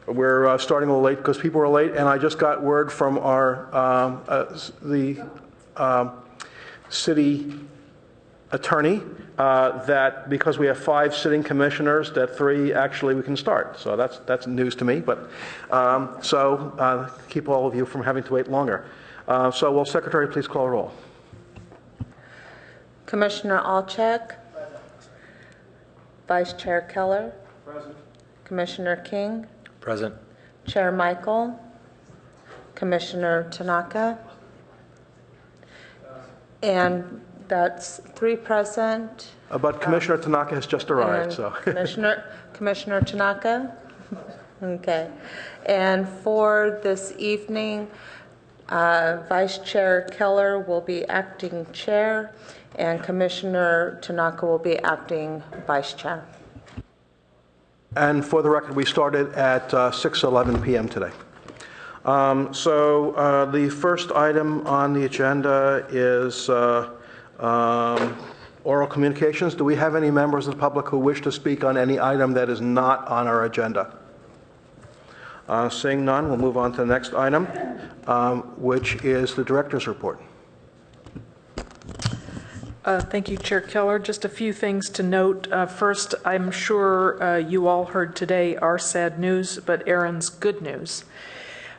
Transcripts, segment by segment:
We're starting a little late because people are late, and I just got word from the city attorney that because we have 5 sitting commissioners, that 3 actually we can start. So that's news to me. But keep all of you from having to wait longer. So will Secretary please call a roll? Commissioner Alchek. Vice Chair Keller. Present. Commissioner King. Present. Chair Michael. Commissioner Tanaka. And that's 3 present. But Commissioner Tanaka has just arrived. So Commissioner Tanaka. Okay. And for this evening, Vice Chair Keller will be acting chair, and Commissioner Tanaka will be acting vice chair. And for the record, we started at 6:11 p.m. today. The first item on the agenda is oral communications. Do we have any members of the public who wish to speak on any item that is not on our agenda? Seeing none, we'll move on to the next item, which is the director's report. Thank you, Chair Keller. Just a few things to note. First, I'm sure you all heard today our sad news, but Aaron's good news.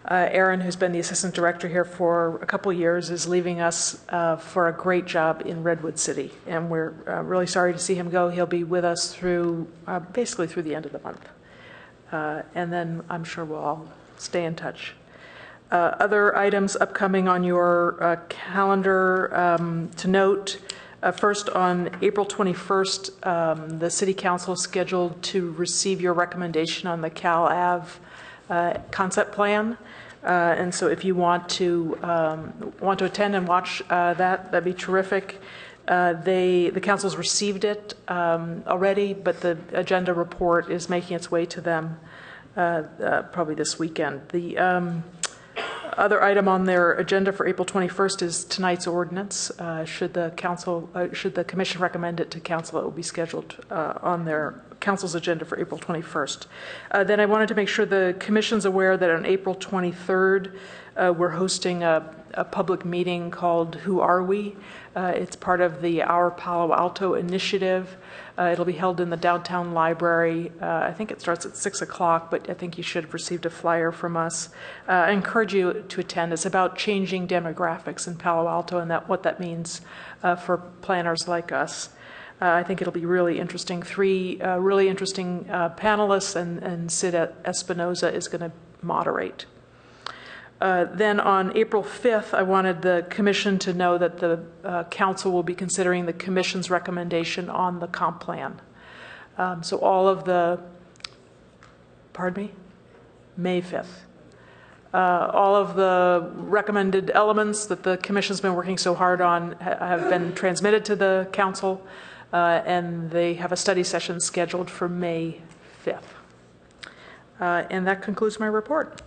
Aaron, who's been the assistant director here for a couple years, is leaving us for a great job in Redwood City, and we're really sorry to see him go. He'll be with us through basically through the end of the month, and then I'm sure we'll all stay in touch. Other items upcoming on your calendar to note. First, on April 21st, the City Council is scheduled to receive your recommendation on the Cal Ave concept plan. And so if you want to attend and watch that'd be terrific. The council's received it already, but the agenda report is making its way to them probably this weekend. The other item on their agenda for April 21st is tonight's ordinance. Should the commission recommend it to council, it will be scheduled on their council's agenda for April 21st. Then I wanted to make sure the commission's aware that on April 23rd, we're hosting a public meeting called Who Are We? It's part of the Our Palo Alto initiative. It'll be held in the downtown library. I think it starts at 6 o'clock, but I think you should have received a flyer from us. I encourage you to attend. It's about changing demographics in Palo Alto and what that means for planners like us. I think it'll be really interesting. 3 really interesting panelists, and Sid Espinoza is going to moderate. Then on April 5th, I wanted the commission to know that the council will be considering the commission's recommendation on the comp plan. So all of the, May 5th. All of the recommended elements that the commission's been working so hard on have been transmitted to the council, and they have a study session scheduled for May 5th. And that concludes my report.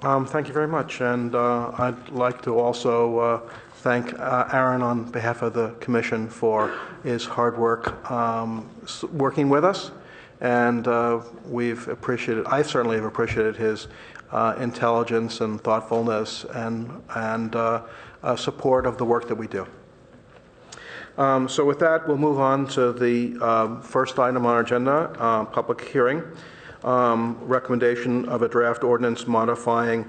Thank you very much, and I'd like to also thank Aaron on behalf of the Commission for his hard work working with us, and I certainly have appreciated his intelligence and thoughtfulness and support of the work that we do. So with that, we'll move on to the first item on our agenda, public hearing. Recommendation of a draft ordinance modifying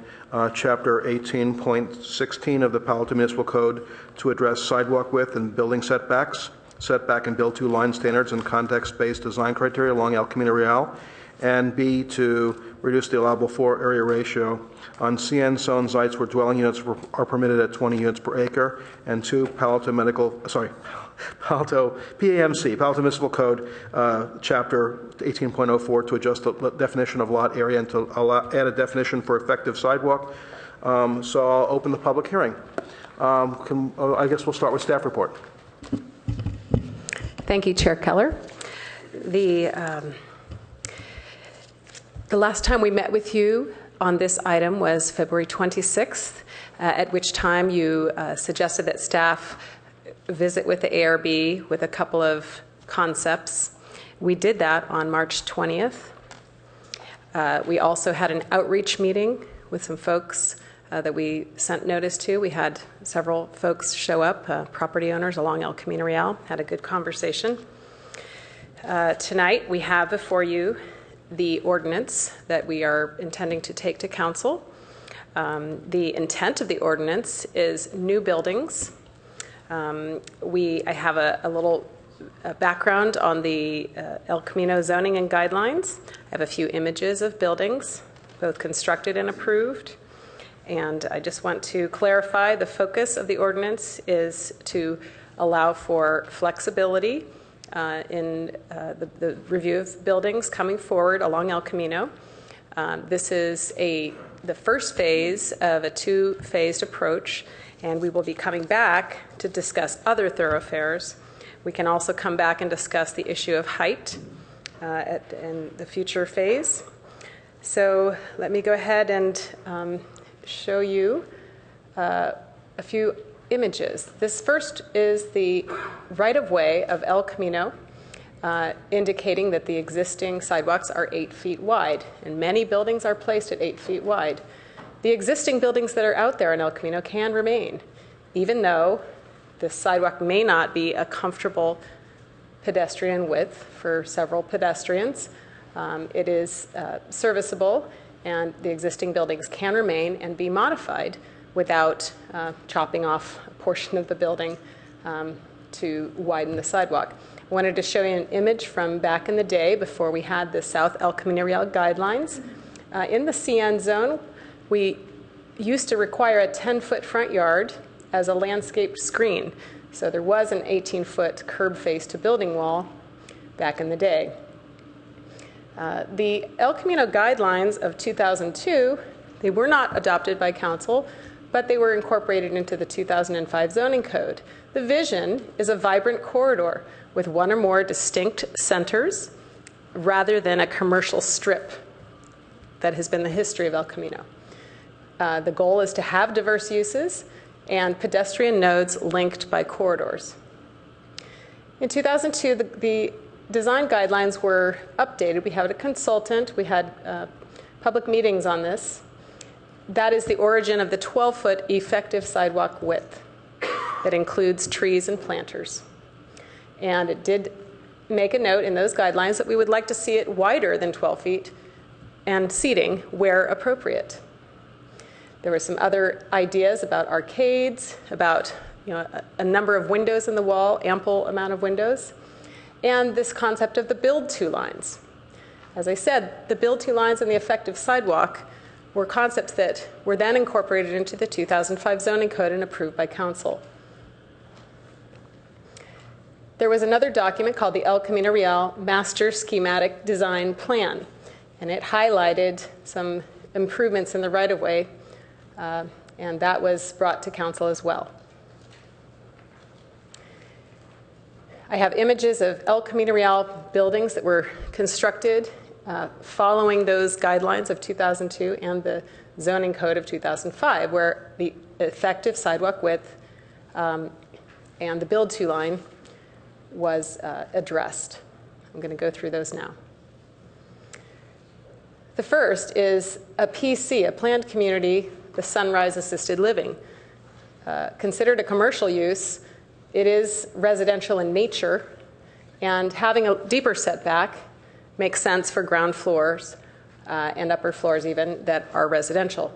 Chapter 18.16 of the Palo Alto Municipal Code to address sidewalk width and building setbacks, setback and build-to line standards and context-based design criteria along El Camino Real, and B, to reduce the allowable floor area ratio on CN zone sites where dwelling units are permitted at 20 units per acre, and 2, Palo Alto PAMC, Palo Alto Municipal Code, Chapter 18.04, to adjust the definition of lot area and to add a definition for effective sidewalk. So I'll open the public hearing. I guess we'll start with staff report. Thank you, Chair Keller. The last time we met with you on this item was February 26th, at which time you suggested that staff visit with the ARB with a couple of concepts. We did that on March 20th. We also had an outreach meeting with some folks that we sent notice to. We had several folks show up, property owners along El Camino Real, had a good conversation. Tonight we have before you the ordinance that we are intending to take to council. The intent of the ordinance is new buildings. I have a little background on the El Camino zoning and guidelines. I have a few images of buildings, both constructed and approved. And I just want to clarify the focus of the ordinance is to allow for flexibility in the review of buildings coming forward along El Camino. This is the first phase of a two-phased approach, and we will be coming back to discuss other thoroughfares. We can also come back and discuss the issue of height in the future phase. So let me go ahead and show you a few images. This first is the right-of-way of El Camino, indicating that the existing sidewalks are 8 feet wide, and many buildings are placed at 8 feet wide. The existing buildings that are out there in El Camino can remain, even though the sidewalk may not be a comfortable pedestrian width for several pedestrians. It is serviceable, and the existing buildings can remain and be modified without chopping off a portion of the building to widen the sidewalk. I wanted to show you an image from back in the day before we had the South El Camino Real guidelines. In the CN zone, we used to require a 10-foot front yard as a landscaped screen. So there was an 18-foot curb face to building wall back in the day. The El Camino guidelines of 2002, they were not adopted by council, but they were incorporated into the 2005 zoning code. The vision is a vibrant corridor with one or more distinct centers rather than a commercial strip that has been the history of El Camino. The goal is to have diverse uses and pedestrian nodes linked by corridors. In 2002, the design guidelines were updated. We had a consultant. We had public meetings on this. That is the origin of the 12-foot effective sidewalk width that includes trees and planters. And it did make a note in those guidelines that we would like to see it wider than 12 feet and seating where appropriate. There were some other ideas about arcades, about a number of windows in the wall, ample amount of windows, and this concept of the build two lines. As I said, the build two lines and the effective sidewalk were concepts that were then incorporated into the 2005 zoning code and approved by council. There was another document called the El Camino Real Master Schematic Design Plan, and it highlighted some improvements in the right-of-way, and that was brought to council as well. I have images of El Camino Real buildings that were constructed following those guidelines of 2002 and the zoning code of 2005, where the effective sidewalk width and the build two line was addressed. I'm going to go through those now. The first is a PC, a planned community, the Sunrise Assisted Living. Considered a commercial use, it is residential in nature, and having a deeper setback makes sense for ground floors and upper floors even that are residential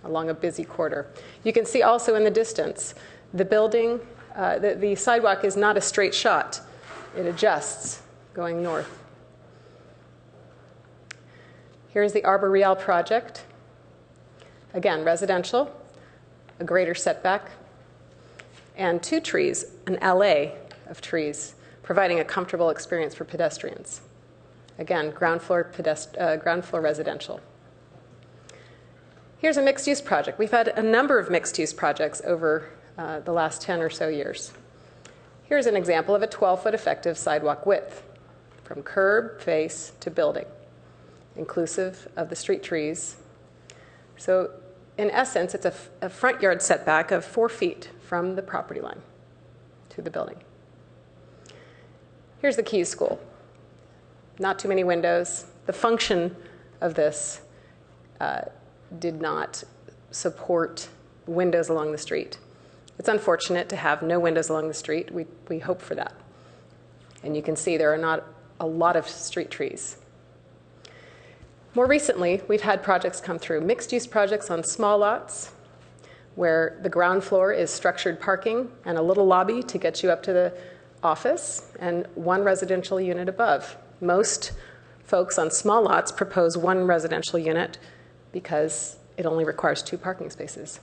along a busy corridor. You can see also in the distance, the building, the sidewalk is not a straight shot. It adjusts going north. Here's the Arbor Real project. Again, residential, a greater setback, and 2 trees, an allée of trees, providing a comfortable experience for pedestrians. Again, ground floor residential. Here's a mixed-use project. We've had a number of mixed-use projects over the last 10 or so years. Here's an example of a 12-foot effective sidewalk width from curb, face, to building, inclusive of the street trees. So in essence, it's a front yard setback of 4 feet from the property line to the building. Here's the Keys School. not too many windows. The function of this did not support windows along the street. It's unfortunate to have no windows along the street. We hope for that. And you can see there are not a lot of street trees. More recently, we've had projects come through, mixed-use projects on small lots where the ground floor is structured parking and a little lobby to get you up to the office and one residential unit above. Most folks on small lots propose one residential unit because it only requires 2 parking spaces.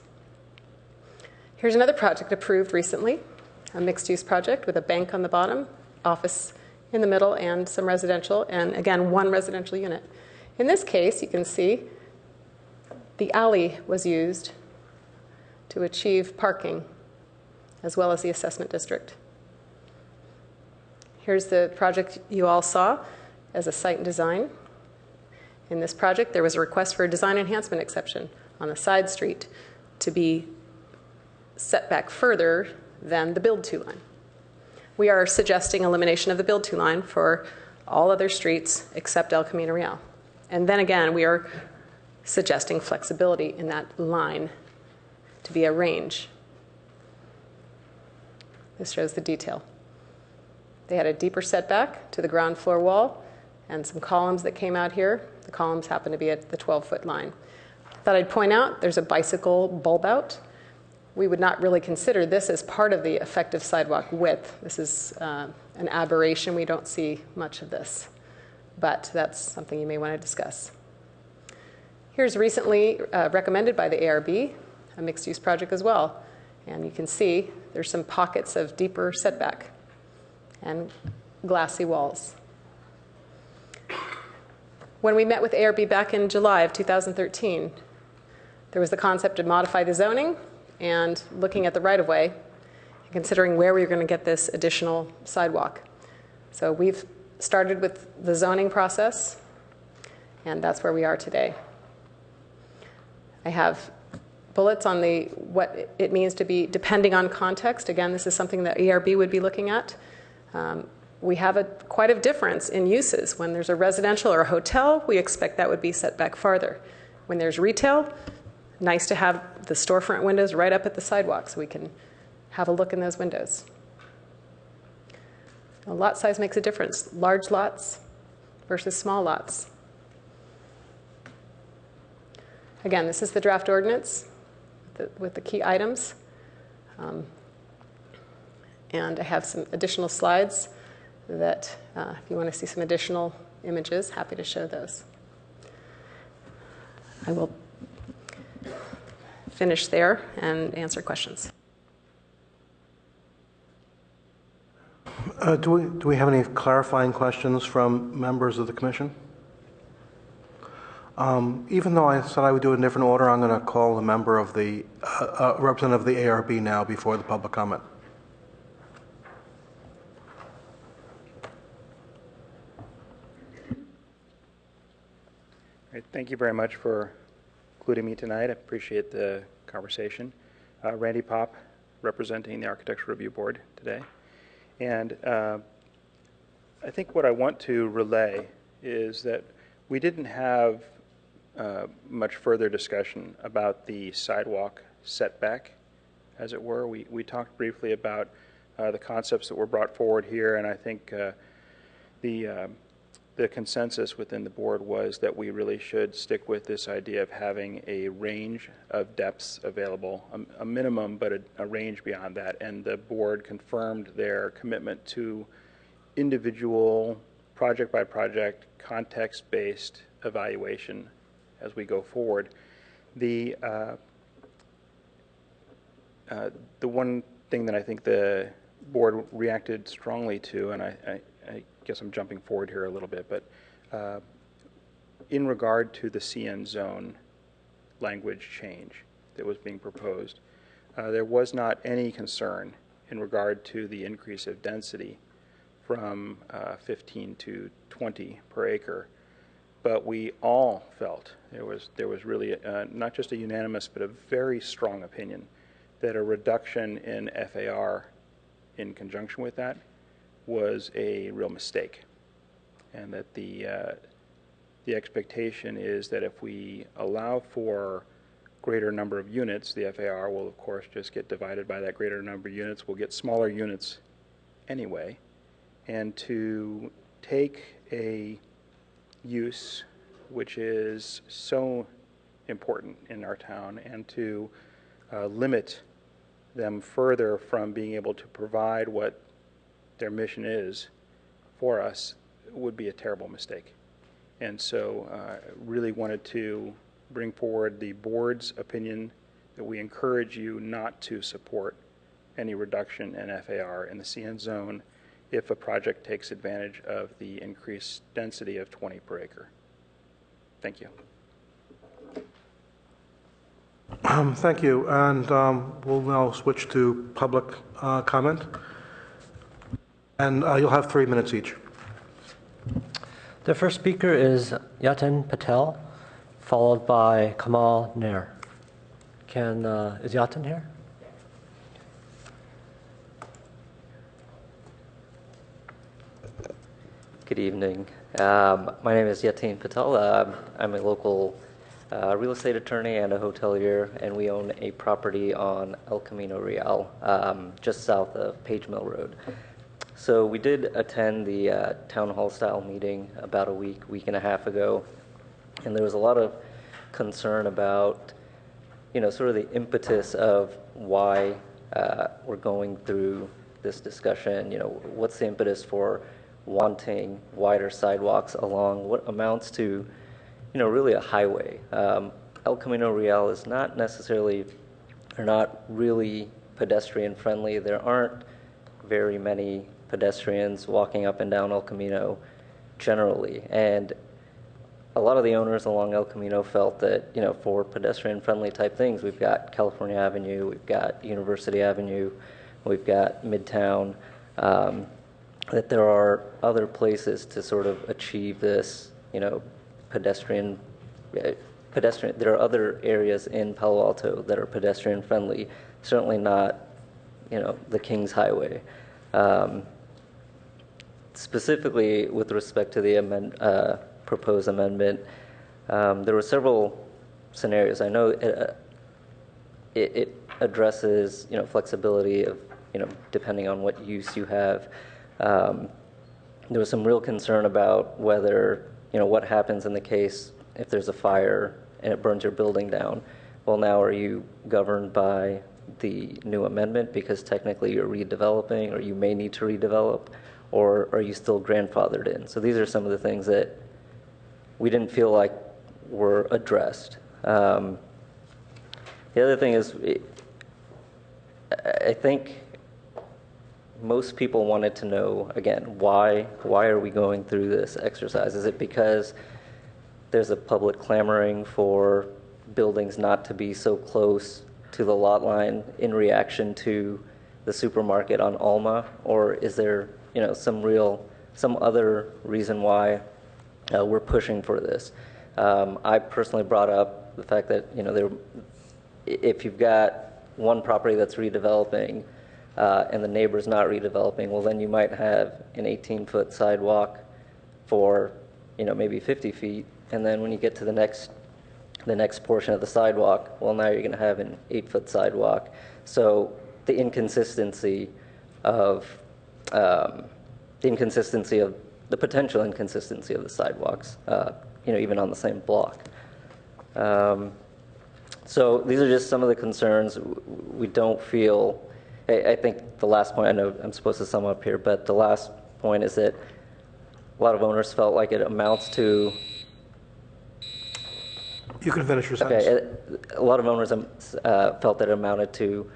Here's another project approved recently, a mixed-use project with a bank on the bottom, office in the middle, and some residential, and again, 1 residential unit. In this case, you can see the alley was used to achieve parking as well as the assessment district. Here's the project you all saw as a site and design. In this project, there was a request for a design enhancement exception on the side street to be set back further than the build-to line. We are suggesting elimination of the build-to line for all other streets except El Camino Real. And then again, we are suggesting flexibility in that line to be a range. This shows the detail. They had a deeper setback to the ground floor wall and some columns that came out here. The columns happen to be at the 12-foot line. Thought I'd point out there's a bicycle bulb out. We would not really consider this as part of the effective sidewalk width. This is an aberration. We don't see much of this, but that's something you may want to discuss. Here's recently recommended by the ARB, a mixed-use project as well. And you can see there's some pockets of deeper setback and glassy walls. When we met with ARB back in July of 2013, there was the concept to modify the zoning and looking at the right-of-way and considering where we were going to get this additional sidewalk. So we've started with the zoning process, and that's where we are today. I have bullets on what it means to be depending on context. Again, this is something that ARB would be looking at. We have quite a difference in uses. When there's a residential or a hotel, we expect that would be set back farther. When there's retail, nice to have the storefront windows right up at the sidewalk so we can have a look in those windows. A lot size makes a difference. Large lots versus small lots. Again, this is the draft ordinance with the key items. And I have some additional slides that, if you want to see some additional images, happy to show those. I will finish there and answer questions. Do we have any clarifying questions from members of the commission? Even though I said I would do it in different order, I'm going to call a member of the representative of the ARB now before the public comment. All right, thank you very much for including me tonight. I appreciate the conversation. Randy Pop, representing the Architectural Review Board today. And I think what I want to relay is that we didn't have much further discussion about the sidewalk setback, as it were. We talked briefly about the concepts that were brought forward here, and I think the consensus within the board was that we really should stick with this idea of having a range of depths available, a minimum, but a range beyond that. And the board confirmed their commitment to individual, project-by-project, context-based evaluation as we go forward. The one thing that I think the board reacted strongly to, and I guess I'm jumping forward here a little bit, but in regard to the CN zone language change that was being proposed, there was not any concern in regard to the increase of density from 15 to 20 per acre. But we all felt there was really not just a unanimous but a very strong opinion that a reduction in FAR in conjunction with that was a real mistake. and that the expectation is that if we allow for greater number of units, the FAR will of course just get divided by that greater number of units. We'll get smaller units anyway, and to take a use which is so important in our town and to limit them further from being able to provide what their mission is for us would be a terrible mistake. And so really wanted to bring forward the board's opinion that we encourage you not to support any reduction in FAR in the CN zone if a project takes advantage of the increased density of 20 per acre. Thank you. Thank you. And we'll now switch to public comment. And you'll have 3 minutes each. The first speaker is Yatin Patel, followed by Kamal Nair. Is Yatin here? Good evening. My name is Yatin Patel. I'm a local real estate attorney and a hotelier, and we own a property on El Camino Real, just south of Page Mill Road. So we did attend the town hall style meeting about a week and a half ago, and there was a lot of concern about, sort of the impetus of why we're going through this discussion. What's the impetus for wanting wider sidewalks along what amounts to, really a highway. El Camino Real is not really pedestrian friendly. There aren't very many pedestrians walking up and down El Camino generally. And a lot of the owners along El Camino felt that, for pedestrian friendly type things, we've got California Avenue, we've got University Avenue, we've got Midtown, that there are other places to sort of achieve this, pedestrian. There are other areas in Palo Alto that are pedestrian friendly, certainly not, the King's Highway. Specifically with respect to the proposed amendment, there were several scenarios. I know it addresses, flexibility of, depending on what use you have. There was some real concern about whether, what happens in the case if there's a fire and it burns your building down. Well, now are you governed by the new amendment because technically you're redeveloping, or you may need to redevelop, or are you still grandfathered in? So these are some of the things that we didn't feel like were addressed. The other thing is, I think most people wanted to know, again, why are we going through this exercise? Is it because there's a public clamoring for buildings not to be so close to the lot line in reaction to the supermarket on Alma, or is there, some other reason why we're pushing for this? I personally brought up the fact that, if you've got one property that's redeveloping and the neighbor's not redeveloping, well, then you might have an 18-foot sidewalk for, maybe 50 feet, and then when you get to the next portion of the sidewalk, well, now you're going to have an 8-foot sidewalk. So the inconsistency of the potential inconsistency of the sidewalks, even on the same block. So these are just some of the concerns. We don't feel, I think the last point, I know I'm supposed to sum up here, but the last point is that a lot of owners felt like it amounts to. You can finish your sentence. Okay, a lot of owners felt that it amounted to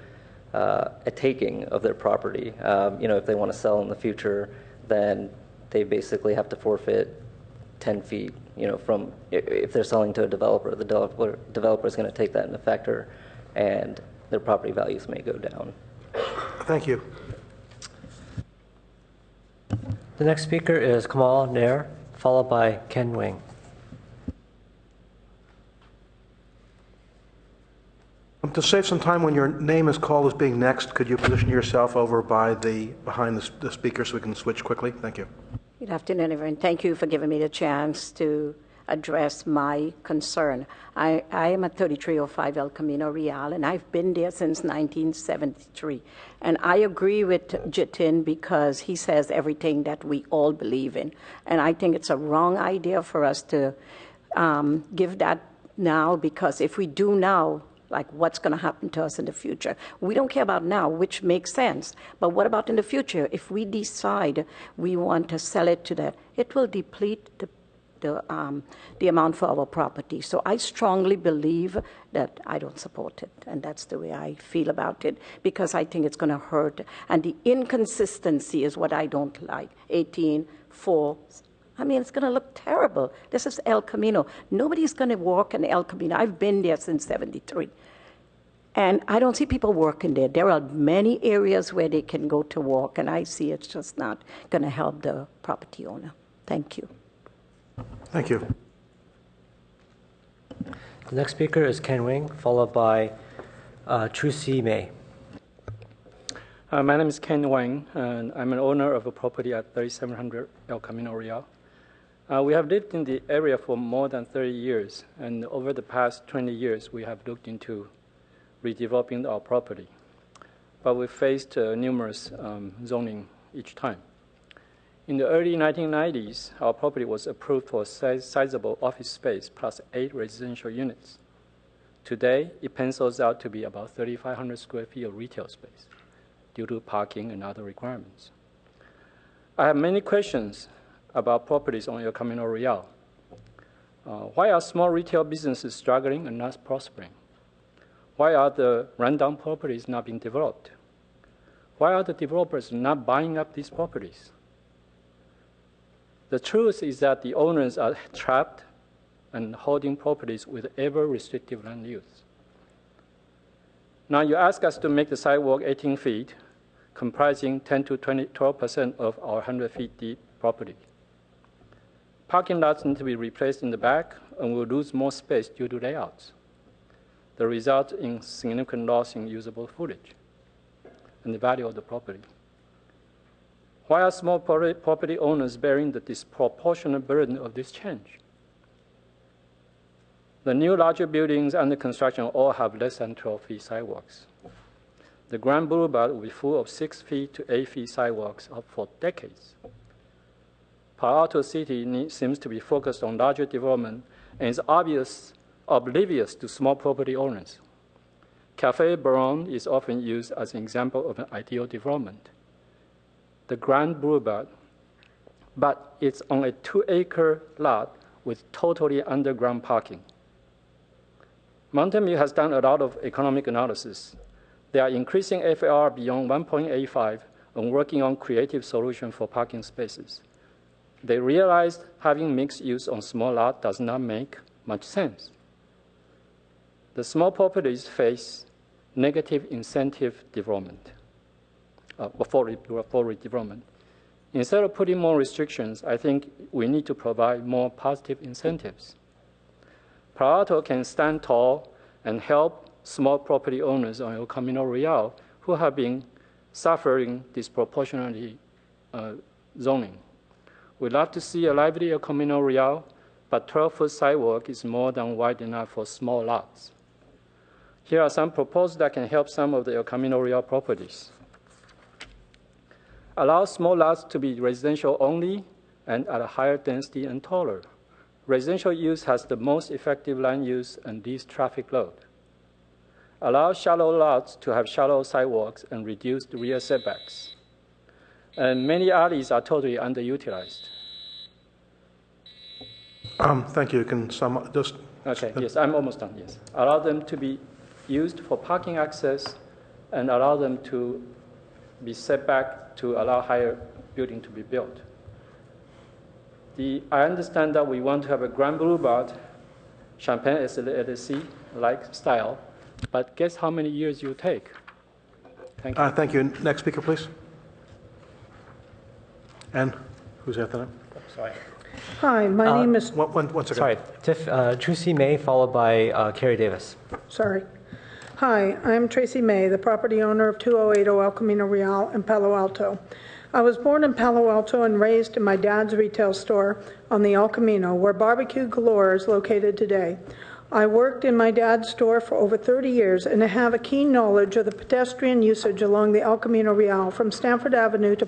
a taking of their property. If they want to sell in the future, then they basically have to forfeit 10 feet, from, if they're selling to a developer, the developer is going to take that into factor, and their property values may go down. Thank you. The next speaker is Kamal Nair, followed by Ken Wing. To save some time when your name is called as being next, could you position yourself over behind the speaker so we can switch quickly? Thank you. Good afternoon, everyone. Thank you for giving me the chance to address my concern. I am at 3305 El Camino Real, and I've been there since 1973. And I agree with Jitin because he says everything that we all believe in. And I think it's a wrong idea for us to give that now, because if we do now, like what's going to happen to us in the future? We don't care about now, which makes sense. But what about in the future? If we decide we want to sell it to that, it will deplete the amount for our property. So I strongly believe that I don't support it. And that's the way I feel about it, because I think it's going to hurt. And the inconsistency is what I don't like. 18, 4. I mean, it's going to look terrible. This is El Camino. Nobody's going to walk in El Camino. I've been there since 73. And I don't see people working there. There are many areas where they can go to walk, and I see it's just not going to help the property owner. Thank you. Thank you. The next speaker is Ken Wing, followed by Trucy May. My name is Ken Wang, and I'm an owner of a property at 3700 El Camino Real. We have lived in the area for more than 30 years, and over the past 20 years, we have looked into redeveloping our property. But we faced numerous zoning each time. In the early 1990s, our property was approved for sizable office space plus 8 residential units. Today, it pencils out to be about 3,500 square feet of retail space due to parking and other requirements. I have many questions about properties on El Camino Real. Why are small retail businesses struggling and not prospering? Why are the rundown properties not being developed? Why are the developers not buying up these properties? The truth is that the owners are trapped and holding properties with ever restrictive land use. Now you ask us to make the sidewalk 18 feet, comprising 10 to 12% of our 100 feet deep property. Parking lots need to be replaced in the back, and we'll lose more space due to layouts. The result in significant loss in usable footage and the value of the property. Why are small property owners bearing the disproportionate burden of this change? The new larger buildings under construction all have less than 12 feet sidewalks. The Grand Boulevard will be full of 6 feet to 8 feet sidewalks for decades. Palo Alto City seems to be focused on larger development and is oblivious to small property owners. Cafe Baron is often used as an example of an ideal development. The Grand Boulevard, but it's on a 2-acre lot with totally underground parking. Mountain View has done a lot of economic analysis. They are increasing FAR beyond 1.85 and working on creative solutions for parking spaces. They realized having mixed use on small lot does not make much sense. The small properties face negative incentive development, for redevelopment. Instead of putting more restrictions, I think we need to provide more positive incentives. Palo Alto can stand tall and help small property owners on El Camino Real who have been suffering disproportionately zoning. We'd love to see a lively El Camino Real, but 12-foot sidewalk is more than wide enough for small lots. Here are some proposals that can help some of the El Camino Real properties. Allow small lots to be residential only and at a higher density and taller. Residential use has the most effective land use and least traffic load. Allow shallow lots to have shallow sidewalks and reduce the rear setbacks. And many alleys are totally underutilized. Thank you. You can sum up just. Okay, yes, I'm almost done, yes. Allow them to be used for parking access and allow them to be set back to allow higher building to be built. I understand that we want to have a Grand Boulevard, Champagne LSC-like style, but guess how many years you take? Thank you. Thank you. Next speaker, please. And who's after that? Sorry. Hi, my name is... One second. Sorry, Trucy May, followed by Carrie Davis. Sorry. Hi, I'm Tracy May, the property owner of 2080 El Camino Real in Palo Alto. I was born in Palo Alto and raised in my dad's retail store on the El Camino, where Barbecue Galore is located today. I worked in my dad's store for over 30 years and have a keen knowledge of the pedestrian usage along the El Camino Real from Stanford Avenue to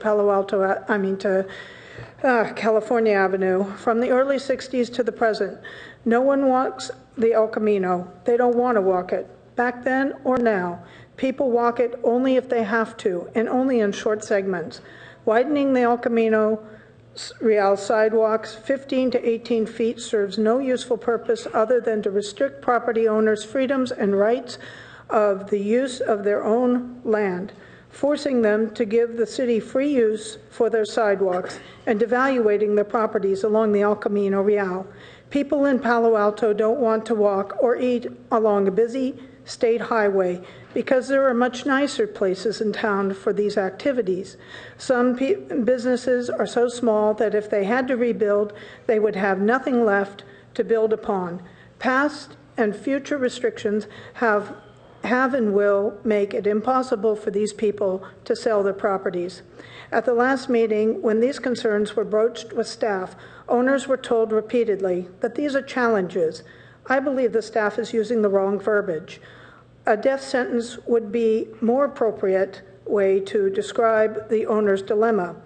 California Avenue from the early 60s to the present. No one walks the El Camino. They don't want to walk it. Back then or now, people walk it only if they have to and only in short segments. Widening the El Camino Real sidewalks 15 to 18 feet serves no useful purpose other than to restrict property owners' freedoms and rights of the use of their own land, forcing them to give the city free use for their sidewalks and devaluating their properties along the El Camino Real. People in Palo Alto don't want to walk or eat along a busy state highway because there are much nicer places in town for these activities. Some businesses are so small that if they had to rebuild, they would have nothing left to build upon. Past and future restrictions have and will make it impossible for these people to sell their properties. At the last meeting, when these concerns were broached with staff, owners were told repeatedly that these are challenges. I believe the staff is using the wrong verbiage. A death sentence would be more appropriate way to describe the owner's dilemma.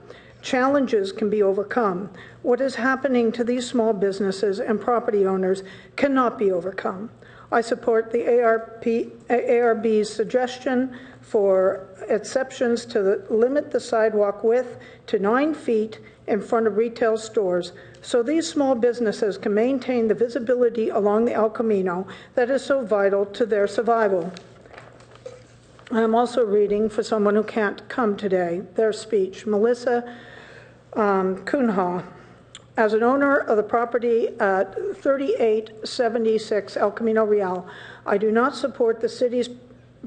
Challenges can be overcome. What is happening to these small businesses and property owners cannot be overcome. I support the ARB's suggestion for exceptions to limit the sidewalk width to 9 feet in front of retail stores so these small businesses can maintain the visibility along the El Camino that is so vital to their survival. I'm also reading for someone who can't come today, their speech. Melissa Kunha. As an owner of the property at 3876 El Camino Real, I do not support the city's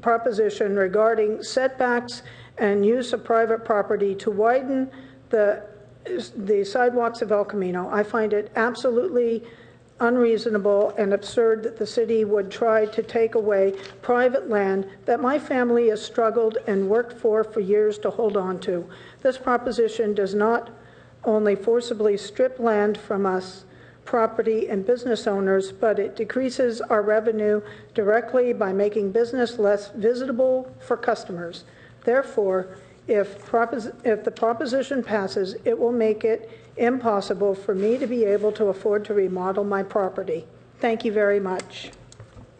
proposition regarding setbacks and use of private property to widen the sidewalks of El Camino. I find it absolutely unreasonable and absurd that the city would try to take away private land that my family has struggled and worked for years to hold on to. This proposition does not only forcibly strip land from us, property and business owners, but it decreases our revenue directly by making business less visible for customers. Therefore, if the proposition passes, it will make it impossible for me to be able to afford to remodel my property. Thank you very much.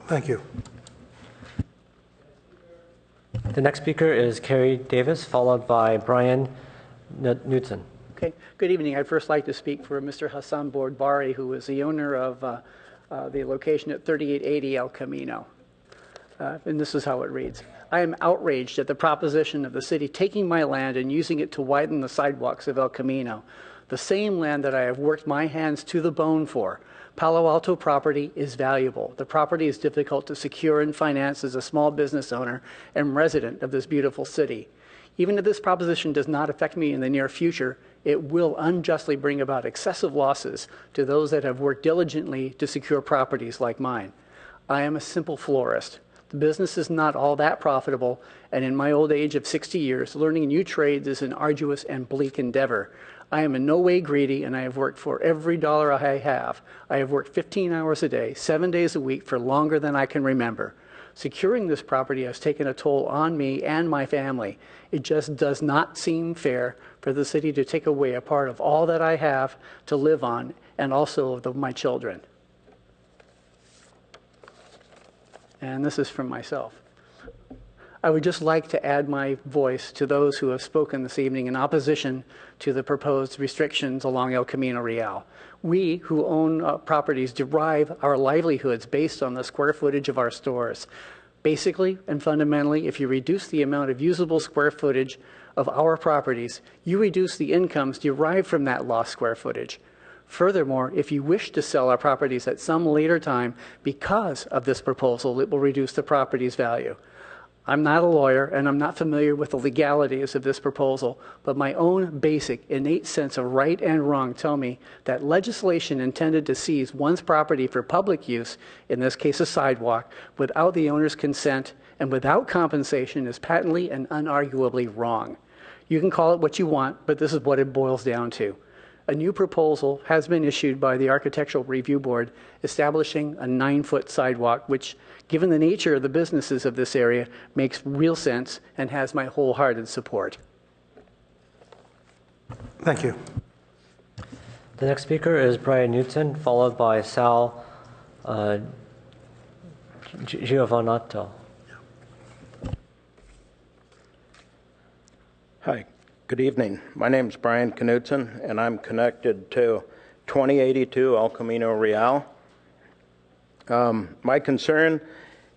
Thank you. The next speaker is Kerry Davis, followed by Brian Knudsen. Okay. Good evening. I'd first like to speak for Mr. Hassan Bordbari, who is the owner of the location at 3880 El Camino. And this is how it reads. I am outraged at the proposition of the city taking my land and using it to widen the sidewalks of El Camino, the same land that I have worked my hands to the bone for. Palo Alto property is valuable. The property is difficult to secure and finance as a small business owner and resident of this beautiful city. Even if this proposition does not affect me in the near future, it will unjustly bring about excessive losses to those that have worked diligently to secure properties like mine. I am a simple florist. The business is not all that profitable, and in my old age of 60 years, learning new trades is an arduous and bleak endeavor. I am in no way greedy, and I have worked for every dollar I have. I have worked 15 hours a day, 7 days a week for longer than I can remember. Securing this property has taken a toll on me and my family. It just does not seem fair for the city to take away a part of all that I have to live on and also of my children. And this is from myself. I would just like to add my voice to those who have spoken this evening in opposition to the proposed restrictions along El Camino Real. We who own properties derive our livelihoods based on the square footage of our stores. Basically and fundamentally, if you reduce the amount of usable square footage of our properties, you reduce the incomes derived from that lost square footage. Furthermore, if you wish to sell our properties at some later time because of this proposal, it will reduce the property's value. I'm not a lawyer and I'm not familiar with the legalities of this proposal, but my own basic innate sense of right and wrong tell me that legislation intended to seize one's property for public use, in this case a sidewalk, without the owner's consent and without compensation is patently and unarguably wrong. You can call it what you want, but this is what it boils down to. A new proposal has been issued by the Architectural Review Board establishing a 9-foot sidewalk, which, given the nature of the businesses of this area, makes real sense and has my wholehearted support. Thank you. The next speaker is Brian Newton, followed by Sal Giovannato. Hi, good evening. My name is Brian Knudsen, and I'm connected to 2082 El Camino Real. My concern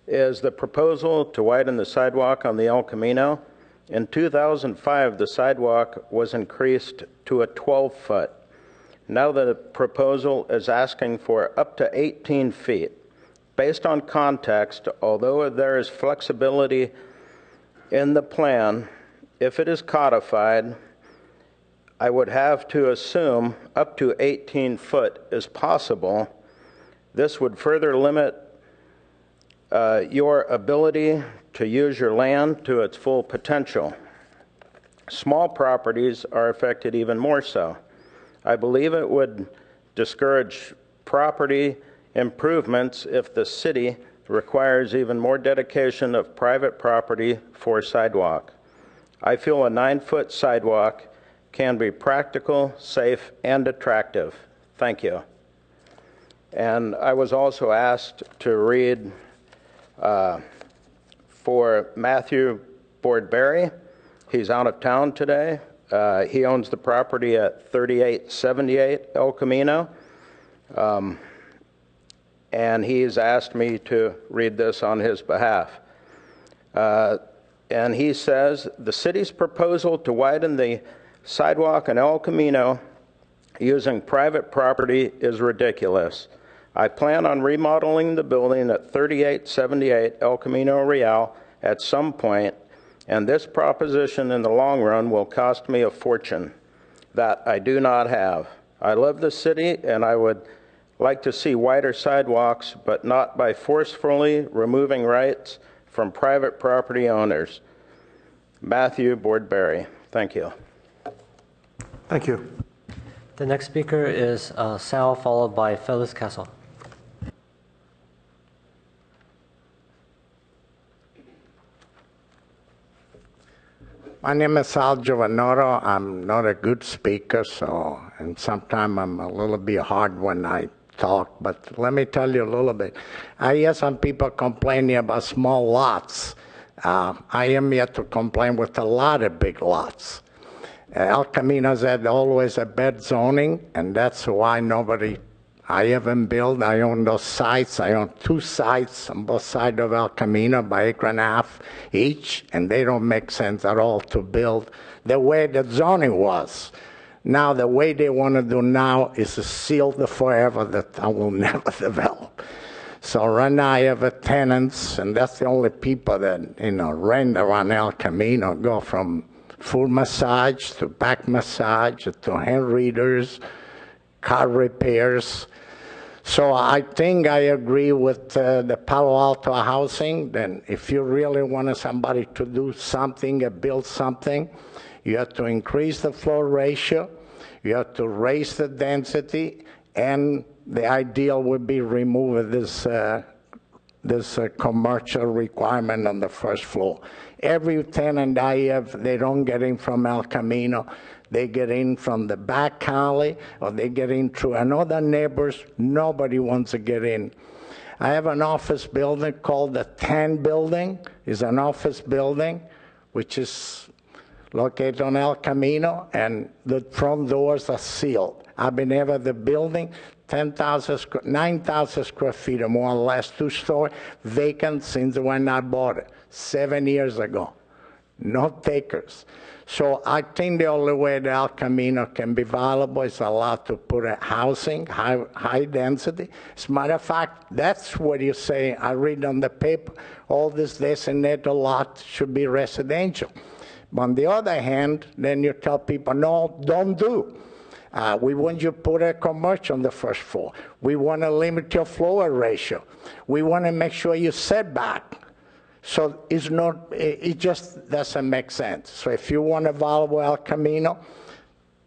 is the proposal to widen the sidewalk on the El Camino. In 2005, the sidewalk was increased to a 12-foot. Now the proposal is asking for up to 18 feet. Based on context, although there is flexibility in the plan, if it is codified, I would have to assume up to 18 foot is possible. This would further limit your ability to use your land to its full potential. Small properties are affected even more so. I believe it would discourage property improvements if the city requires even more dedication of private property for sidewalk. I feel a 9-foot sidewalk can be practical, safe, and attractive. Thank you. And I was also asked to read for Matthew Boardberry. He's out of town today. He owns the property at 3878 El Camino. And he's asked me to read this on his behalf. And he says, the city's proposal to widen the sidewalk in El Camino using private property is ridiculous. I plan on remodeling the building at 3878 El Camino Real at some point, and this proposition in the long run will cost me a fortune that I do not have. I love the city, and I would like to see wider sidewalks, but not by forcefully removing rights from private property owners. Matthew Boardberry. Thank you. Thank you. The next speaker is Sal, followed by Phyllis Castle. My name is Sal Giovannato. I'm not a good speaker, and sometimes I'm a little bit hard when I talk, but let me tell you a little bit. I hear some people complaining about small lots. I am here to complain with a lot of big lots. El Camino's had always a bad zoning, and that's why I haven't built. I own those sites. I own 2 sites on both sides of El Camino by 1.5 acres each, and they don't make sense at all to build the way the zoning was. Now, the way they want to do now is to seal the forever that I will never develop. So right now I have tenants, and that's the only people that, rent around El Camino, go from full massage to back massage to hand readers, car repairs. So I think I agree with the Palo Alto housing. Then if you really want somebody to do something, build something, you have to increase the floor ratio, you have to raise the density, and the ideal would be remove this commercial requirement on the first floor. Every tenant I have, they don't get in from El Camino. They get in from the back alley, or they get in through another neighbors. Nobody wants to get in. I have an office building called the 10 building. It's an office building, which is located on El Camino, and the front doors are sealed. I've been over the building, 9,000 square feet or more or less, 2-story, vacant since when I bought it, 7 years ago. No takers. So I think the only way the El Camino can be viable is allowed to put a housing, high density. As a matter of fact, that's what you say. I read on the paper, all this designated lot should be residential. But on the other hand, then you tell people, no, don't do. We want you to put a commercial on the first floor. We want to limit your floor ratio. We want to make sure you set back. So it's not, it just doesn't make sense. So if you want to evolve El Camino,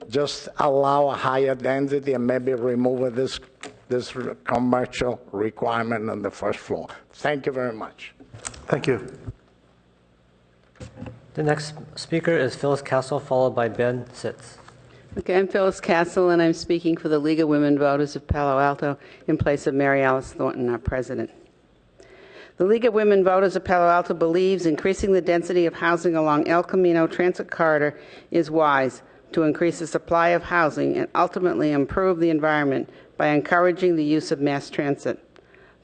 just allow a higher density and maybe remove this commercial requirement on the first floor. Thank you very much. Thank you. The next speaker is Phyllis Castle, followed by Ben Sitz. Okay, I'm Phyllis Castle, and I'm speaking for the League of Women Voters of Palo Alto in place of Mary Alice Thornton, our president. The League of Women Voters of Palo Alto believes increasing the density of housing along El Camino Transit Corridor is wise to increase the supply of housing and ultimately improve the environment by encouraging the use of mass transit.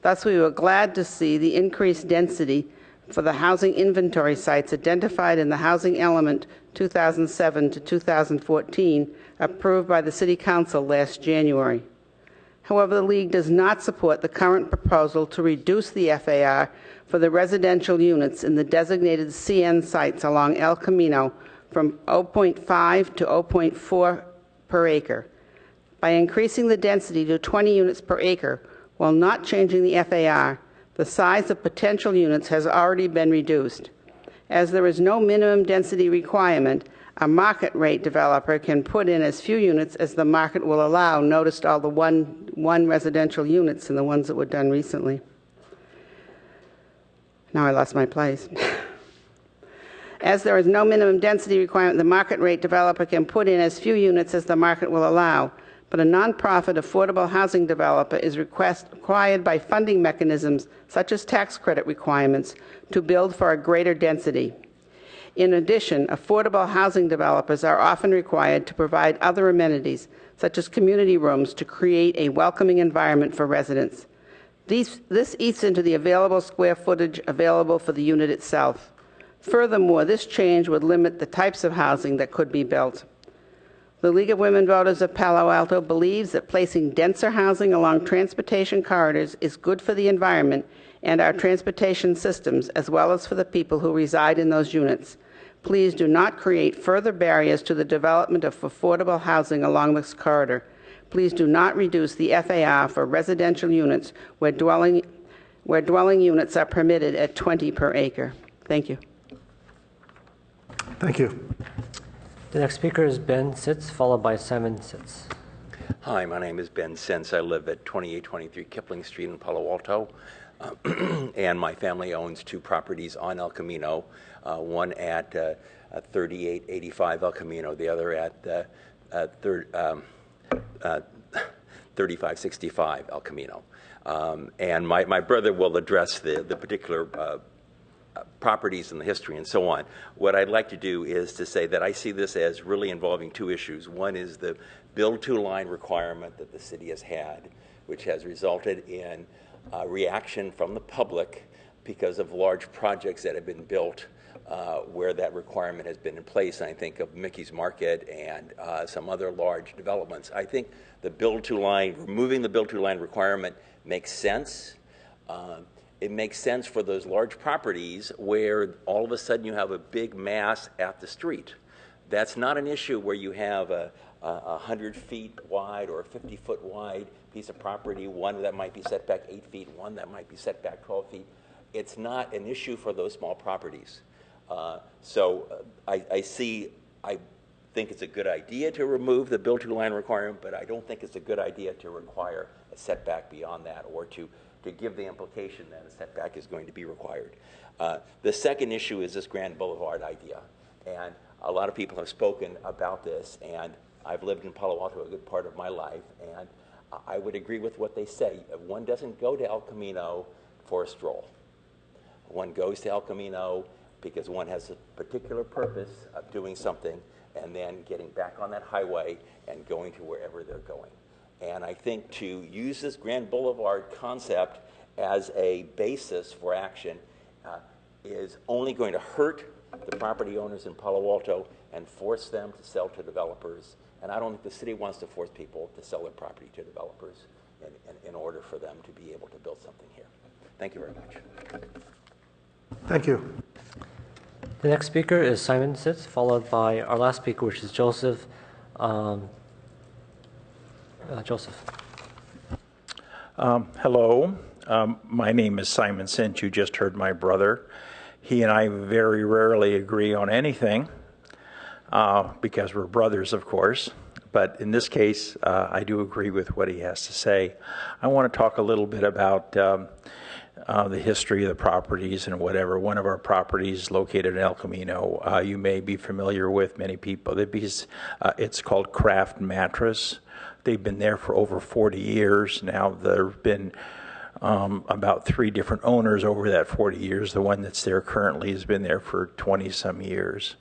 Thus, we were glad to see the increased density for the housing inventory sites identified in the Housing Element 2007 to 2014 approved by the City Council last January. However, the League does not support the current proposal to reduce the FAR for the residential units in the designated CN sites along El Camino from 0.5 to 0.4 per acre. By increasing the density to 20 units per acre while not changing the FAR, the size of potential units has already been reduced. As there is no minimum density requirement, a market rate developer can put in as few units as the market will allow. Noticed all the one residential units and the ones that were done recently. Now I lost my place. As there is no minimum density requirement, the market rate developer can put in as few units as the market will allow. But a nonprofit affordable housing developer is required by funding mechanisms such as tax credit requirements to build for a greater density. In addition, affordable housing developers are often required to provide other amenities such as community rooms to create a welcoming environment for residents. This eats into the available square footage available for the unit itself. Furthermore, this change would limit the types of housing that could be built. The League of Women Voters of Palo Alto believes that placing denser housing along transportation corridors is good for the environment and our transportation systems, as well as for the people who reside in those units. Please do not create further barriers to the development of affordable housing along this corridor. Please do not reduce the FAR for residential units where dwelling units are permitted at 20 per acre. Thank you. Thank you. The next speaker is Ben Sitz, followed by Simon Sitz. Hi, my name is Ben Sitz. I live at 2823 Kipling Street in Palo Alto, and my family owns two properties on El Camino, one at 3885 El Camino, the other at 3565 El Camino. And my brother will address the particular properties and the history and so on. What I'd like to do is to say that I see this as really involving two issues. One is the build-to-line requirement that the city has had, which has resulted in reaction from the public because of large projects that have been built where that requirement has been in place. And I think of Mickey's Market and some other large developments. I think the build-to-line, removing the build-to-line requirement makes sense. It makes sense for those large properties where all of a sudden you have a big mass at the street. That's not an issue where you have a 100 feet wide or a 50-foot wide piece of property, one that might be set back 8 feet, one that might be set back 12 feet. It's not an issue for those small properties. I think it's a good idea to remove the build-to-line requirement, but I don't think it's a good idea to require a setback beyond that or to give the implication that a setback is going to be required. The second issue is this Grand Boulevard idea. And a lot of people have spoken about this, and I've lived in Palo Alto a good part of my life, and I would agree with what they say. One doesn't go to El Camino for a stroll. One goes to El Camino because one has a particular purpose of doing something and then getting back on that highway and going to wherever they're going. And I think to use this Grand Boulevard concept as a basis for action is only going to hurt the property owners in Palo Alto and force them to sell to developers. And I don't think the city wants to force people to sell their property to developers in order for them to be able to build something here. Thank you very much. Thank you. The next speaker is Simon Sitz, followed by our last speaker, which is Joseph. Joseph. Hello, my name is Simon Sitz. You just heard my brother. He and I very rarely agree on anything because we're brothers, of course. But in this case, I do agree with what he has to say. I want to talk a little bit about the history of the properties and whatever. One of our properties located in El Camino, you may be familiar with, many people. It's called Craft Mattress. They've been there for over 40 years. Now there have been about 3 different owners over that 40 years. The one that's there currently has been there for 20-some years.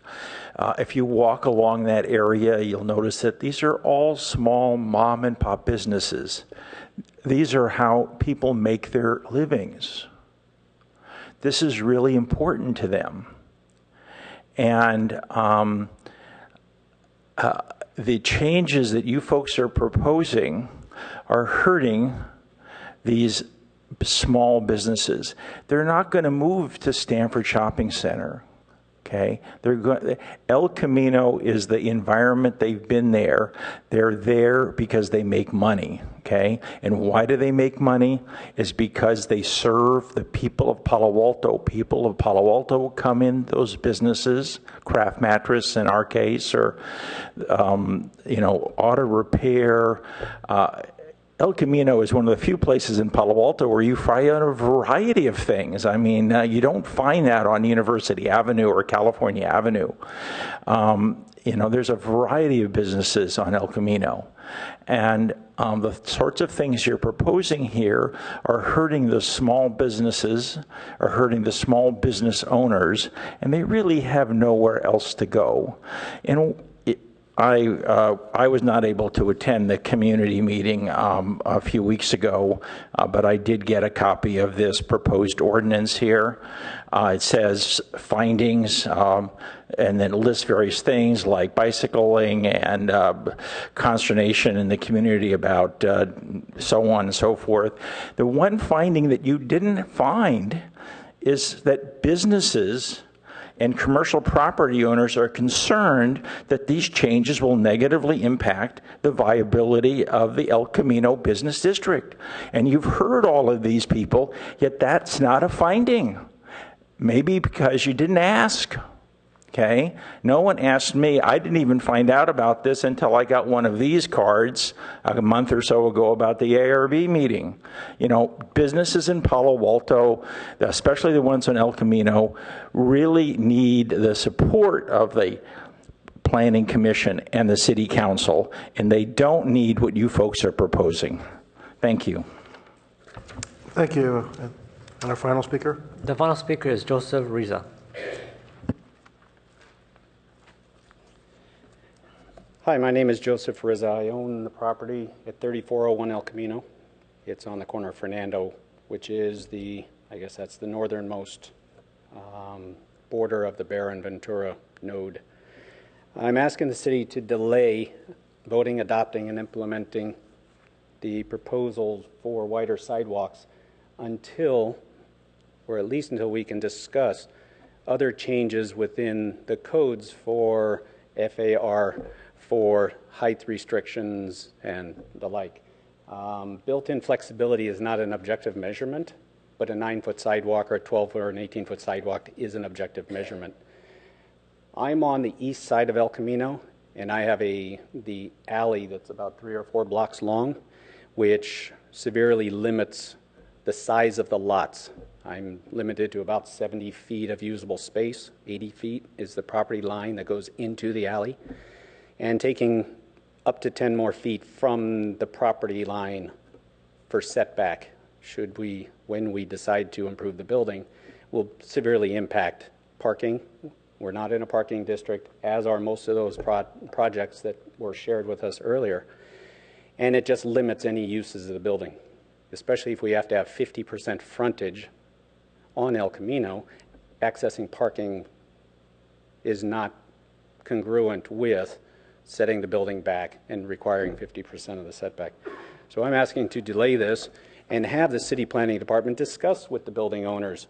If you walk along that area, you'll notice that these are all small mom and pop businesses. These are how people make their livings. This is really important to them. And the changes that you folks are proposing are hurting these small businesses. They're not going to move to Stanford Shopping Center. Okay, El Camino is the environment. They've been there. They're there because they make money. Okay, and why do they make money? Is because they serve the people of Palo Alto. People of Palo Alto come in those businesses, Craft Mattress in our case, or auto repair. El Camino is one of the few places in Palo Alto where you find a variety of things. I mean, you don't find that on University Avenue or California Avenue. There's a variety of businesses on El Camino. And the sorts of things you're proposing here are hurting the small businesses, are hurting the small business owners, and they really have nowhere else to go. And I was not able to attend the community meeting a few weeks ago, but I did get a copy of this proposed ordinance here. It says findings and then lists various things like bicycling and consternation in the community about so on and so forth. The one finding that you didn't find is that businesses and commercial property owners are concerned that these changes will negatively impact the viability of the El Camino Business District. And you've heard all of these people, yet that's not a finding. Maybe because you didn't ask. Okay? No one asked me. I didn't even find out about this until I got one of these cards a month or so ago about the ARB meeting. Businesses in Palo Alto, especially the ones on El Camino, really need the support of the Planning Commission and the City Council, and they don't need what you folks are proposing. Thank you. Thank you. And our final speaker? The final speaker is Joseph Riza. Hi, my name is Joseph Rizza. I own the property at 3401 El Camino. It's on the corner of Fernando, which is that's the northernmost border of the Barron Ventura node. I'm asking the city to delay voting, adopting, and implementing the proposals for wider sidewalks until we can discuss other changes within the codes for FAR, for height restrictions and the like. Built-in flexibility is not an objective measurement, but a 9-foot sidewalk or a 12-foot or an 18-foot sidewalk is an objective measurement. I'm on the east side of El Camino, and I have the alley that's about 3 or 4 blocks long, which severely limits the size of the lots. I'm limited to about 70 feet of usable space. 80 feet is the property line that goes into the alley. And taking up to 10 more feet from the property line for setback, when we decide to improve the building, will severely impact parking. We're not in a parking district, as are most of those projects that were shared with us earlier. And it just limits any uses of the building, especially if we have to have 50% frontage on El Camino. Accessing parking is not congruent with setting the building back and requiring 50% of the setback. So I'm asking to delay this and have the city planning department discuss with the building owners.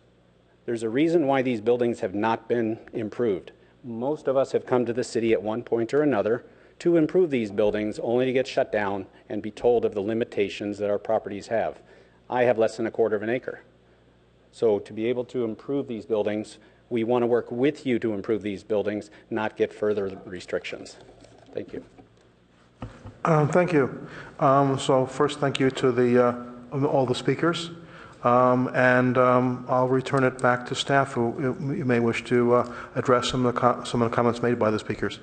There's a reason why these buildings have not been improved. Most of us have come to the city at one point or another to improve these buildings only to get shut down and be told of the limitations that our properties have. I have less than 1/4 of an acre. So to be able to improve these buildings, We want to work with you to improve these buildings, not get further restrictions. Thank you. Thank you. So first, thank you to all the speakers. I'll return it back to staff who you may wish to address some of the comments made by the speakers.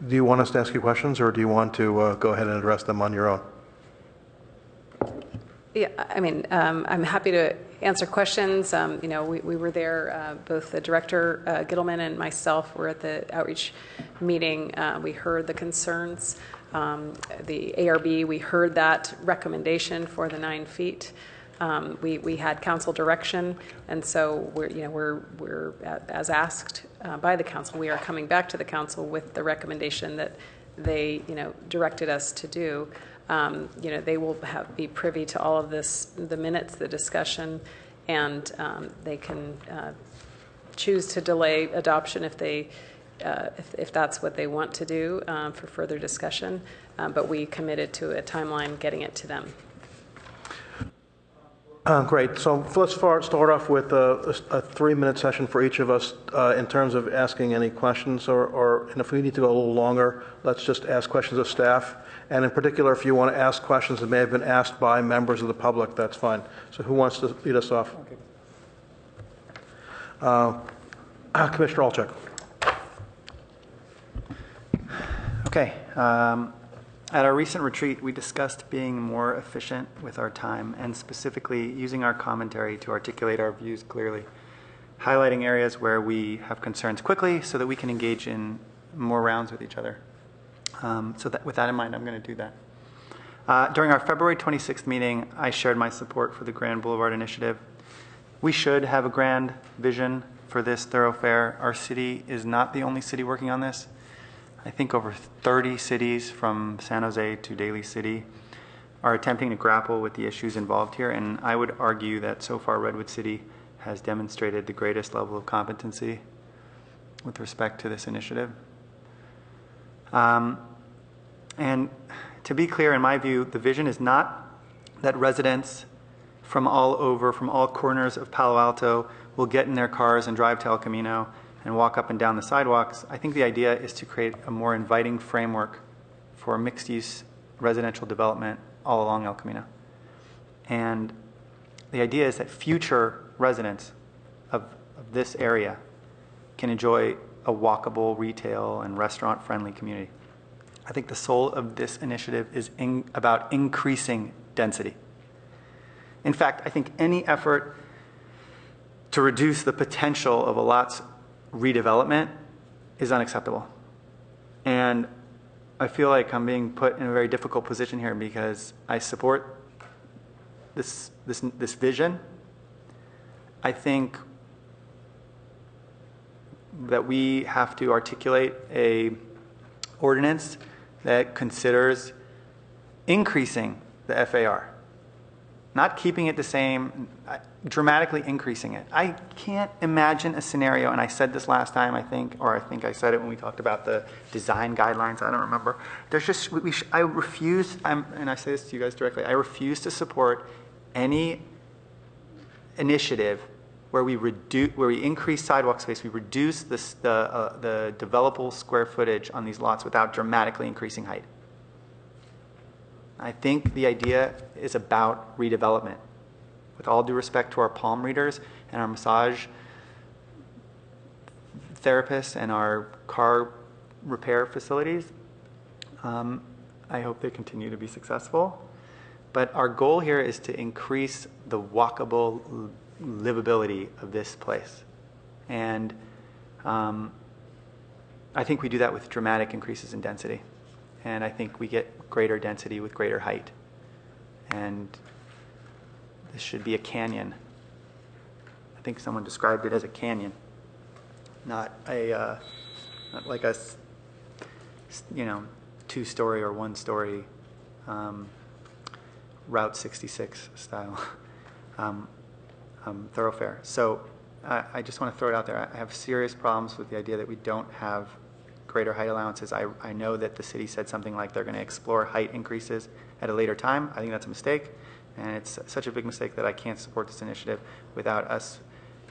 Do you want us to ask you questions, or do you want to go ahead and address them on your own? Yeah, I mean, I'm happy to answer questions. You know, we were there, both the director, Gittleman, and myself were at the outreach meeting. We heard the concerns. The ARB, we heard that recommendation for the 9 feet. We had council direction, and so we're as asked by the council, we are coming back to the council with the recommendation that they directed us to do. They will be privy to all of this, the minutes, the discussion, and they can choose to delay adoption if they if that's what they want to do for further discussion. But we committed to a timeline getting it to them. Great. So let's start off with a 3-minute session for each of us in terms of asking any questions, and if we need to go a little longer, let's just ask questions of staff. And in particular, if you want to ask questions that may have been asked by members of the public, that's fine. So who wants to lead us off? Okay. Commissioner Olczyk. Okay. At our recent retreat, we discussed being more efficient with our time and specifically using our commentary to articulate our views clearly, highlighting areas where we have concerns quickly so that we can engage in more rounds with each other. With that in mind, I'm going to do that. During our February 26th meeting, I shared my support for the Grand Boulevard Initiative. We should have a grand vision for this thoroughfare. Our city is not the only city working on this. I think over 30 cities from San Jose to Daly City are attempting to grapple with the issues involved here, and I would argue that so far Redwood City has demonstrated the greatest level of competency with respect to this initiative. And to be clear, in my view, the vision is not that residents from all over, from all corners of Palo Alto will get in their cars and drive to El Camino and walk up and down the sidewalks. I think the idea is to create a more inviting framework for mixed-use residential development all along El Camino. And the idea is that future residents of this area can enjoy a walkable, retail, and restaurant-friendly community. I think the soul of this initiative is about increasing density. In fact, I think any effort to reduce the potential of a lot's redevelopment is unacceptable. And I feel like I'm being put in a very difficult position here because I support this vision. I think that we have to articulate a ordinance that considers increasing the FAR, not keeping it the same, dramatically increasing it. I can't imagine a scenario, and I said this last time, I think I said it when we talked about the design guidelines, I don't remember. There's just, I refuse, and I say this to you guys directly, I refuse to support any initiative where we increase sidewalk space, we reduce the developable square footage on these lots without dramatically increasing height. I think the idea is about redevelopment. With all due respect to our palm readers and our massage therapists and our car repair facilities, I hope they continue to be successful. But our goal here is to increase the walkable livability of this place. And I think we do that with dramatic increases in density. And I think we get greater density with greater height. And this should be a canyon. I think someone described it as a canyon, not like a 2-story or 1-story Route 66 style thoroughfare. So I just want to throw it out there. I have serious problems with the idea that we don't have greater height allowances. I know that the city said something like they're going to explore height increases at a later time. I think that's a mistake. And it's such a big mistake that I can't support this initiative without us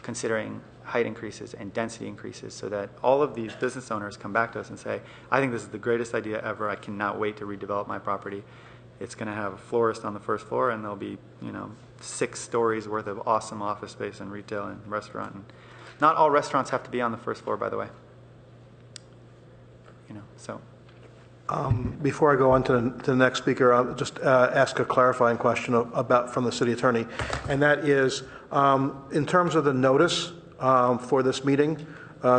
considering height increases and density increases, so that all of these business owners come back to us and say, I think this is the greatest idea ever. I cannot wait to redevelop my property. It's going to have a florist on the first floor, and there'll be, 6 stories worth of awesome office space and retail and restaurant. And not all restaurants have to be on the first floor, by the way. So. Before I go on to the next speaker, I'll just ask a clarifying question from the city attorney, and that is, in terms of the notice for this meeting,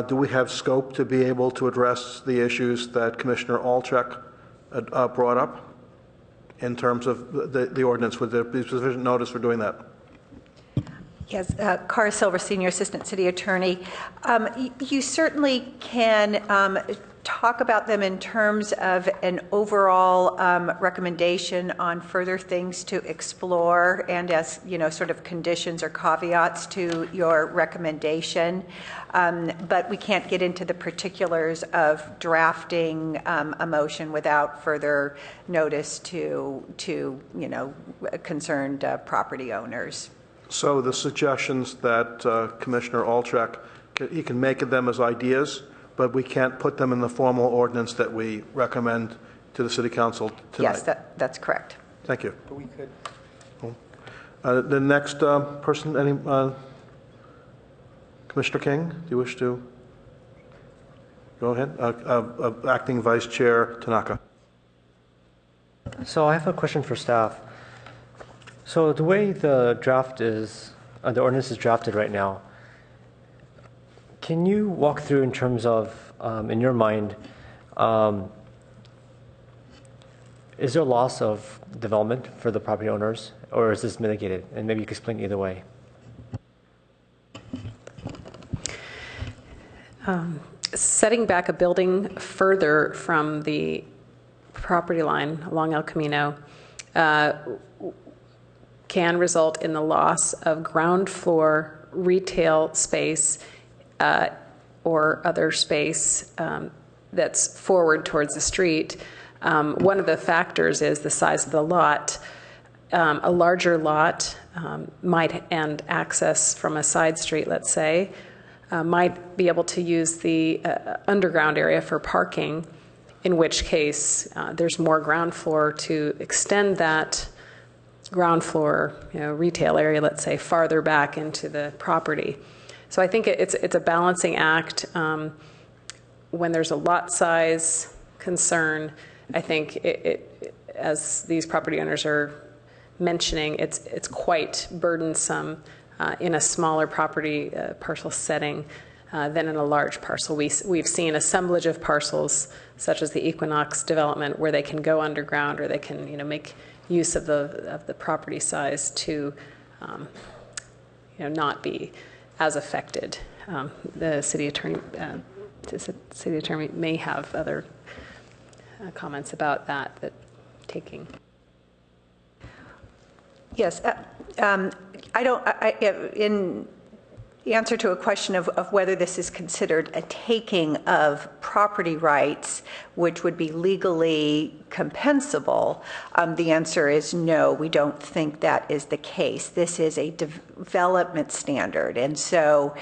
do we have scope to be able to address the issues that Commissioner Alchek brought up in terms of the ordinance? Would there be sufficient notice for doing that? Yes, Cara Silver, Senior Assistant City Attorney. You certainly can talk about them in terms of an overall recommendation on further things to explore, and as sort of conditions or caveats to your recommendation. But we can't get into the particulars of drafting a motion without further notice to concerned property owners. So the suggestions that Commissioner Alchek, he can make them as ideas, but we can't put them in the formal ordinance that we recommend to the City Council tonight. Yes, that's correct. Thank you. But we could. The next person, Commissioner King, do you wish to go ahead? Acting Vice Chair Tanaka. So I have a question for staff. So the way the draft is, the ordinance is drafted right now, can you walk through in terms of, in your mind, is there loss of development for the property owners, or is this mitigated? And maybe you can explain either way. Setting back a building further from the property line along El Camino can result in the loss of ground floor retail space or other space that's forward towards the street. One of the factors is the size of the lot. A larger lot and access from a side street, let's say, might be able to use the underground area for parking, in which case there's more ground floor to extend that ground floor retail area, let's say, farther back into the property. So I think it's a balancing act. When there's a lot size concern, I think it as these property owners are mentioning, it's quite burdensome in a smaller property parcel setting than in a large parcel. We've seen assemblage of parcels, such as the Equinox development, where they can go underground, or they can make use of the property size to not be as affected. The city attorney may have other comments about that taking. Yes, in answer to a question of whether this is considered a taking of property rights, which would be legally compensable, the answer is no, we don't think that is the case. This is a development standard, and so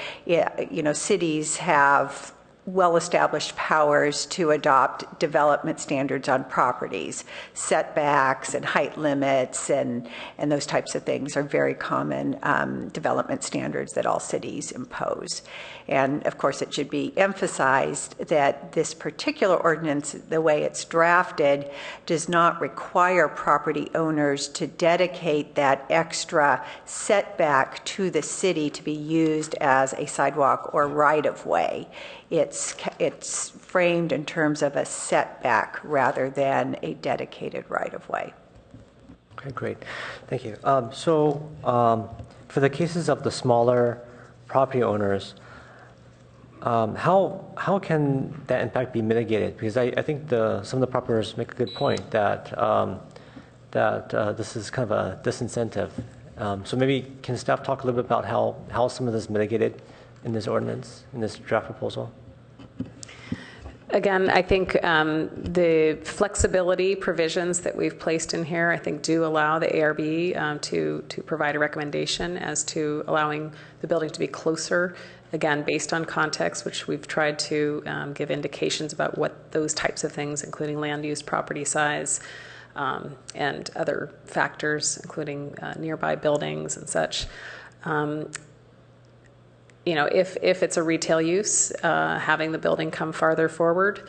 cities have well-established powers to adopt development standards on properties. Setbacks and height limits and those types of things are very common development standards that all cities impose. And of course, it should be emphasized that this particular ordinance, the way it's drafted, does not require property owners to dedicate that extra setback to the city to be used as a sidewalk or right-of-way. It's framed in terms of a setback rather than a dedicated right-of-way. Okay, great. Thank you. For the cases of the smaller property owners, how can that impact be mitigated? Because I think some of the property owners make a good point that this is kind of a disincentive. So maybe can staff talk a little bit about how some of this is mitigated in this ordinance, in this draft proposal? Again, I think the flexibility provisions that we've placed in here, I think, do allow the ARB to provide a recommendation as to allowing the building to be closer, again, based on context, which we've tried to give indications about what those types of things, including land use, property size, and other factors, including nearby buildings and such. You know, if it's a retail use, having the building come farther forward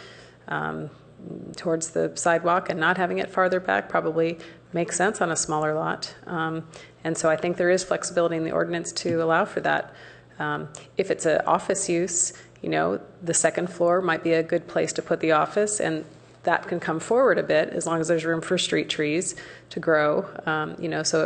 towards the sidewalk and not having it farther back probably makes sense on a smaller lot. And so I think there is flexibility in the ordinance to allow for that. If it's an office use, you know, the second floor might be a good place to put the office, and that can come forward a bit as long as there's room for street trees to grow. You know, so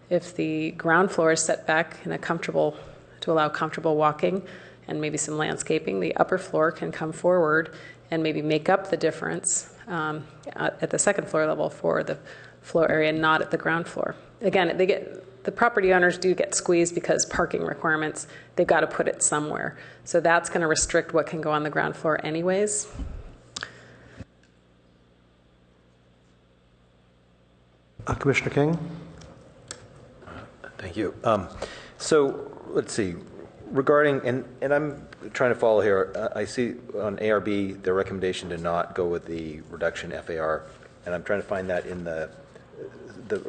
if the ground floor is set back in a comfortable, to allow comfortable walking and maybe some landscaping, the upper floor can come forward and maybe make up the difference at the second floor level for the floor area, not at the ground floor. Again, the property owners do get squeezed because parking requirements, they've got to put it somewhere. So that's going to restrict what can go on the ground floor anyways. Commissioner King? Thank you. So let's see, regarding, and I'm trying to follow here, I see on ARB the recommendation to not go with the reduction FAR, and I'm trying to find that in the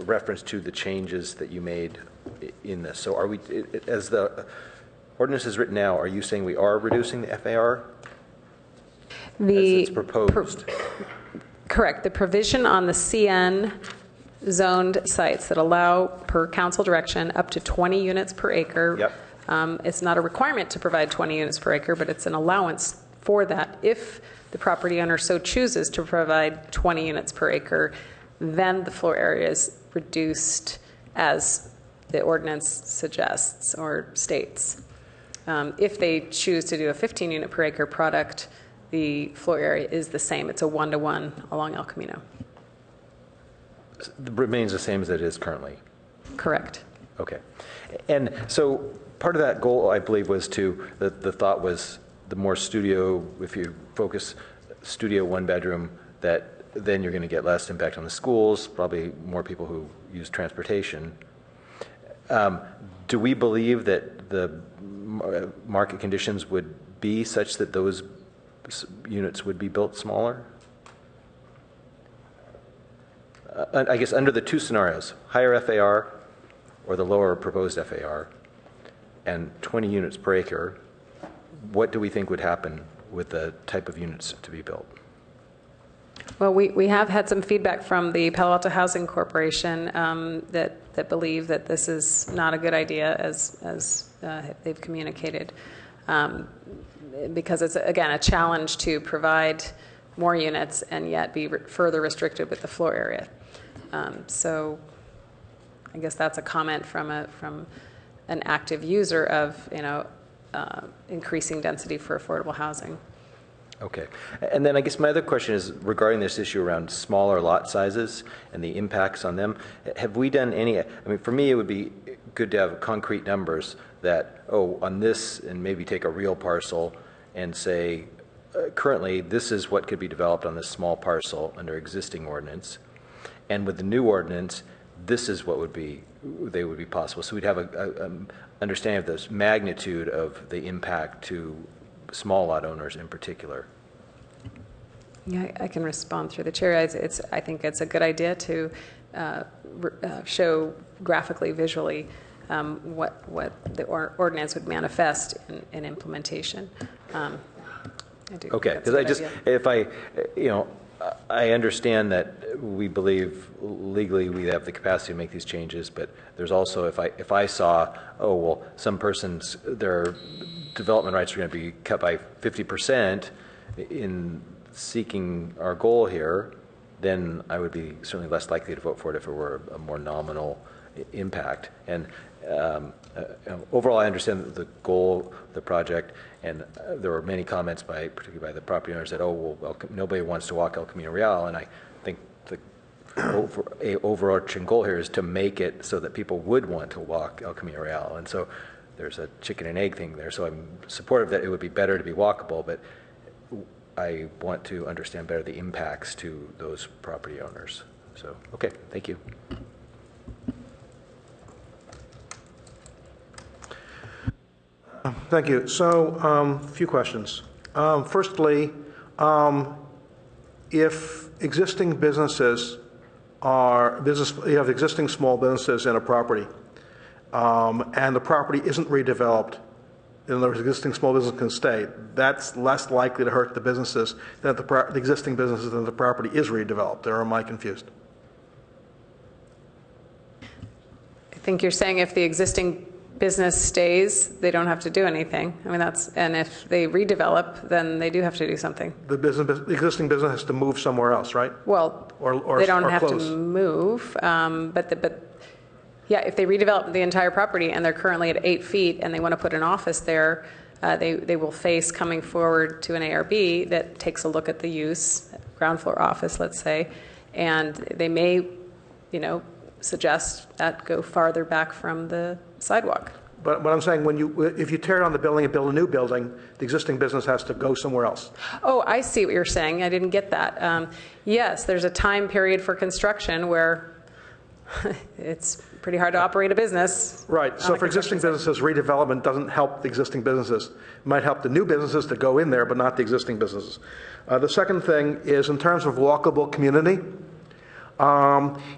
reference to the changes that you made in this. So are we, as the ordinance is written now, are you saying we are reducing the FAR as it's proposed? Correct. The provision on the CN zoned sites that allow, per council direction, up to 20 units per acre. Yep. It's not a requirement to provide 20 units per acre, but it's an allowance for that. If the property owner so chooses to provide 20 units per acre, then the floor area is reduced as the ordinance suggests or states. If they choose to do a 15 unit per acre product, the floor area is the same. It's a 1-to-1 along El Camino. It remains the same as it is currently? Correct. Okay. And so part of that goal, I believe, was to, the thought was the more studio, if you focus studio 1-bedroom, that then you're going to get less impact on the schools, probably more people who use transportation. Do we believe that the market conditions would be such that those units would be built smaller? I guess under the two scenarios, higher FAR or the lower proposed FAR and 20 units per acre, what do we think would happen with the type of units to be built? Well, we have had some feedback from the Palo Alto Housing Corporation that believe that this is not a good idea as they've communicated, because it's, again, a challenge to provide more units and yet be further restricted with the floor area. So I guess that's a comment from an active user of, you know, increasing density for affordable housing. Okay. And then I guess my other question is regarding this issue around smaller lot sizes and the impacts on them. Have we done any, I mean, for me, it would be good to have concrete numbers that, oh, on this, and maybe take a real parcel and say, currently, this is what could be developed on this small parcel under existing ordinance. And with the new ordinance, this is what would be possible. So we'd have a understanding of this magnitude of the impact to small lot owners in particular. Yeah, I can respond through the chair. I think it's a good idea to show graphically, visually, what the ordinance would manifest in implementation. I do. Okay, because I understand that we believe legally we have the capacity to make these changes, but there's also, if I saw, oh, well, some person's, their development rights are going to be cut by 50% in seeking our goal here, then I would be certainly less likely to vote for it if it were a more nominal impact. And overall, I understand the goal of the project, and there were many comments particularly by the property owners that, oh, well, nobody wants to walk El Camino Real, and I think the overarching goal here is to make it so that people would want to walk El Camino Real, and so there's a chicken and egg thing there. So I'm supportive that it would be better to be walkable, but I want to understand better the impacts to those property owners. So, okay, thank you. Thank you. So, a few questions. Firstly, if existing businesses you have existing small businesses in a property, and the property isn't redeveloped, in other words, existing small business can stay, that's less likely to hurt the businesses than if the existing businesses than the property is redeveloped, or am I confused? I think you're saying if the existing business stays, they don't have to do anything. I mean, and if they redevelop, then they do have to do something. The existing business has to move somewhere else, right? Well, or they don't or have close. to move, but yeah, if they redevelop the entire property and they're currently at 8 feet and they want to put an office there, they will face coming forward to an ARB that takes a look at the use, ground floor office, let's say, and they may, suggest that go farther back from the sidewalk. But what I'm saying, if you tear down the building and build a new building, the existing business has to go somewhere else. Oh, I see what you're saying. I didn't get that. Yes, there's a time period for construction where it's pretty hard to operate a business. Right. So for existing businesses, redevelopment doesn't help the existing businesses. It might help the new businesses to go in there, but not the existing businesses. The second thing is in terms of walkable community.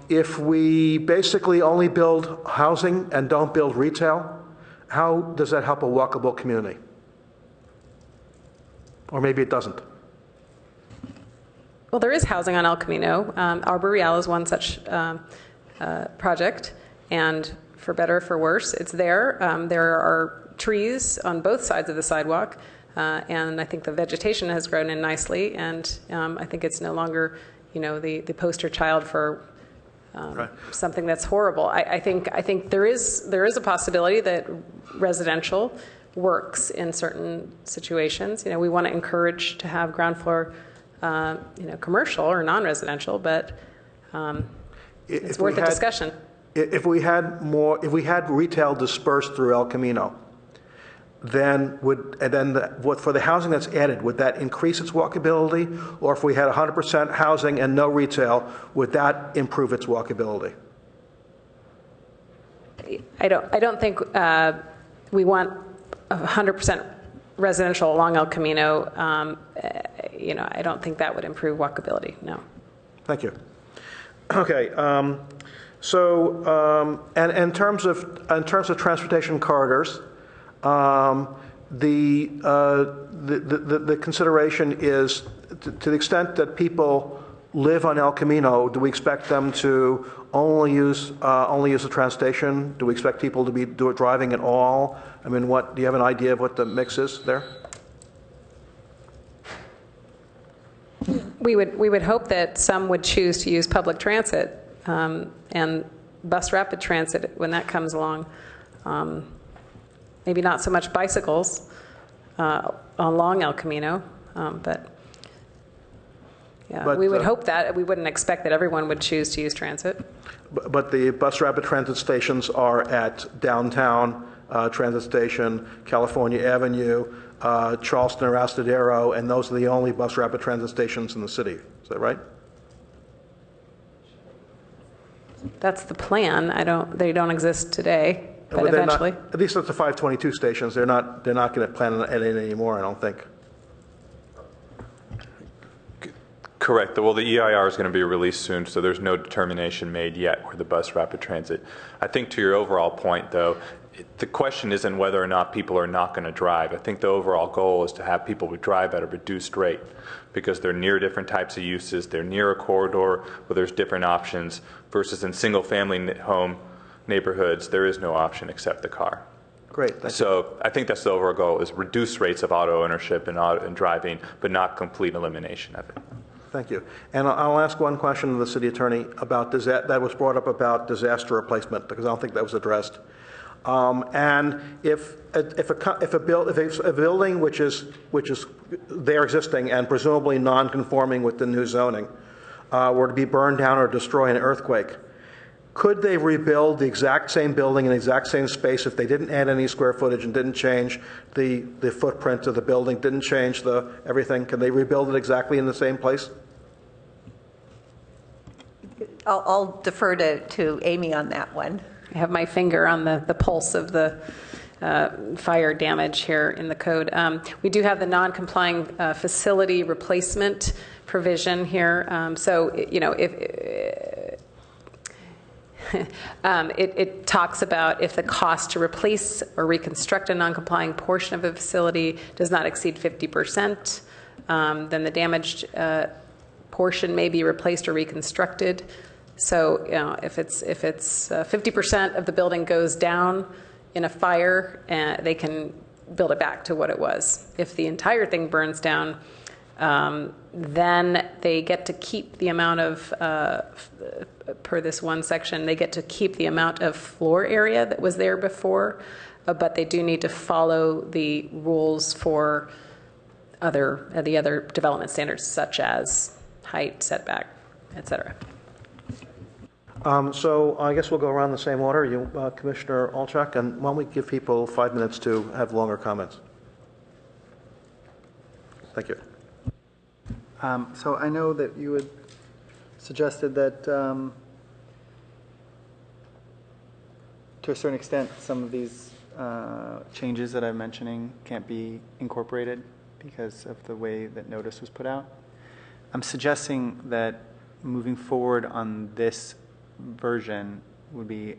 If we basically only build housing and don't build retail, how does that help a walkable community? Or maybe it doesn't. Well, there is housing on El Camino. Arbor Real is one such project, and for better or for worse, it's there. There are trees on both sides of the sidewalk, and I think the vegetation has grown in nicely, and I think it's no longer the poster child for right. something that's horrible. I think there is a possibility that residential works in certain situations. We want to encourage to have ground floor, commercial or non-residential, but it's worth a discussion. If we had retail dispersed through El Camino, then for the housing that's added, would that increase its walkability? Or if we had 100% housing and no retail, would that improve its walkability? I don't think we want 100% residential along El Camino. I don't think that would improve walkability. No. Thank you. Okay. And in terms of transportation corridors. The consideration is to the extent that people live on El Camino, do we expect them to only use the train station? Do we expect people to be driving at all? I mean, do you have an idea of what the mix is there? We would hope that some would choose to use public transit and bus rapid transit when that comes along. Maybe not so much bicycles along El Camino, but we would hope that. We wouldn't expect that everyone would choose to use transit. But the bus rapid transit stations are at downtown transit station, California Avenue, Charleston or Astudillo, and those are the only bus rapid transit stations in the city. Is that right? That's the plan. They don't exist today. But they're eventually, not, at least that's the 522 stations. They're not going to plan on it anymore, I don't think. Correct. Well, the EIR is going to be released soon, so there's no determination made yet where the bus rapid transit. I think to your overall point, though, the question isn't whether or not people are not going to drive. I think the overall goal is to have people who drive at a reduced rate because they're near different types of uses. They're near a corridor where there's different options versus in single-family home neighborhoods, there is no option except the car. Great. So I think that's the overall goal, is reduce rates of auto ownership and driving, but not complete elimination of it. Thank you. And I'll ask one question to the city attorney about that was brought up about disaster replacement, because I don't think that was addressed. And if a building which is there existing and presumably non-conforming with the new zoning were to be burned down or destroyed in an earthquake, Could they rebuild the exact same building in the exact same space if they didn't add any square footage and didn't change the footprint of the building, didn't change everything? Can they rebuild it exactly in the same place? I'll defer to Amy on that one. I have my finger on the pulse of the fire damage here in the code. We do have the non-complying facility replacement provision here. So, you know, if it talks about if the cost to replace or reconstruct a non-complying portion of a facility does not exceed 50%, then the damaged portion may be replaced or reconstructed. So, you know, if it's 50% of the building goes down in a fire, they can build it back to what it was. If the entire thing burns down, then they get to keep the amount of, per this one section, they get to keep the amount of floor area that was there before, but they do need to follow the rules for the other development standards, such as height, setback, et cetera. So I guess we'll go around the same order. You, Commissioner Olchak, and why don't we give people 5 minutes to have longer comments? Thank you. So I know that you had suggested that, to a certain extent, some of these changes that I'm mentioning can't be incorporated because of the way that notice was put out. I'm suggesting that moving forward on this version would be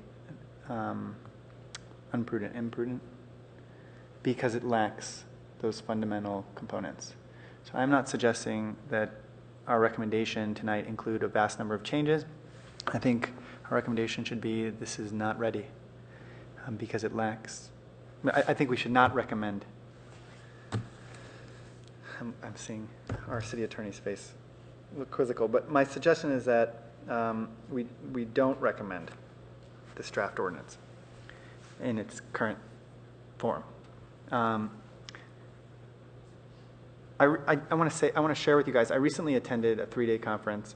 imprudent, because it lacks those fundamental components. So I'm not suggesting that our recommendation tonight include a vast number of changes. I think our recommendation should be this is not ready because it lacks. I think we should not recommend. I'm seeing our city attorney's face look quizzical, but my suggestion is that we don't recommend this draft ordinance in its current form. I want to share with you guys, I recently attended a 3-day conference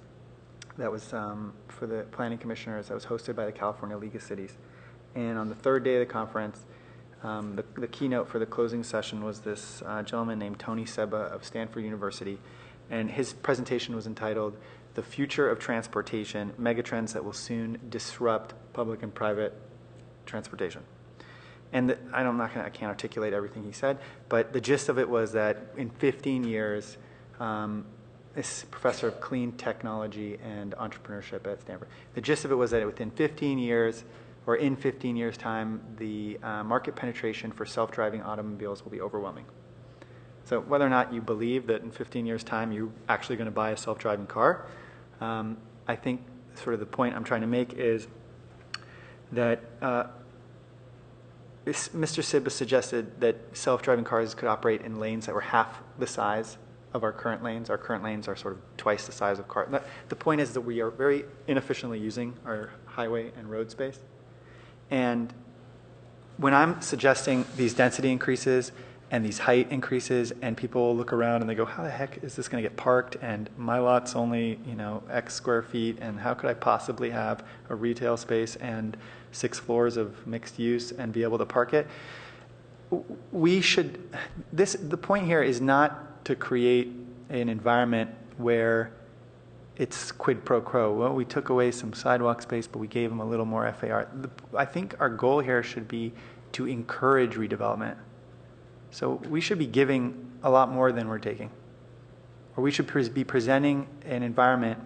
that was for the planning commissioners that was hosted by the California League of Cities. And on the 3rd day of the conference, the keynote for the closing session was this gentleman named Tony Seba of Stanford University. And his presentation was entitled, "The Future of Transportation, Megatrends That Will Soon Disrupt Public and Private Transportation." And I can't articulate everything he said, but the gist of it was that in 15 years, this professor of clean technology and entrepreneurship at Stanford, the gist of it was that within 15 years, or in 15 years' time, the market penetration for self-driving automobiles will be overwhelming. So whether or not you believe that in 15 years' time you're actually going to buy a self-driving car, I think sort of the point I'm trying to make is that Mr. Sibba suggested that self-driving cars could operate in lanes that were half the size of our current lanes. Our current lanes are sort of twice the size of cars. The point is that we are very inefficiently using our highway and road space. And when I'm suggesting these density increases and these height increases, and people look around and they go, how the heck is this going to get parked? And my lot's only, X square feet, and how could I possibly have a retail space and 6 floors of mixed use and be able to park it? The point here is not to create an environment where it's quid pro quo. Well, we took away some sidewalk space, but we gave them a little more FAR. I think our goal here should be to encourage redevelopment. So we should be giving a lot more than we're taking. Or we should be presenting an environment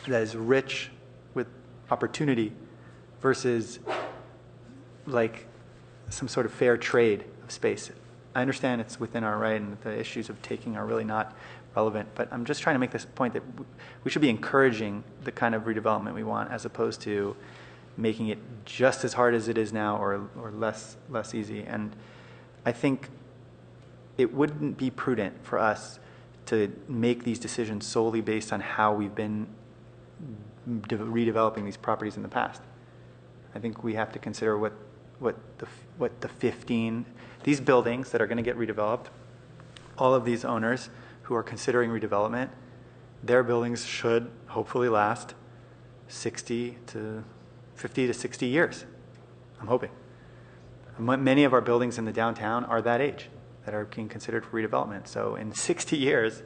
that is rich with opportunity versus like some sort of fair trade of space. I understand it's within our right and that the issues of taking are really not relevant, but I'm just trying to make this point that we should be encouraging the kind of redevelopment we want as opposed to making it just as hard as it is now or less easy. And I think it wouldn't be prudent for us to make these decisions solely based on how we've been redeveloping these properties in the past. I think we have to consider what the 15, these buildings that are going to get redeveloped, all of these owners who are considering redevelopment, their buildings should hopefully last 60 to 50 to 60 years, I'm hoping. Many of our buildings in the downtown are that age, that are being considered for redevelopment. So in 60 years,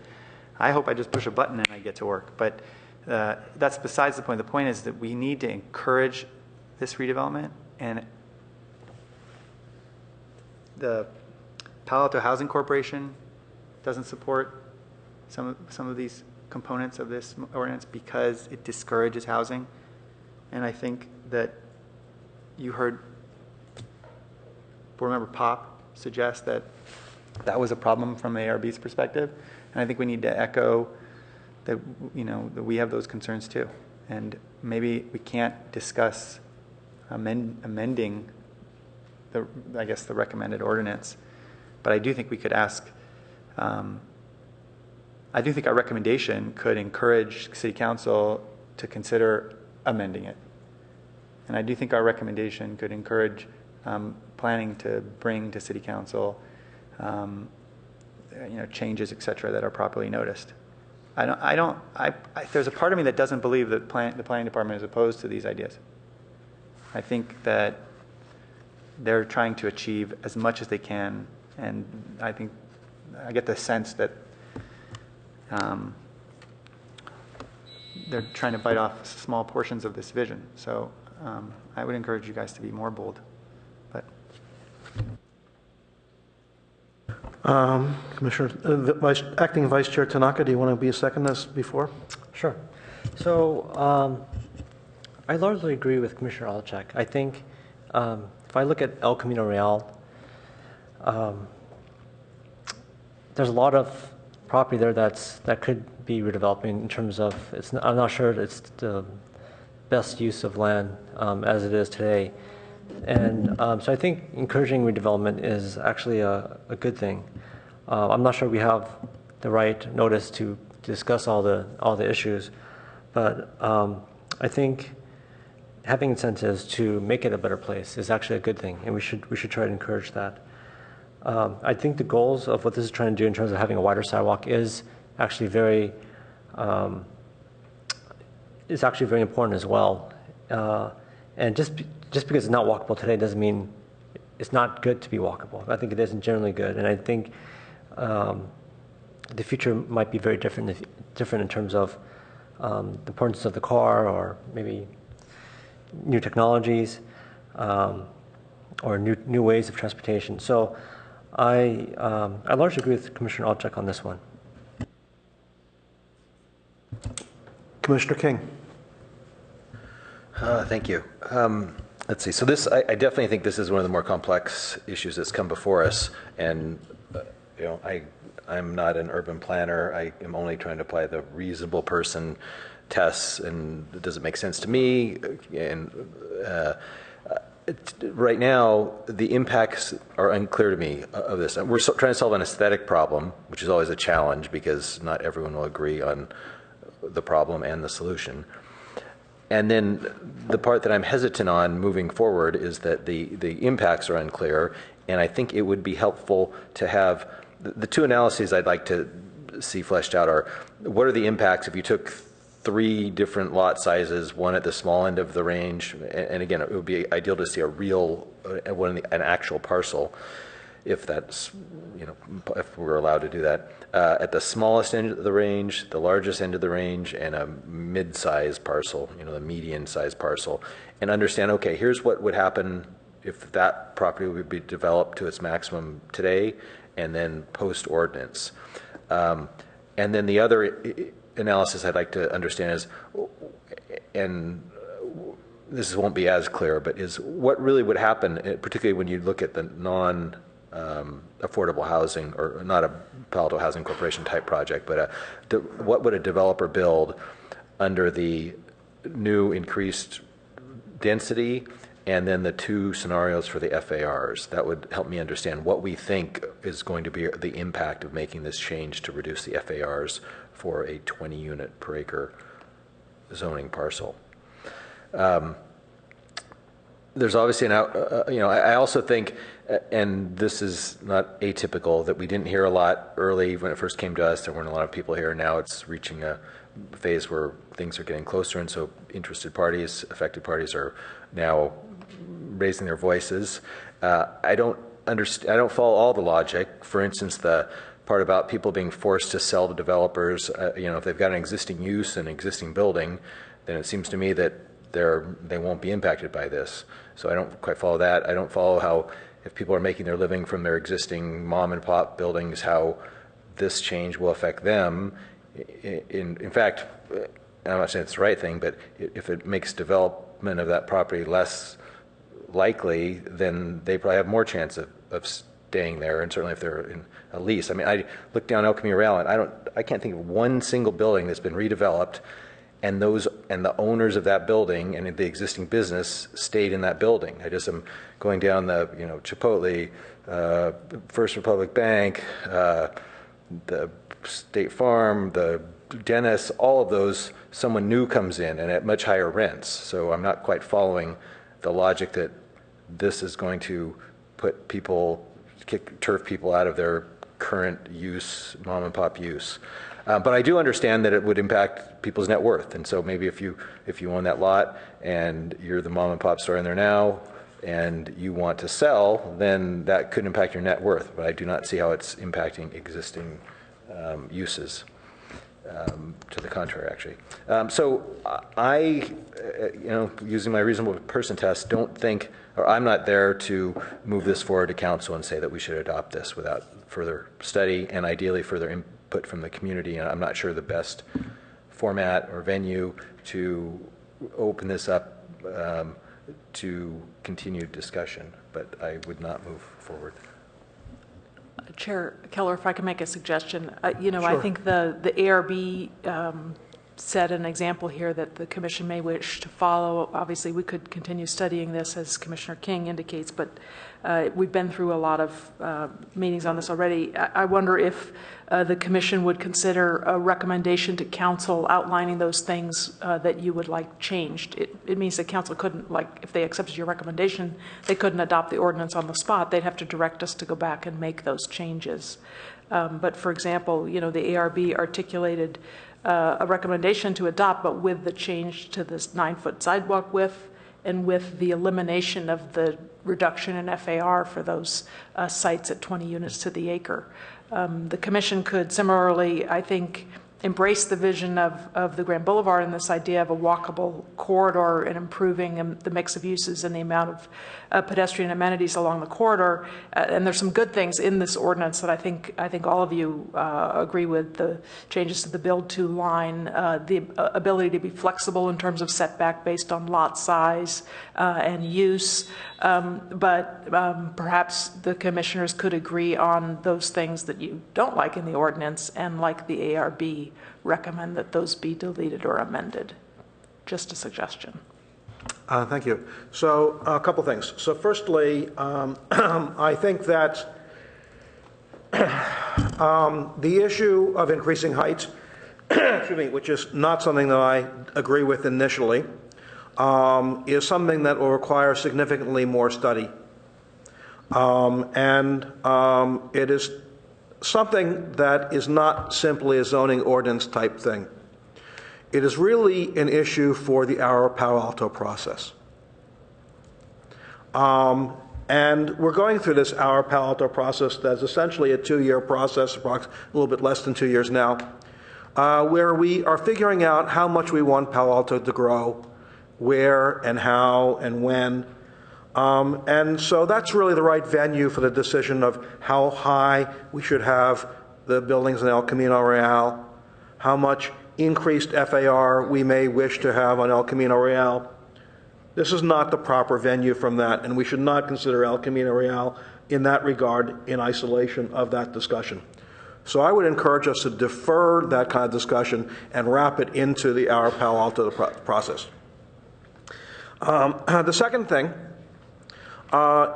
I hope I just push a button and I get to work. But that's besides the point. The point is that we need to encourage this redevelopment, and the Palo Alto Housing Corporation doesn't support some of these components of this ordinance because it discourages housing. And I think that you heard Board Member Pop suggest that that was a problem from the ARB's perspective. And I think we need to echo that, that we have those concerns too. And maybe we can't discuss amending the recommended ordinance. But I do think we could ask, I do think our recommendation could encourage City Council to consider amending it. And I do think our recommendation could encourage planning to bring to City Council changes, et cetera, that are properly noticed. There's a part of me that doesn't believe that the planning department is opposed to these ideas. I think that they're trying to achieve as much as they can, and I get the sense that they're trying to bite off small portions of this vision. So I would encourage you guys to be more bold. But Commissioner, Acting Vice Chair Tanaka, do you want to be a second as before? Sure. So I largely agree with Commissioner Alchek. I think if I look at El Camino Real, there's a lot of property there that could be redeveloping in terms of I'm not sure it's the best use of land as it is today, and so I think encouraging redevelopment is actually a good thing. I'm not sure we have the right notice to discuss all the issues, but I think having incentives to make it a better place is actually a good thing, and we should try to encourage that. I think the goals of what this is trying to do in terms of having a wider sidewalk is actually very important as well. And just because it's not walkable today doesn't mean it's not good to be walkable. I think it is generally good, and I think the future might be very different in terms of the importance of the car, or maybe new technologies, or new ways of transportation. So I largely agree with Commissioner Alchek on this one. Commissioner King. Thank you. Let's see. So I definitely think this is one of the more complex issues that's come before us. And I'm not an urban planner. I am only trying to apply the reasonable person tests. And does it make sense to me? And right now, the impacts are unclear to me of this. We're trying to solve an aesthetic problem, which is always a challenge because not everyone will agree on the problem and the solution. And then the part that I'm hesitant on moving forward is that the impacts are unclear, and I think it would be helpful to have the two analyses I'd like to see fleshed out are, what are the impacts if you took 3 different lot sizes, one at the small end of the range, and again, it would be ideal to see a real, an actual parcel, if that's, if we're allowed to do that, at the smallest end of the range, the largest end of the range, and a mid-size parcel, the median-size parcel, and understand, okay, here's what would happen if that property would be developed to its maximum today, and then post-ordinance. And then the other analysis I'd like to understand is, and this won't be as clear, but is what really would happen, particularly when you look at the affordable housing, or not a Palo Alto Housing Corporation type project, but what would a developer build under the new increased density, and then the 2 scenarios for the FARs. That would help me understand what we think is going to be the impact of making this change to reduce the FARs for a 20 unit per acre zoning parcel. there's obviously an I also think, and this is not atypical, that we didn't hear a lot early when it first came to us. There weren't a lot of people here. Now it's reaching a phase where things are getting closer, and so interested parties, affected parties, are now raising their voices. I don't follow all the logic. For instance, the part about people being forced to sell to developers, if they've got an existing use, an existing building, then it seems to me that they won't be impacted by this. So I don't quite follow that. I don't follow how, if people are making their living from their existing mom and pop buildings, how this change will affect them. In fact, I'm not saying it's the right thing, but if it makes development of that property less likely, then they probably have more chance of staying there, and certainly if they're in a lease. I mean, I look down El Camino Real, and I can't think of one single building that's been redeveloped, and the owners of that building and the existing business stayed in that building. I just am going down the Chipotle, First Republic Bank, the State Farm, the dentist, all of those, someone new comes in and at much higher rents. So I'm not quite following the logic that this is going to turf people out of their current use, mom and pop use. But I do understand that it would impact people's net worth. And so maybe if you own that lot and you're the mom and pop store in there now and you want to sell, then that could impact your net worth. But I do not see how it's impacting existing uses. To the contrary, actually. So I, using my reasonable person test, don't think, or I'm not there to move this forward to council and say that we should adopt this without further study and ideally further input from the community. And I'm not sure the best format or venue to open this up to continued discussion, but I would not move forward. Chair Keller, if I can make a suggestion, Sure. I think the ARB set an example here that the commission may wish to follow. Obviously, we could continue studying this, as Commissioner King indicates, but we've been through a lot of meetings on this already. I wonder if the commission would consider a recommendation to council outlining those things that you would like changed. It means that council couldn't, if they accepted your recommendation, they couldn't adopt the ordinance on the spot. They'd have to direct us to go back and make those changes. But for example, the ARB articulated a recommendation to adopt, but with the change to this 9-foot sidewalk width and with the elimination of the reduction in FAR for those sites at 20 units to the acre. The commission could similarly, I think, embrace the vision of the Grand Boulevard and this idea of a walkable corridor and improving the mix of uses and the amount of pedestrian amenities along the corridor. And there's some good things in this ordinance that I think all of you agree with: the changes to the build-to line, the ability to be flexible in terms of setback based on lot size and use. But perhaps the commissioners could agree on those things that you don't like in the ordinance, and like the ARB, recommend that those be deleted or amended. Just a suggestion. Thank you. So a couple things. So firstly, I think that the issue of increasing height, excuse me, which is not something that I agree with initially, is something that will require significantly more study. It is something that is not simply a zoning ordinance type thing. It is really an issue for the Our Palo Alto process. And we're going through this Our Palo Alto process that's essentially a 2-year process, a little bit less than 2 years now, where we are figuring out how much we want Palo Alto to grow, where and how and when. And so that's really the right venue for the decision of how high we should have the buildings in El Camino Real, how much increased FAR we may wish to have on El Camino Real. This is not the proper venue from that, and we should not consider El Camino Real in that regard in isolation of that discussion. So I would encourage us to defer that kind of discussion and wrap it into the Our Palo Alto process. The second thing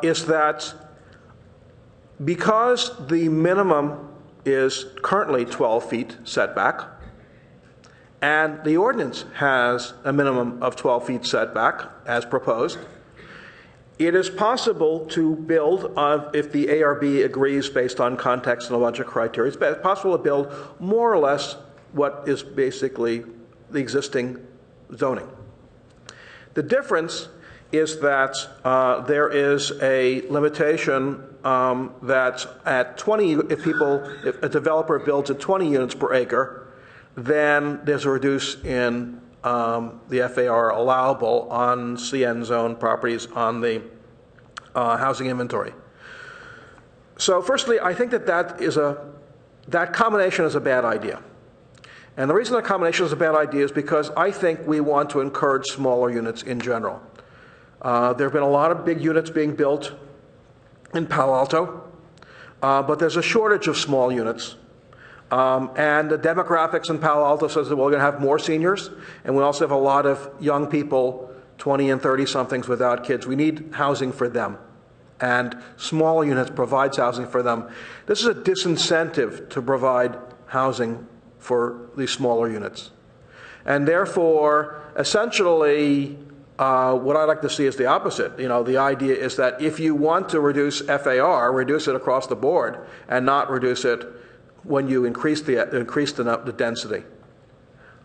is that because the minimum is currently 12 feet setback, and the ordinance has a minimum of 12 feet setback as proposed, It is possible to build, if the ARB agrees based on context and a bunch of criteria, it's possible to build more or less what is basically the existing zoning. The difference is that there is a limitation that at 20, if a developer builds at 20 units per acre, then there's a reduce in the FAR allowable on CN zone properties on the housing inventory. So firstly, I think that combination is a bad idea. And the reason that combination is a bad idea is because I think we want to encourage smaller units in general. There have been a lot of big units being built in Palo Alto, but there's a shortage of small units. And the demographics in Palo Alto says that we're going to have more seniors, and we also have a lot of young people, 20 and 30-somethings without kids. We need housing for them, and smaller units provides housing for them. This is a disincentive to provide housing for these smaller units. And therefore, essentially, what I'd like to see is the opposite. You know, the idea is that if you want to reduce FAR, reduce it across the board, and not reduce it when you increase the density.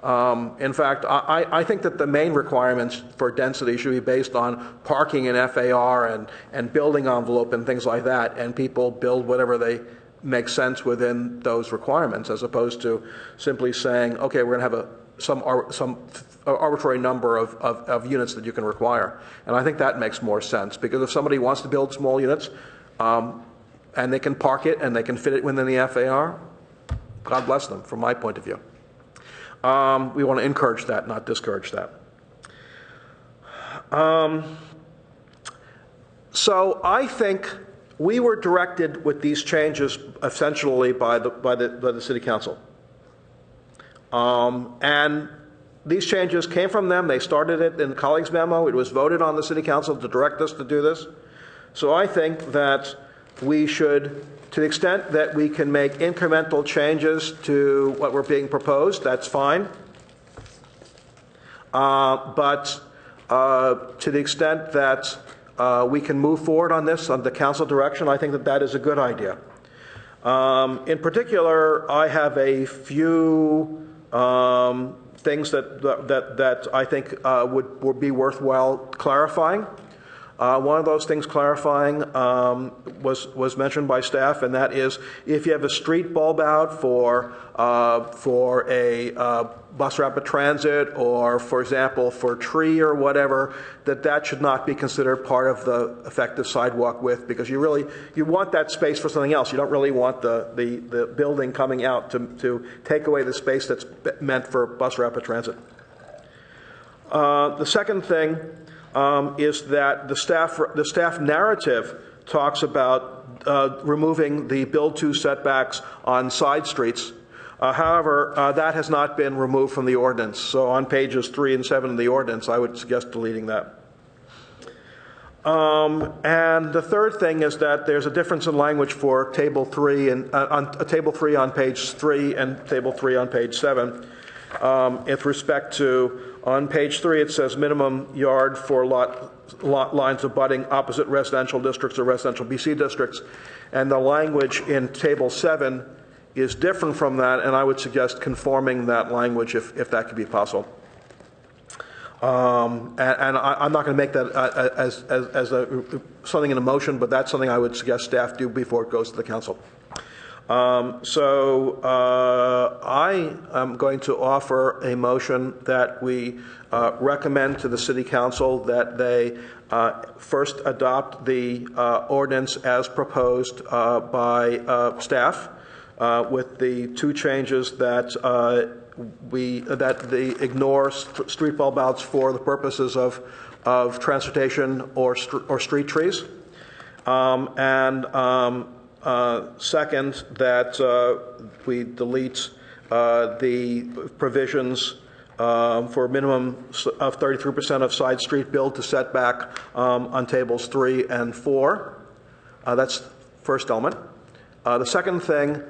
In fact, I think that the main requirements for density should be based on parking and FAR and building envelope and things like that, and people build whatever they make sense within those requirements, as opposed to simply saying, okay, we're going to have some arbitrary number of units that you can require. And I think that makes more sense, because if somebody wants to build small units and they can park it and they can fit it within the FAR, God bless them, from my point of view. We want to encourage that, not discourage that. So I think we were directed with these changes essentially by the City Council. And these changes came from them. They started it in the colleagues' memo. It was voted on the City Council to direct us to do this. So I think that we should, to the extent that we can make incremental changes to what we're being proposed, that's fine. But to the extent that we can move forward on this, on the council direction, I think that that is a good idea. In particular, I have a few things that I think would be worthwhile clarifying. One of those things clarifying was mentioned by staff, and that is if you have a street bulb out for a bus rapid transit, or, for example, for a tree or whatever, that should not be considered part of the effective sidewalk width, because you want that space for something else. You don't really want the building coming out to take away the space that's meant for bus rapid transit. The second thing is that the staff narrative talks about removing the build-to setbacks on side streets. However, that has not been removed from the ordinance. So on pages 3 and 7 of the ordinance, I would suggest deleting that. And the third thing is that there's a difference in language for table 3 and table 3 on page 3 and table 3 on page 7. With respect to, on page 3, it says minimum yard for lot lines abutting opposite residential districts or residential BC districts, and the language in table 7 is different from that, and I would suggest conforming that language if that could be possible. And I'm not going to make that as something in a motion, but that's something I would suggest staff do before it goes to the council. So I am going to offer a motion that we recommend to the City Council that they first adopt the ordinance as proposed by staff, with the two changes that they ignore street bulb outs for the purposes of transportation or street trees, and second, that we delete the provisions for minimum of 33% of side street build to setback on tables 3 and 4. That's first element. The second thing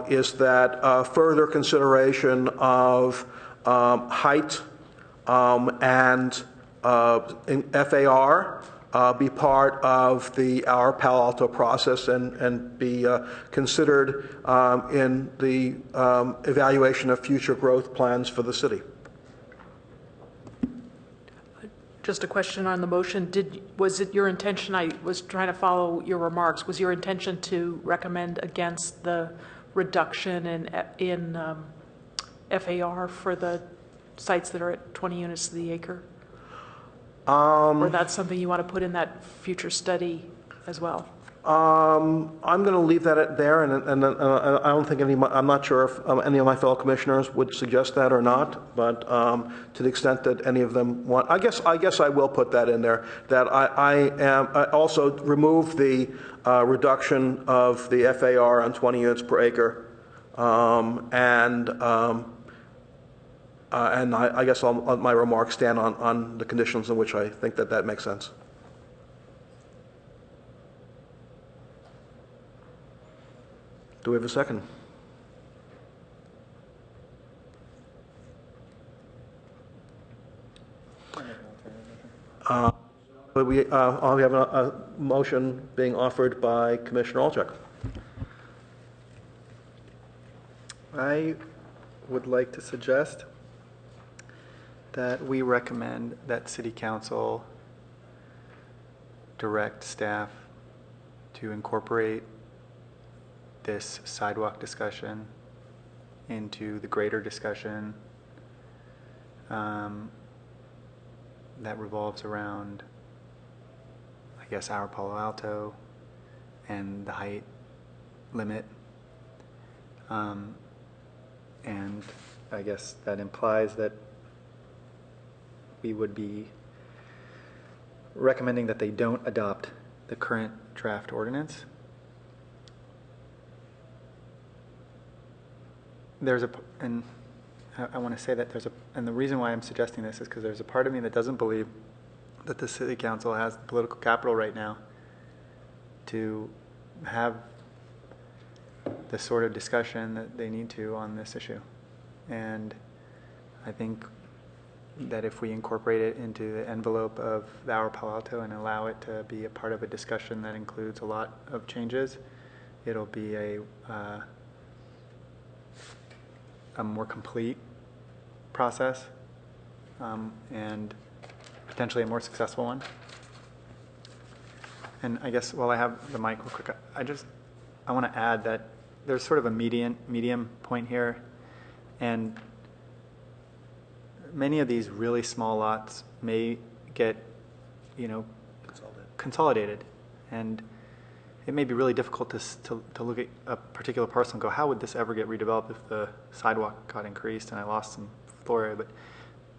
is that further consideration of height and in FAR be part of our Palo Alto process and be considered in the evaluation of future growth plans for the city. Just a question on the motion. Was it your intention, I was trying to follow your remarks, was your intention to recommend against the reduction in FAR for the sites that are at 20 units to the acre? Or that's something you want to put in that future study as well? I'm going to leave that there, and I don't think I'm not sure if any of my fellow commissioners would suggest that or not, but to the extent that any of them want, I guess I will put that in there, that I also remove the reduction of the FAR on 20 units per acre, and I guess I'll let my remarks stand on the conditions in which I think that makes sense. Do we have a second? We have a motion being offered by Commissioner Olczak. I would like to suggest that we recommend that City Council direct staff to incorporate this sidewalk discussion into the greater discussion that revolves around, I guess, our Palo Alto and the height limit. And I guess that implies that we would be recommending that they don't adopt the current draft ordinance. And I want to say that and the reason why I'm suggesting this is because there's a part of me that doesn't believe that the City Council has the political capital right now to have the sort of discussion that they need to on this issue. And I think that if we incorporate it into the envelope of our Palo Alto and allow it to be a part of a discussion that includes a lot of changes, it'll be a more complete process and potentially a more successful one. And I guess while I have the mic real quick, I want to add that there's sort of a medium point here, and many of these really small lots may get, consolidated, and it may be really difficult to look at a particular parcel and go, how would this ever get redeveloped if the sidewalk got increased and I lost some floor area? But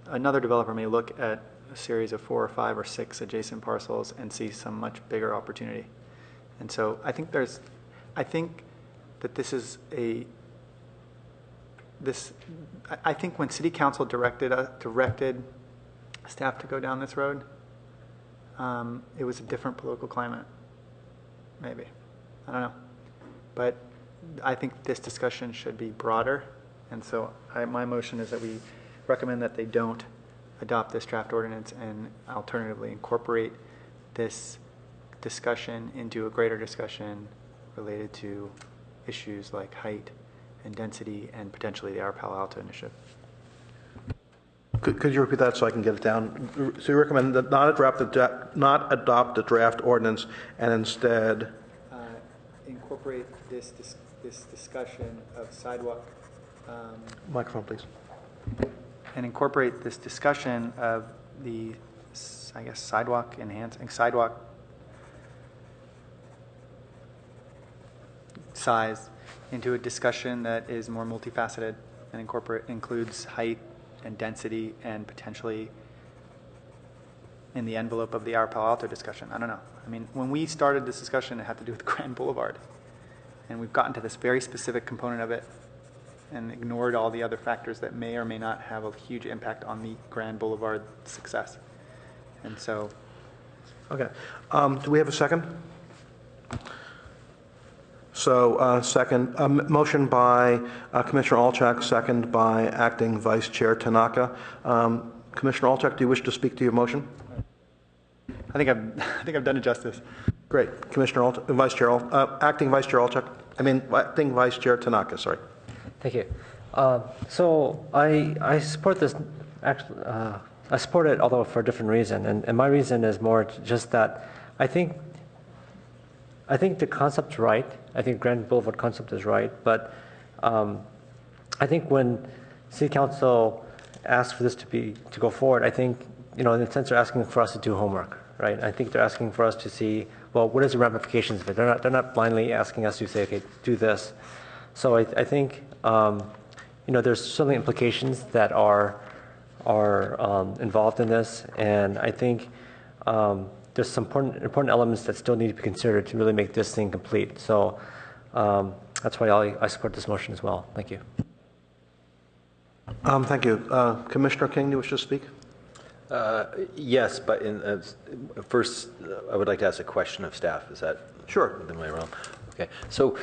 another developer may look at a series of 4 or 5 or 6 adjacent parcels and see some much bigger opportunity. And so I think that this is I think when City Council directed staff to go down this road, it was a different political climate. Maybe. I don't know. But I think this discussion should be broader. And so my motion is that we recommend that they don't adopt this draft ordinance and alternatively incorporate this discussion into a greater discussion related to issues like height and density and potentially the Our Palo Alto initiative. Could you repeat that so I can get it down? So you recommend that not adopt the draft ordinance and instead incorporate this discussion of sidewalk. Microphone, please. And incorporate this discussion of the, I guess, sidewalk size into a discussion that is more multifaceted and includes height and density and potentially in the envelope of the Our Palo Alto discussion. I don't know. I mean, when we started this discussion, it had to do with Grand Boulevard. And we've gotten to this very specific component of it and ignored all the other factors that may or may not have a huge impact on the Grand Boulevard success. And so... Okay. Do we have a second? So second, motion by Commissioner Olczak, second by Acting Vice Chair Tanaka. Commissioner Olczak, do you wish to speak to your motion? I think I've done it justice. Great. Commissioner Vice Chair, Acting Vice Chair Olchak. Acting Vice Chair Tanaka, sorry. Thank you. So I support this, actually, I support it, although for a different reason. And my reason is more just that I think the concept's right. I think Grand Boulevard concept is right. But I think when City Council asks for this to go forward, I think, in a sense, they're asking for us to do homework, right? I think they're asking for us to see, well, what is the ramifications of it? They're not blindly asking us to say, okay, do this. So I think, there's certainly implications that are involved in this, and I think there's some important elements that still need to be considered to really make this thing complete. So that's why I support this motion as well. Thank you. Thank you. Commissioner King, do you wish to speak? Yes, but first, I would like to ask a question of staff. Is that sure? Within my realm? Okay. So,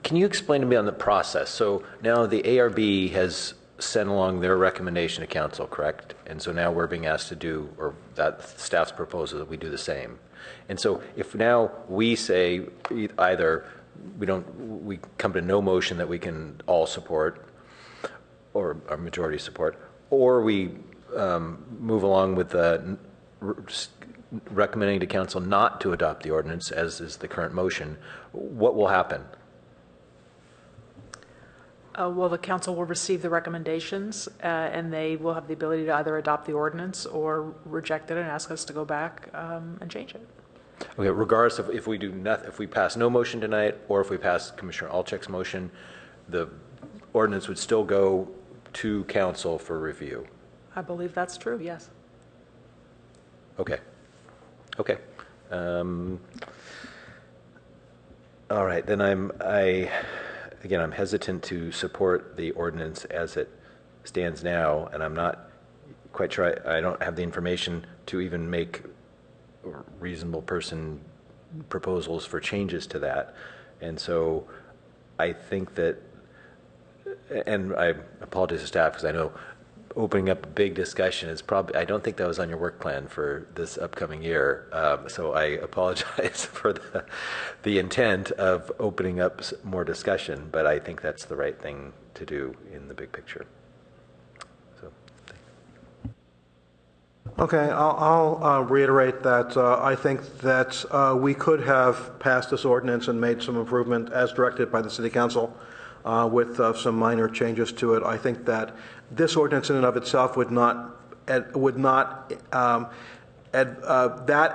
can you explain to me on the process? So now the ARB has sent along their recommendation to council, correct? And so now we're being asked to do, or that staff's proposal that we do the same. And so if now we say either we come to no motion that we can all support, or a majority support, or we move along with recommending to council not to adopt the ordinance, as is the current motion, what will happen? Well, the council will receive the recommendations, and they will have the ability to either adopt the ordinance or reject it and ask us to go back and change it. Okay, regardless of if we do nothing, if we pass no motion tonight, or if we pass Commissioner Olczyk's motion, the ordinance would still go to council for review. I believe that's true, yes. Okay. Okay. All right, then I'm hesitant to support the ordinance as it stands now, and I'm not quite sure. I don't have the information to even make reasonable person proposals for changes to that, and so I think that, and I apologize to staff because I know opening up a big discussion is probably, I don't think that was on your work plan for this upcoming year. So I apologize for the intent of opening up more discussion, but I think that's the right thing to do in the big picture. So. Okay, I'll reiterate that I think that we could have passed this ordinance and made some improvement as directed by the City Council with some minor changes to it. I think that this ordinance in and of itself would not that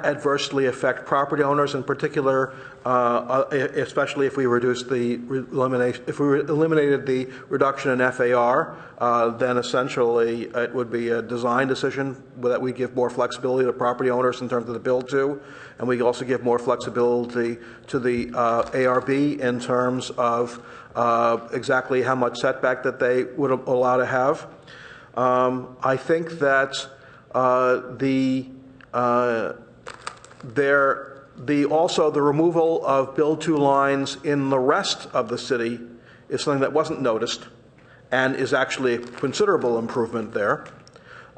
adversely affect property owners in particular, especially if we eliminated the reduction in FAR, then essentially it would be a design decision that we give more flexibility to property owners in terms of the build to, and we also give more flexibility to the ARB in terms of exactly how much setback that they would allow to have. I think that also the removal of build to lines in the rest of the city is something that wasn't noticed and is actually a considerable improvement there.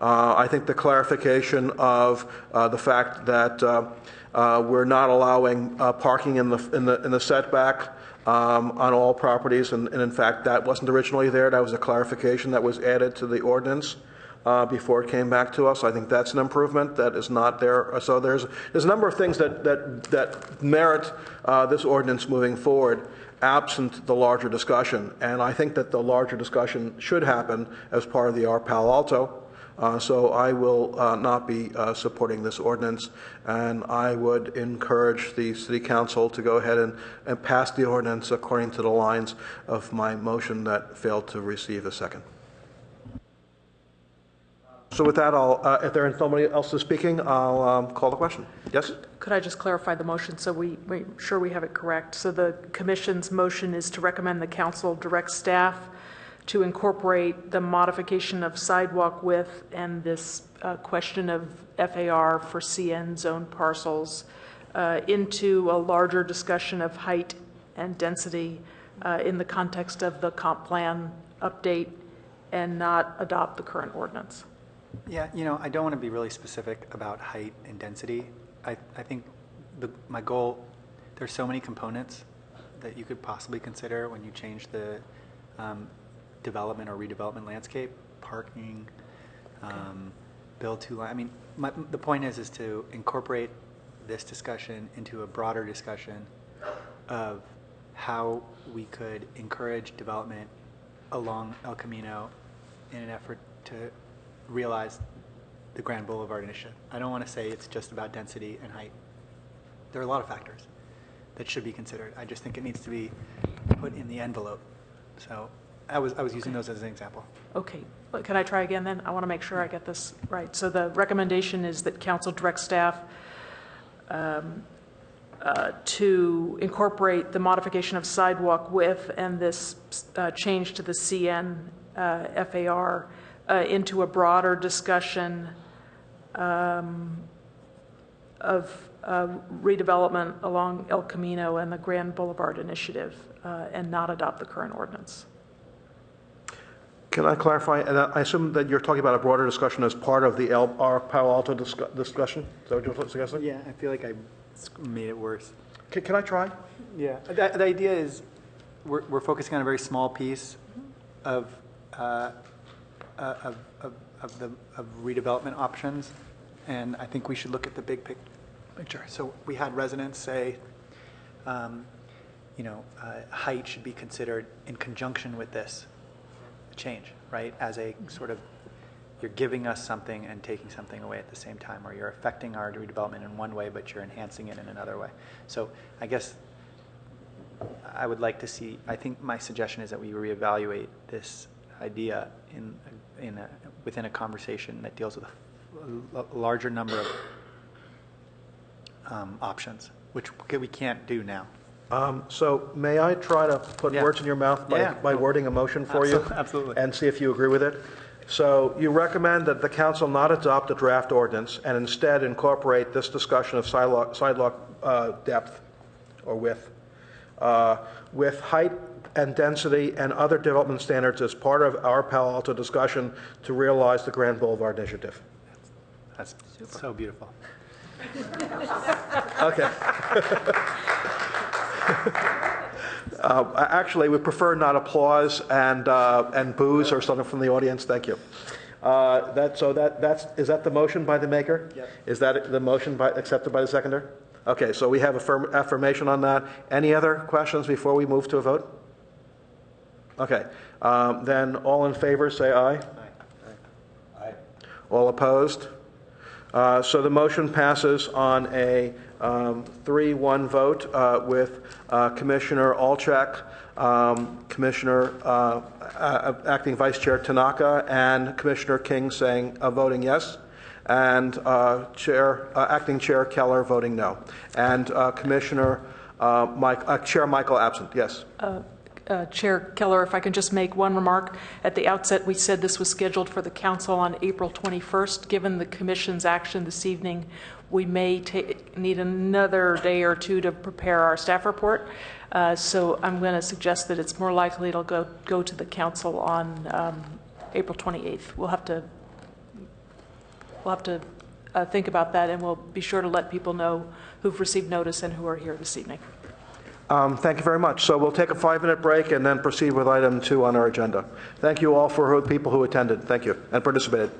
I think the clarification of the fact that we're not allowing parking in the setback on all properties, and in fact that wasn't originally there. That was a clarification that was added to the ordinance before it came back to us. I think that's an improvement that is not there. So there's a number of things that merit this ordinance moving forward, absent the larger discussion. And I think that the larger discussion should happen as part of the Palo Alto. So I will not be supporting this ordinance, and I would encourage the City Council to go ahead and pass the ordinance according to the lines of my motion that failed to receive a second. So with that, if there is nobody else speaking, I'll call the question. Yes? Could I just clarify the motion so we're sure we have it correct? So the Commission's motion is to recommend the Council direct staff to incorporate the modification of sidewalk width and this question of FAR for CN zone parcels into a larger discussion of height and density in the context of the comp plan update, and not adopt the current ordinance. Yeah, I don't want to be really specific about height and density. I think my goal, there's so many components that you could possibly consider when you change the development or redevelopment landscape, parking, build to line. I mean, the point is to incorporate this discussion into a broader discussion of how we could encourage development along El Camino in an effort to realize the Grand Boulevard Initiative. I don't want to say it's just about density and height. There are a lot of factors that should be considered. I just think it needs to be put in the envelope. So I was using those as an example. Okay, but can I try again then? I want to make sure I get this right. So the recommendation is that council direct staff to incorporate the modification of sidewalk width and this change to the CN FAR into a broader discussion of redevelopment along El Camino and the Grand Boulevard Initiative and not adopt the current ordinance. Can I clarify? And I assume that you're talking about a broader discussion as part of the our Palo Alto discussion? Is that what you're suggesting? Yeah, I feel like I made it worse. Can I try? Yeah, the idea is we're focusing on a very small piece of redevelopment options, and I think we should look at the big picture. So we had residents say, height should be considered in conjunction with this change, right? As a sort of, you're giving us something and taking something away at the same time, or you're affecting our redevelopment in one way, but you're enhancing it in another way. So I guess I would like to see, I think my suggestion is that we reevaluate this idea within a conversation that deals with a larger number of options, which we can't do now. So may I try to put words in your mouth by wording a motion for you? Absolutely. And see if you agree with it? So you recommend that the council not adopt a draft ordinance and instead incorporate this discussion of sidewalk depth or width with height and density and other development standards as part of our Palo Alto discussion to realize the Grand Boulevard Initiative. That's so beautiful. Okay. Actually, we prefer not applause and boos or something from the audience. Thank you. Is that the motion by the maker? Yep. Is that the motion accepted by the seconder? Okay, so we have affirmation on that. Any other questions before we move to a vote? Okay, then all in favor say aye. Aye. All opposed? So the motion passes on a 3-1 vote with Commissioner Olczak, Commissioner Acting Vice Chair Tanaka, and Commissioner King voting yes, and Acting Chair Keller voting no, and Chair Michael absent. Yes. Chair Keller, if I can just make one remark. At the outset, we said this was scheduled for the council on April 21st. Given the commission's action this evening, we may need another day or two to prepare our staff report. So I'm going to suggest that it's more likely it'll go to the council on April 28th. We'll have to think about that, and we'll be sure to let people know who've received notice and who are here this evening. Thank you very much. So we'll take a 5-minute break and then proceed with item 2 on our agenda. Thank you all for people who attended. Thank you and participated.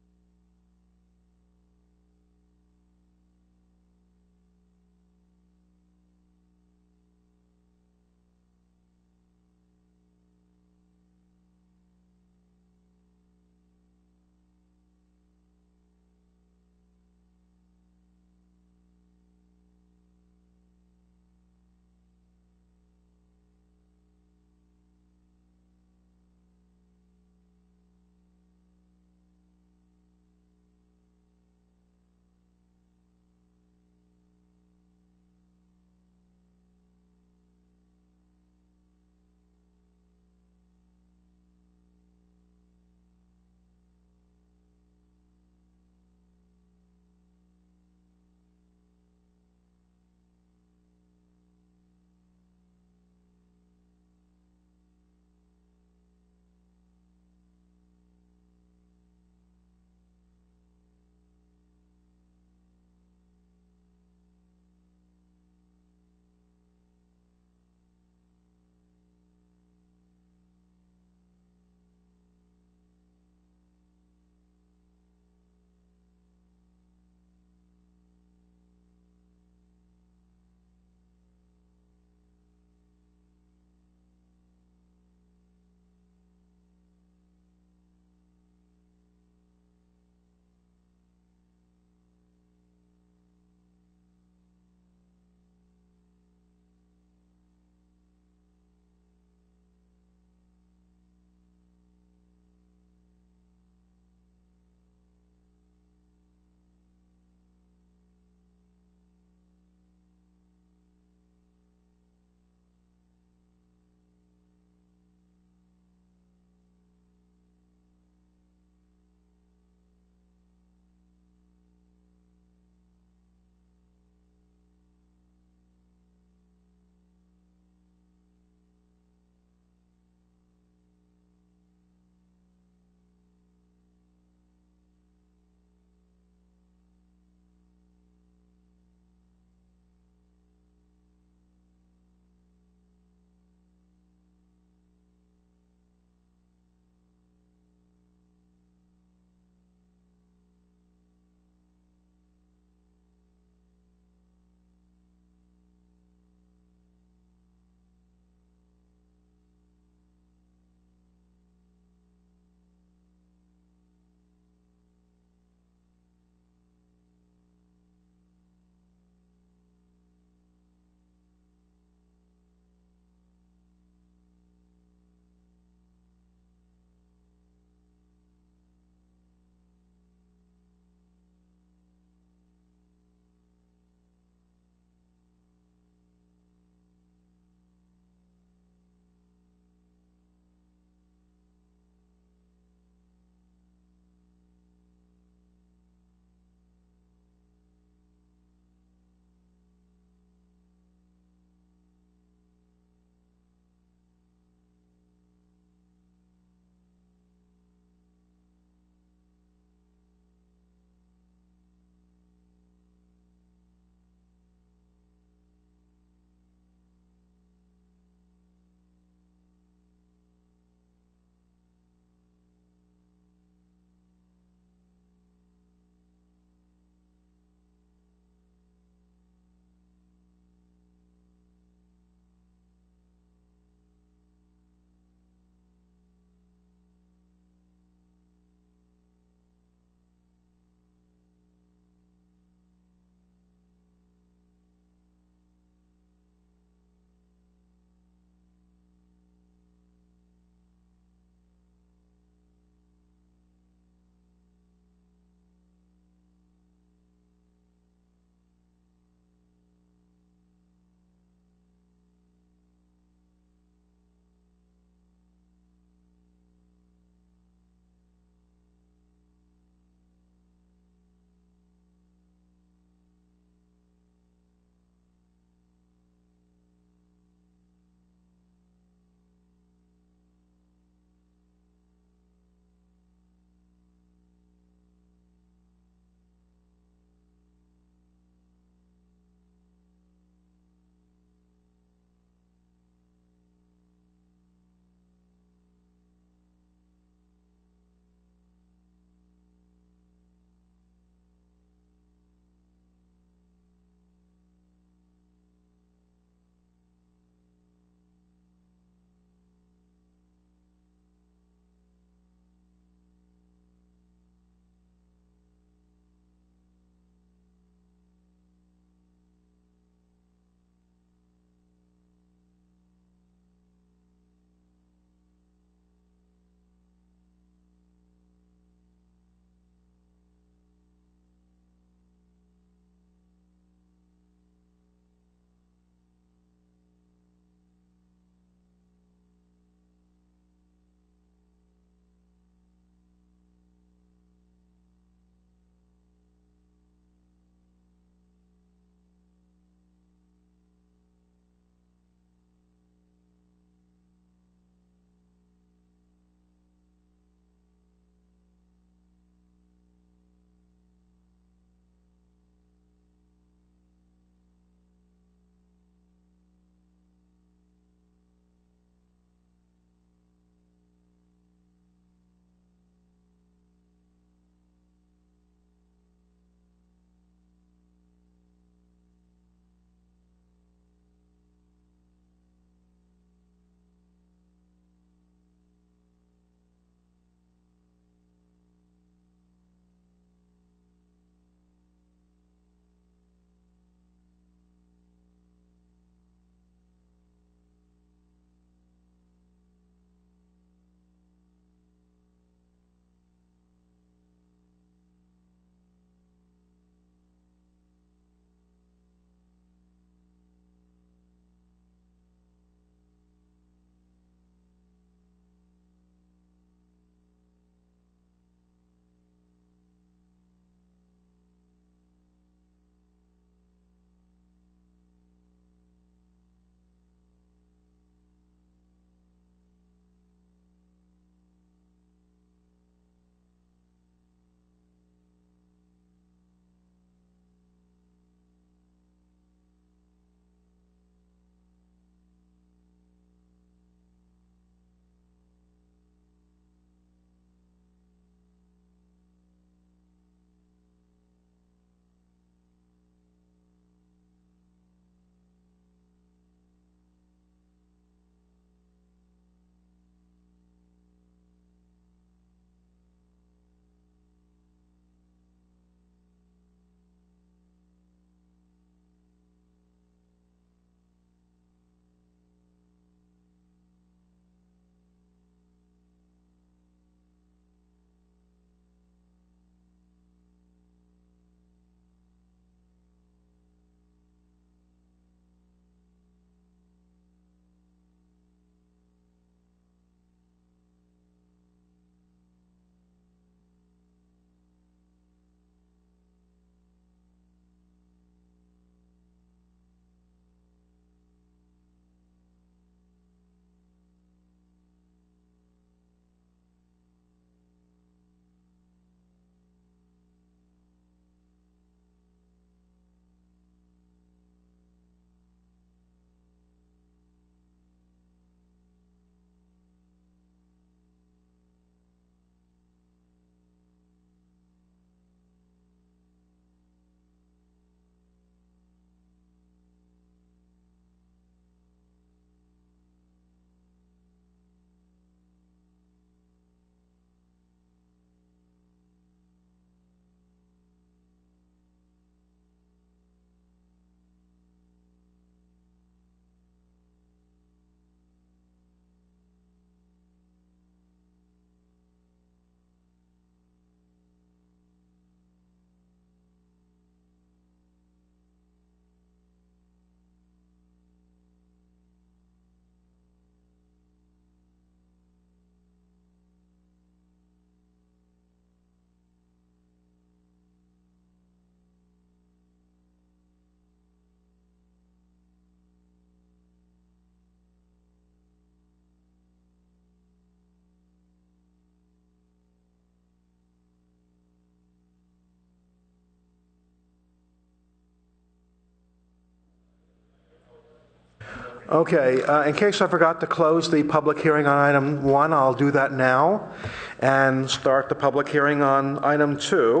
Okay, in case I forgot to close the public hearing on item 1, I'll do that now and start the public hearing on item 2,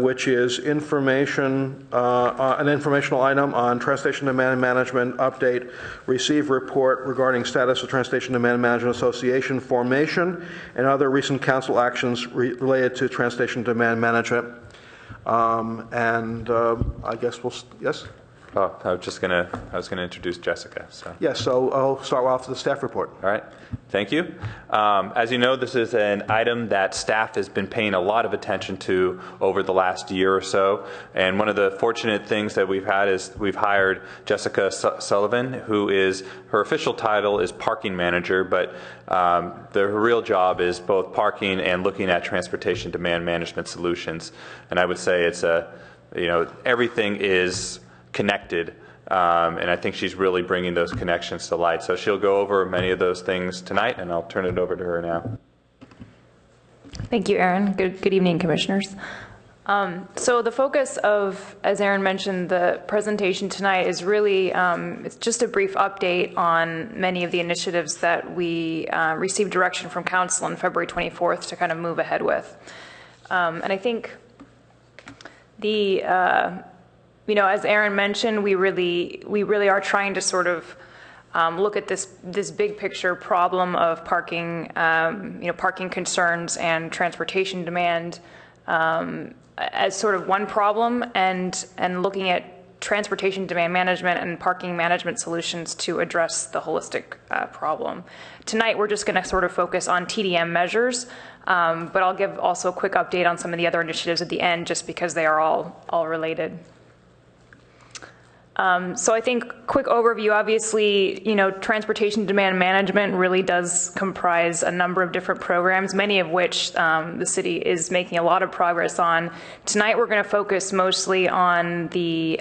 which is an informational item on transportation demand management update, receive report regarding status of Transportation Demand Management Association formation and other recent council actions related to transportation demand management. I guess yes? Oh, I was gonna introduce Jessica. So. Yes, so I'll start off with the staff report. All right, thank you. As you know, this is an item that staff has been paying a lot of attention to over the last year or so. And one of the fortunate things that we've had is we've hired Jessica Sullivan, who is, her official title is parking manager, but her real job is both parking and looking at transportation demand management solutions. And I would say it's everything is connected, and I think she's really bringing those connections to light. So she'll go over many of those things tonight, and I'll turn it over to her now. Thank you, Aaron. Good evening, commissioners. So the focus of, as Aaron mentioned, the presentation tonight is really, it's just a brief update on many of the initiatives that we received direction from Council on February 24th to kind of move ahead with. And I think as Aaron mentioned, we really are trying to sort of look at this big picture problem of parking, parking concerns and transportation demand as sort of one problem, and looking at transportation demand management and parking management solutions to address the holistic problem. Tonight, we're just going to sort of focus on TDM measures, but I'll give also a quick update on some of the other initiatives at the end, just because they are all related. So I think quick overview, obviously, transportation demand management really does comprise a number of different programs, many of which the city is making a lot of progress on. Tonight, we're going to focus mostly on the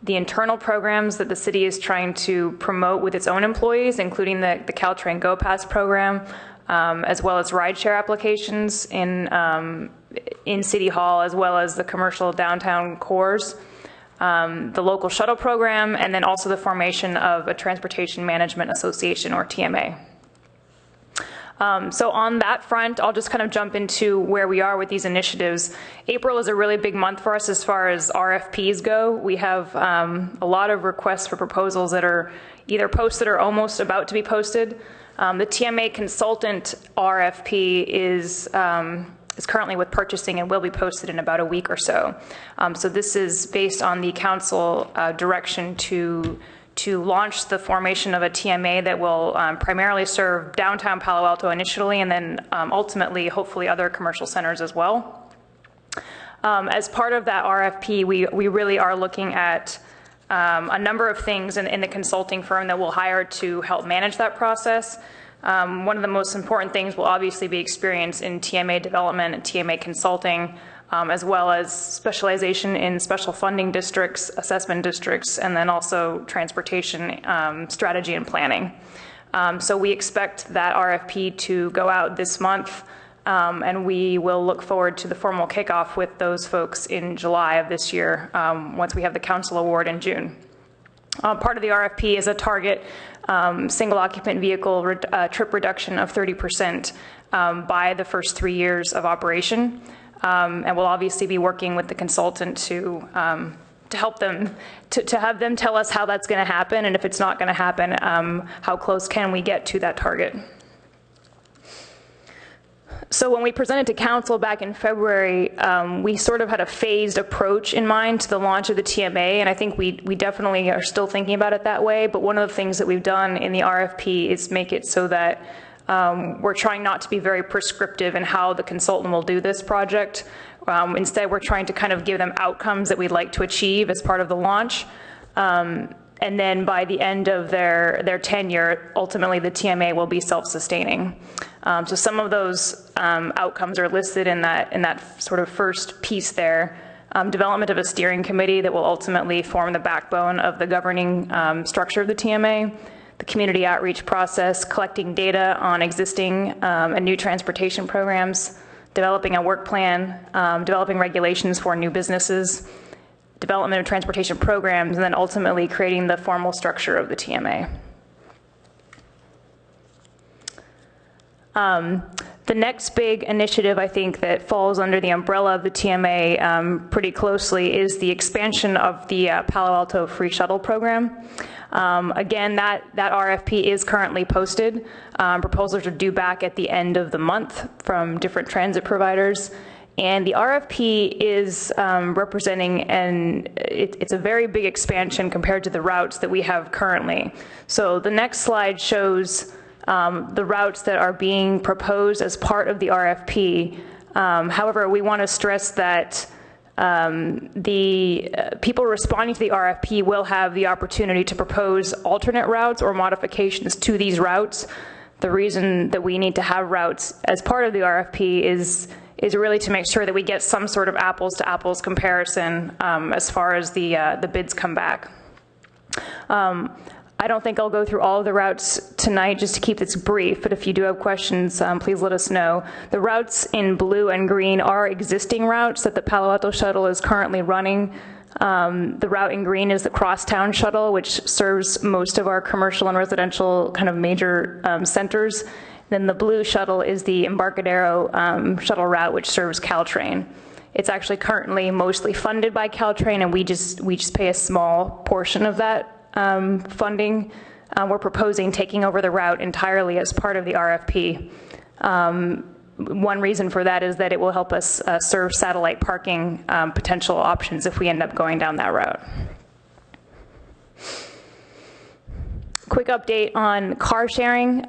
internal programs that the city is trying to promote with its own employees, including the Caltrain Go Pass program, as well as rideshare applications in City Hall, as well as the commercial downtown cores. The local shuttle program, and then also the formation of a Transportation Management Association, or TMA. So on that front, I'll just kind of jump into where we are with these initiatives. April is a really big month for us as far as RFPs go. We have a lot of requests for proposals that are either posted or almost about to be posted. The TMA consultant RFP is currently with purchasing and will be posted in about a week or so. So this is based on the council direction to launch the formation of a TMA that will primarily serve downtown Palo Alto initially, and then ultimately, hopefully, other commercial centers as well. As part of that RFP, we really are looking at a number of things in the consulting firm that we'll hire to help manage that process. One of the most important things will obviously be experience in TMA development and TMA consulting, as well as specialization in special funding districts, assessment districts, and then also transportation strategy and planning. So we expect that RFP to go out this month, and we will look forward to the formal kickoff with those folks in July of this year, once we have the council award in June. Part of the RFP is a target single occupant vehicle trip reduction of 30% by the first 3 years of operation. And we'll obviously be working with the consultant to help them, to have them tell us how that's going to happen, and if it's not going to happen, how close can we get to that target. So when we presented to council back in February, we sort of had a phased approach in mind to the launch of the TMA, and I think we definitely are still thinking about it that way. But one of the things that we've done in the RFP is make it so that we're trying not to be very prescriptive in how the consultant will do this project. Instead, we're trying to kind of give them outcomes that we'd like to achieve as part of the launch. And then by the end of their tenure, ultimately the TMA will be self-sustaining. So some of those outcomes are listed in that sort of first piece there. Development of a steering committee that will ultimately form the backbone of the governing structure of the TMA. The community outreach process, collecting data on existing and new transportation programs, developing a work plan, developing regulations for new businesses, development of transportation programs, and then ultimately creating the formal structure of the TMA. The next big initiative, I think, that falls under the umbrella of the TMA pretty closely is the expansion of the Palo Alto free shuttle program. Again, that RFP is currently posted. Proposals are due back at the end of the month from different transit providers. And the RFP is representing, it's a very big expansion compared to the routes that we have currently. So the next slide shows the routes that are being proposed as part of the RFP. However, we want to stress that the people responding to the RFP will have the opportunity to propose alternate routes or modifications to these routes. The reason that we need to have routes as part of the RFP is really to make sure that we get some sort of apples to apples comparison as far as the bids come back. I don't think I'll go through all of the routes tonight just to keep this brief, but if you do have questions, please let us know. The routes in blue and green are existing routes that the Palo Alto shuttle is currently running. The route in green is the Crosstown shuttle, which serves most of our commercial and residential kind of major centers. Then the blue shuttle is the Embarcadero shuttle route, which serves Caltrain. It's actually currently mostly funded by Caltrain, and we just pay a small portion of that funding. We're proposing taking over the route entirely as part of the RFP. One reason for that is that it will help us serve satellite parking potential options if we end up going down that route. Quick update on car sharing.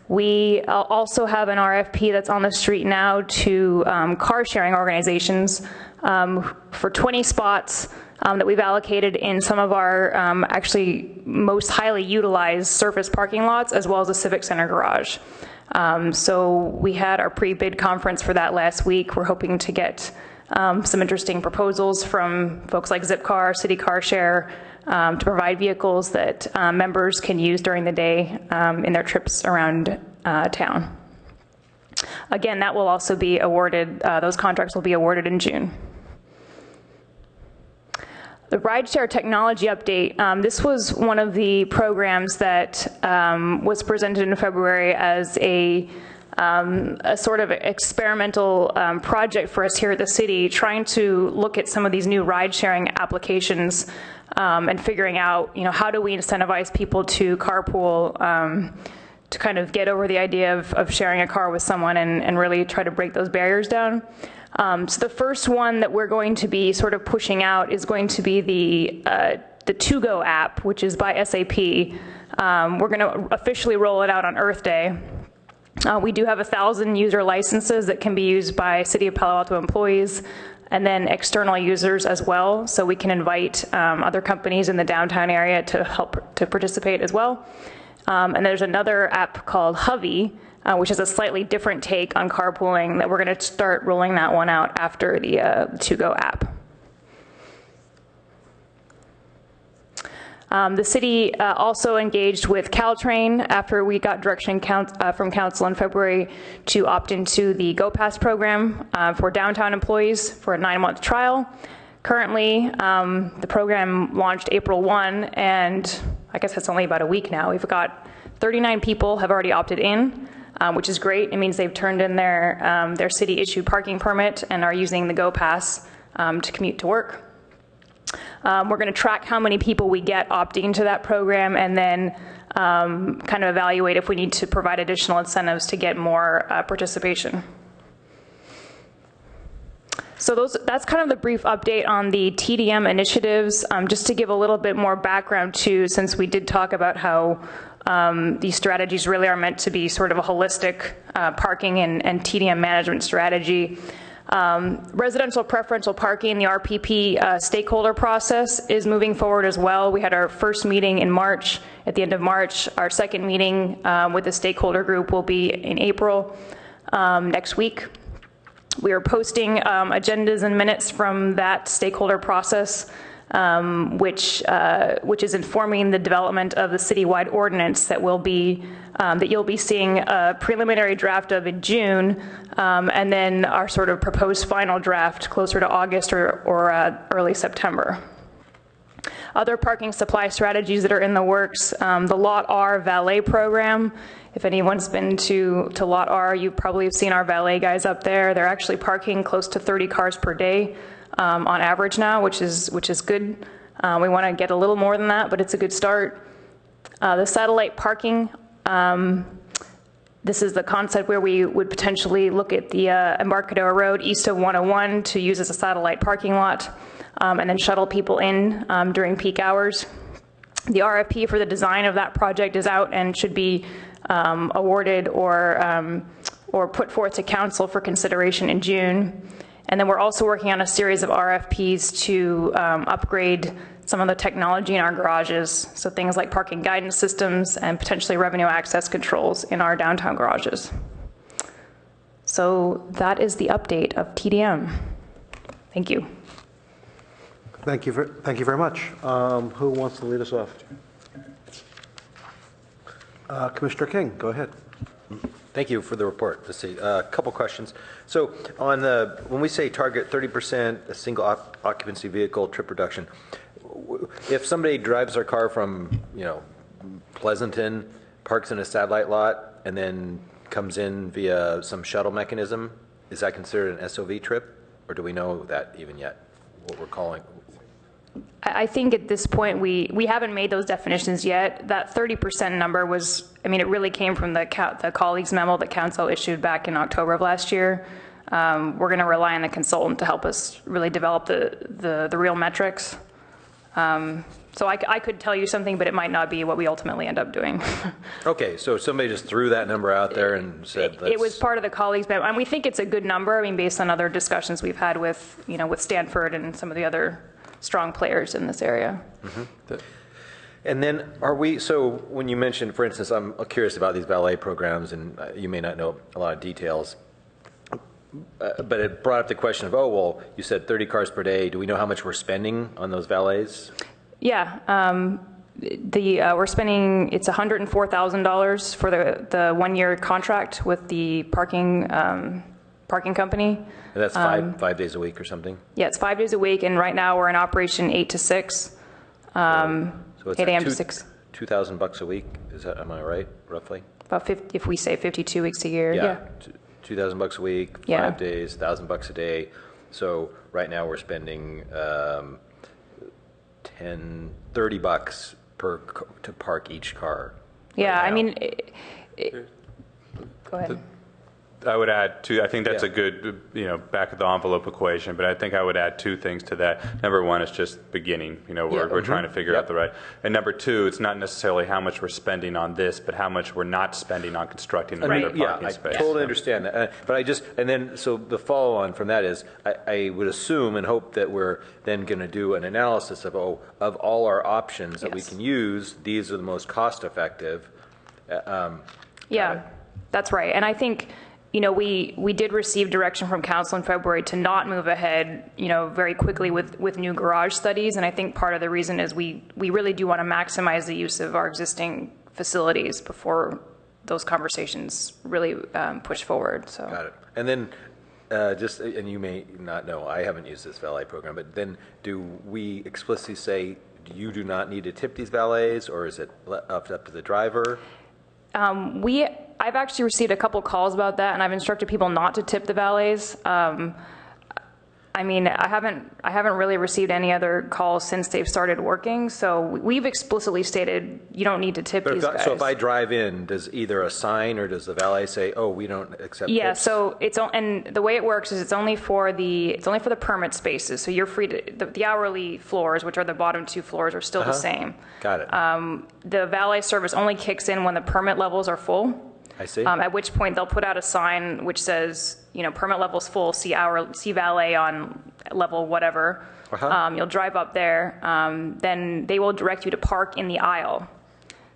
We also have an RFP that's on the street now to car sharing organizations for 20 spots that we've allocated in some of our actually most highly utilized surface parking lots, as well as a Civic Center garage. So we had our pre-bid conference for that last week. We're hoping to get some interesting proposals from folks like Zipcar, City Car Share, to provide vehicles that members can use during the day in their trips around town. Again, that will also be awarded, those contracts will be awarded in June. The rideshare technology update, this was one of the programs that was presented in February as a sort of experimental project for us here at the city, trying to look at some of these new ride-sharing applications and figuring out, how do we incentivize people to carpool to kind of get over the idea of sharing a car with someone and really try to break those barriers down. So the first one that we're going to be sort of pushing out is going to be the To-Go app, which is by SAP. We're going to officially roll it out on Earth Day. We do have 1,000 user licenses that can be used by City of Palo Alto employees and then external users as well. So we can invite other companies in the downtown area to help to participate as well. And there's another app called Hovey, which is a slightly different take on carpooling that we're going to start rolling that one out after the To-Go app. The city also engaged with Caltrain after we got direction from council in February to opt into the Go Pass program for downtown employees for a 9-month trial. Currently, the program launched April 1, and I guess it's only about a week now. We've got 39 people have already opted in, which is great. It means they've turned in their city-issued parking permit and are using the Go Pass to commute to work. We're going to track how many people we get opting into that program and then kind of evaluate if we need to provide additional incentives to get more participation. So that's kind of the brief update on the TDM initiatives. Just to give a little bit more background too, since we did talk about how these strategies really are meant to be sort of a holistic parking and TDM management strategy. Residential preferential parking, the RPP stakeholder process is moving forward as well. We had our first meeting in March, at the end of March. Our second meeting with the stakeholder group will be in April next week. We are posting agendas and minutes from that stakeholder process which is informing the development of the citywide ordinance that will be that you'll be seeing a preliminary draft of in June, and then our sort of proposed final draft closer to August or early September. Other parking supply strategies that are in the works, the Lot R valet program. If anyone's been to Lot R, you probably have seen our valet guys up there. They're actually parking close to 30 cars per day on average now, which is good. We want to get a little more than that, but it's a good start. The satellite parking, this is the concept where we would potentially look at the Embarcadero Road east of 101 to use as a satellite parking lot, and then shuttle people in during peak hours. The RFP for the design of that project is out and should be awarded or put forth to council for consideration in June. And then we're also working on a series of RFPs to upgrade some of the technology in our garages, so things like parking guidance systems and potentially revenue access controls in our downtown garages. So that is the update of TDM. Thank you. Thank you very much. Who wants to lead us off? Commissioner King, go ahead. Thank you for the report. Let's see, a couple questions. So on when we say target 30% a single occupancy vehicle trip reduction, if somebody drives their car from, Pleasanton, parks in a satellite lot, and then comes in via some shuttle mechanism, is that considered an SOV trip? Or do we know that even yet, what we're calling? I think at this point, we haven't made those definitions yet. That 30% number was, it really came from the colleagues memo that council issued back in October of last year. We're going to rely on the consultant to help us really develop the real metrics. So I could tell you something, but it might not be what we ultimately end up doing. Okay, so somebody just threw that number out there and said, it was part of the colleagues memo, and we think it's a good number. Based on other discussions we've had with, with Stanford and some of the other strong players in this area. Mm-hmm. And then so when you mentioned, for instance, I'm curious about these valet programs, and you may not know a lot of details, but it brought up the question of, you said 30 cars per day. Do we know how much we're spending on those valets? Yeah, we're spending, it's $104,000 for the 1-year contract with the parking company. And that's five days a week or something? Yeah, it's 5 days a week, and right now we're in operation 8 to 6, so it's 8 a.m. to 6. $2,000 a week, am I right, roughly? About 50, if we say 52 weeks a year, yeah. $2,000 a week, 5 days, $1,000 a day. So right now we're spending $30 to park each car. Yeah, right go ahead. I would add I think that's a good, back of the envelope equation, but I think I would add two things to that. Number one is just beginning, we're trying to figure out the right. And number two, it's not necessarily how much we're spending on this, but how much we're not spending on constructing another parking space. I totally understand that. But so the follow on from that is, I would assume and hope that we're then going to do an analysis of all our options that we can use, these are the most cost effective. That's right. And I think, we did receive direction from council in February to not move ahead, very quickly with new garage studies. And I think part of the reason is we really do want to maximize the use of our existing facilities before those conversations really push forward. So. Got it. And then and you may not know, I haven't used this valet program, but then do we explicitly say you do not need to tip these valets, or is it up to the driver? I've actually received a couple calls about that, and I've instructed people not to tip the valets. I haven't really received any other calls since they've started working. So we've explicitly stated you don't need to tip these guys. So if I drive in, does either a sign or does the valet say, we don't accept tips? Yeah. So and the way it works is it's only for the permit spaces. So you're free to the hourly floors, which are the bottom 2 floors, are still the same. Got it. The valet service only kicks in when the permit levels are full. I see. At which point they'll put out a sign which says, permit level's full, see valet on level whatever. You'll drive up there. Then they will direct you to park in the aisle.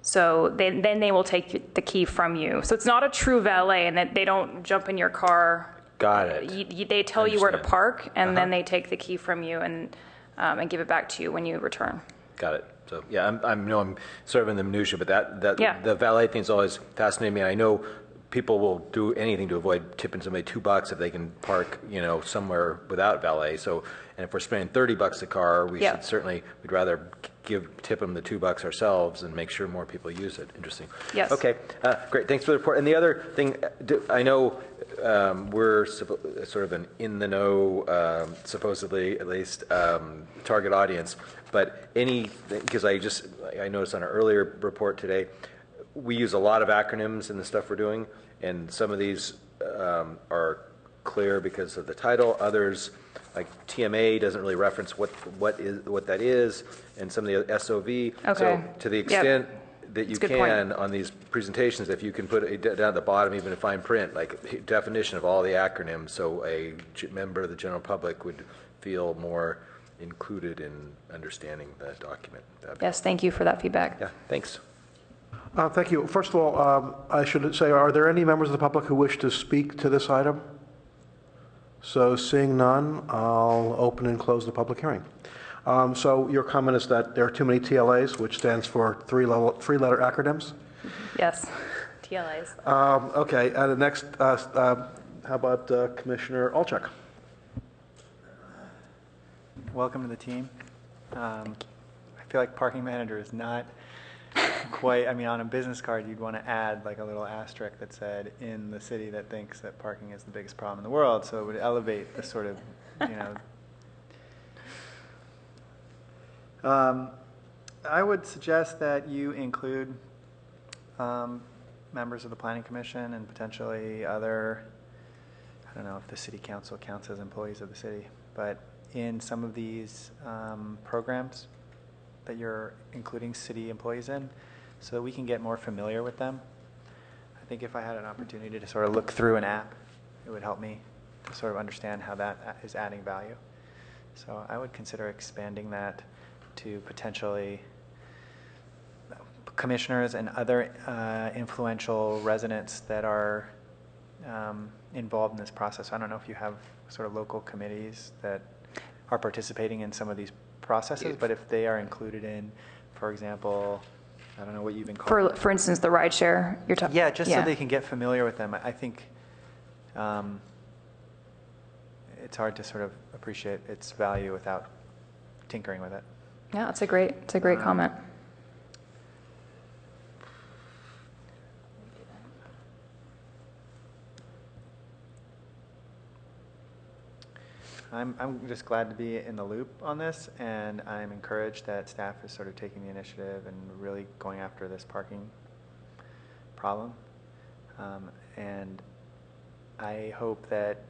So then they will take the key from you. So it's not a true valet, and that they don't jump in your car. Got it. They tell you where to park, and then they take the key from you. And and give it back to you when you return. Got it. So yeah, I'm sort of in the minutia, but that Yeah. the valet thing is always fascinating me. And I know people will do anything to avoid tipping somebody $2 if they can park, somewhere without valet. So, and if we're spending $30 a car, we should certainly, we'd rather tip them the $2 ourselves and make sure more people use it. Interesting. Yes. Okay. Great. Thanks for the report. And the other thing, I know we're sort of an in the know, supposedly at least, target audience. But because I noticed on an earlier report today, we use a lot of acronyms in the stuff we're doing, and some of these are clear because of the title. Others, like TMA, doesn't really reference what that is, and some of the SOV. Okay. So to the extent that you can on these presentations, if you can put it down at the bottom, even in fine print, like definition of all the acronyms, so a member of the general public would feel more included in understanding the document. Yes, thank you for that feedback. Yeah, thanks. Thank you. First of all, I should say, are there any members of the public who wish to speak to this item? So seeing none, I'll open and close the public hearing. So your comment is that there are too many TLAs, which stands for three-letter acronyms? Yes, TLAs. Okay, and the next, how about Commissioner Olchek? Welcome to the team. I feel like parking manager is not quite, on a business card, you'd want to add like a little asterisk that said, in the city that thinks that parking is the biggest problem in the world, so it would elevate the sort of, I would suggest that you include members of the Planning Commission and potentially other, I don't know if the City Council counts as employees of the city, but in some of these programs that you're including city employees in, so that we can get more familiar with them. I think if I had an opportunity to sort of look through an app, it would help me to sort of understand how that is adding value. So I would consider expanding that to potentially commissioners and other influential residents that are involved in this process. I don't know if you have sort of local committees that are participating in some of these processes, but if they are included in, for example, I don't know what you've been called. For instance, the ride share you're talking. Yeah, just so they can get familiar with them. I think it's hard to sort of appreciate its value without tinkering with it. Yeah, it's a great comment. I'm just glad to be in the loop on this, and I'm encouraged that staff is sort of taking the initiative and really going after this parking problem. And I hope that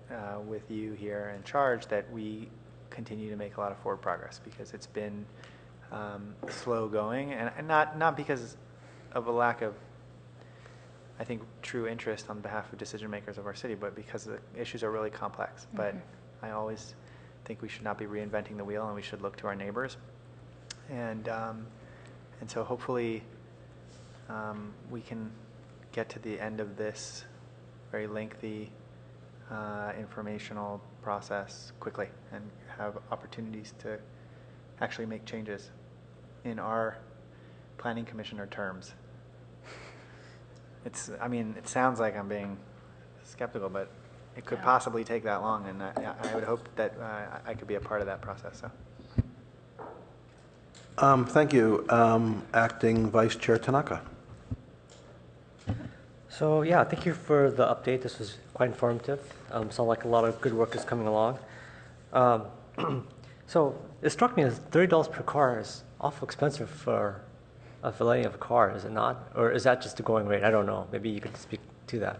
with you here in charge that we continue to make a lot of forward progress, because it's been slow going, and not because of a lack of, I think, true interest on behalf of decision makers of our city, but because the issues are really complex. Mm-hmm. But I always think we should not be reinventing the wheel, and we should look to our neighbors. And so hopefully we can get to the end of this very lengthy informational process quickly and have opportunities to actually make changes in our planning commissioner terms. It sounds like I'm being skeptical, but it could possibly take that long, and I would hope that I could be a part of that process. So. Thank you. Acting Vice Chair Tanaka. So yeah, thank you for the update. This was quite informative. Sounds like a lot of good work is coming along. So it struck me as $30 per car is awful expensive for a valet of a car, is it not? Or is that just the going rate? I don't know. Maybe you could speak to that.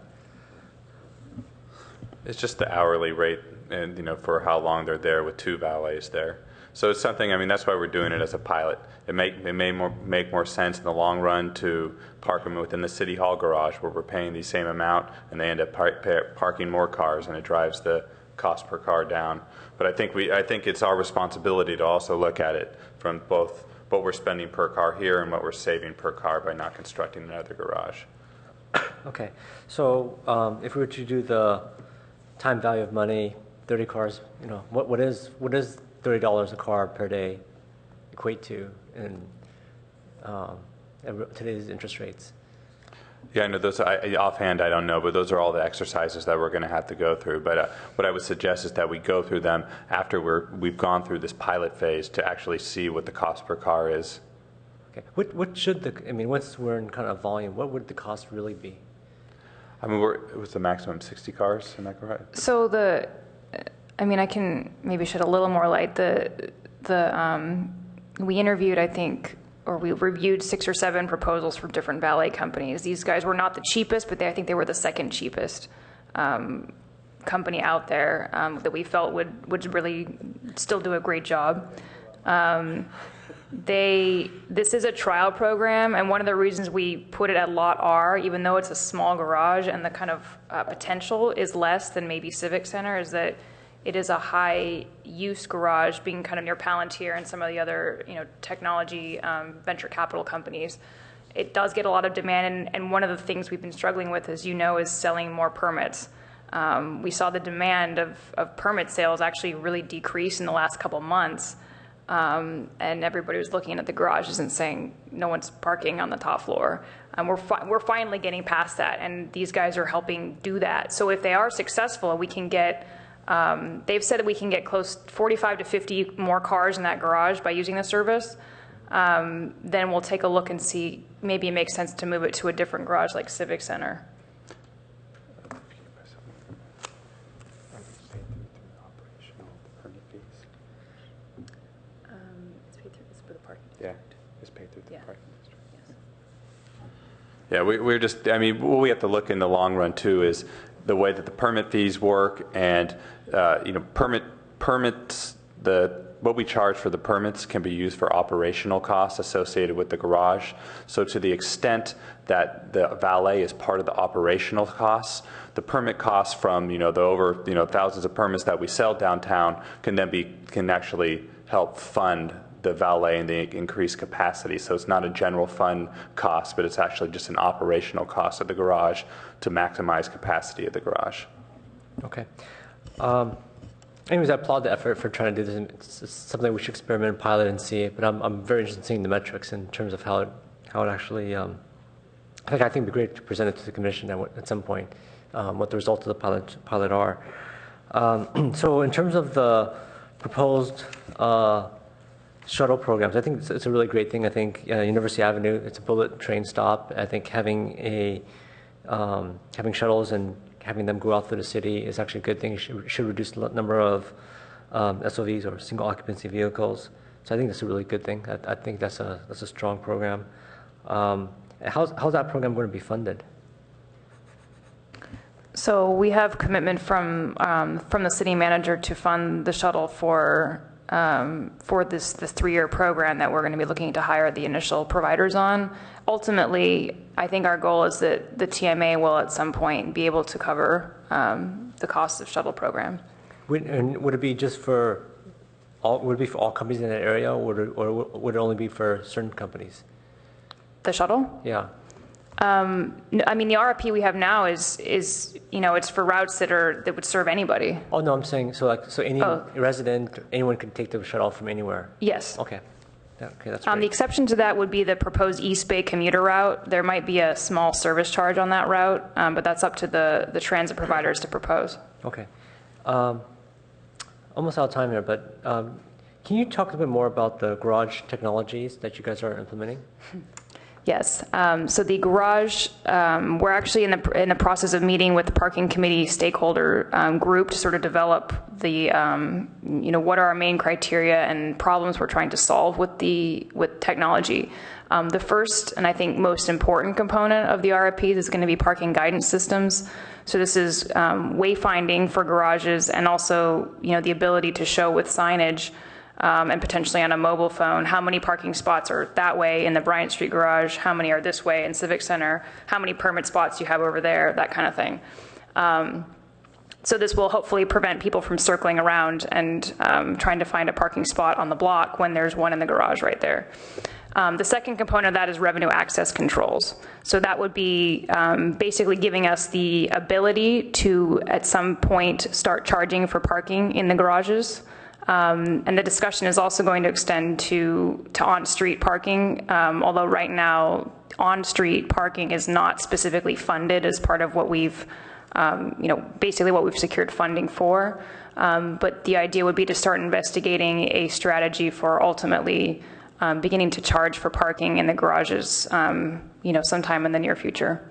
It's just the hourly rate, and for how long they're there with 2 valets there. So it's something. That's why we're doing it as a pilot. It may make more sense in the long run to park them within the city hall garage, where we're paying the same amount, and they end up parking more cars, and it drives the cost per car down. But I think it's our responsibility to also look at it from both what we're spending per car here and what we're saving per car by not constructing another garage. Okay, so if we were to do the time value of money, 30 cars, what is $30 a car per day equate to in today's interest rates? Yeah, I know those. Offhand, I don't know, but those are all the exercises that we're going to have to go through. But what I would suggest is that we go through them after we've gone through this pilot phase to actually see what the cost per car is. Okay. What should once we're in kind of volume, what would the cost really be? I mean, it was the maximum 60 cars, am I correct? So I can maybe shed a little more light. We interviewed, I think, or we reviewed 6 or 7 proposals from different valet companies. These guys were not the cheapest, but I think they were the second cheapest company out there that we felt would really still do a great job. This is a trial program, and one of the reasons we put it at Lot R, even though it's a small garage and the kind of potential is less than maybe Civic Center, is that it is a high-use garage, being kind of near Palantir and some of the other, technology venture capital companies. It does get a lot of demand, and one of the things we've been struggling with, as you know, is selling more permits. We saw the demand of permit sales actually really decrease in the last couple months, and everybody was looking at the garages and saying, no one's parking on the top floor. We're finally getting past that, and these guys are helping do that. So if they are successful, we can get they've said that we can get close 45 to 50 more cars in that garage by using the service. Then we'll take a look and see, maybe it makes sense to move it to a different garage like Civic Center. It's for the parking. Yeah, it's paid through the parking district. Yeah, we're just, what we have to look in the long run too is the way that the permit fees work, and permits, what we charge for the permits can be used for operational costs associated with the garage. So to the extent that the valet is part of the operational costs, the permit costs from the over thousands of permits that we sell downtown can actually help fund the valet and the increased capacity. So it's not a general fund cost, but it's actually just an operational cost of the garage to maximize capacity of the garage. Okay. Anyways, I applaud the effort for trying to do this. It's something we should experiment and pilot and see. But I'm very interested in seeing the metrics in terms of how it actually. I think it'd be great to present it to the commission at some point, what the results of the pilot are. So in terms of the proposed shuttle programs, I think it's a really great thing. I think University Avenue, it's a bullet train stop. I think having shuttles and having them go out through the city is actually a good thing. It should reduce the number of SOVs or single occupancy vehicles. So I think that's a really good thing. I think that's a strong program. How's that program going to be funded? So we have commitment from the city manager to fund the shuttle for this 3-year program that we're going to be looking to hire the initial providers on. Ultimately, I think our goal is that the TMA will at some point be able to cover the cost of shuttle program. Would it be just for all? Would it be for all companies in that area, or would it only be for certain companies? The shuttle? Yeah. The RFP we have now is it's for routes that would serve anybody. Oh no, I'm saying so any resident, anyone can take the shuttle from anywhere. Yes. Okay. Okay, that's great. The exception to that would be the proposed East Bay commuter route. There might be a small service charge on that route, but that's up to the transit providers to propose. Okay. Almost out of time here, but can you talk a bit more about the garage technologies that you guys are implementing? Yes. So the garage, we're actually in the process of meeting with the parking committee stakeholder group to sort of develop the, what are our main criteria and problems we're trying to solve with technology. The first and I think most important component of the RFP is going to be parking guidance systems. So this is wayfinding for garages, and also the ability to show with signage. And potentially on a mobile phone, how many parking spots are that way in the Bryant Street garage, how many are this way in Civic Center, how many permit spots you have over there, that kind of thing. So this will hopefully prevent people from circling around and trying to find a parking spot on the block when there's one in the garage right there. The second component of that is revenue access controls. So that would be basically giving us the ability to, at some point, start charging for parking in the garages. And the discussion is also going to extend to on-street parking, although right now on-street parking is not specifically funded as part of what we've, basically what we've secured funding for. But the idea would be to start investigating a strategy for ultimately beginning to charge for parking in the garages, sometime in the near future.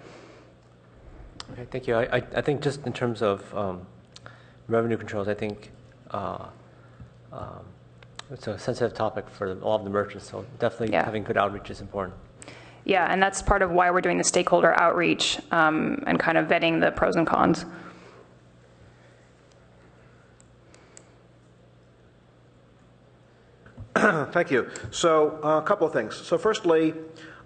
Okay, thank you. I think just in terms of revenue controls, I think it's a sensitive topic for all of the merchants, so definitely having good outreach is important. Yeah, and that's part of why we're doing the stakeholder outreach and kind of vetting the pros and cons. Thank you. So a couple of things. So firstly,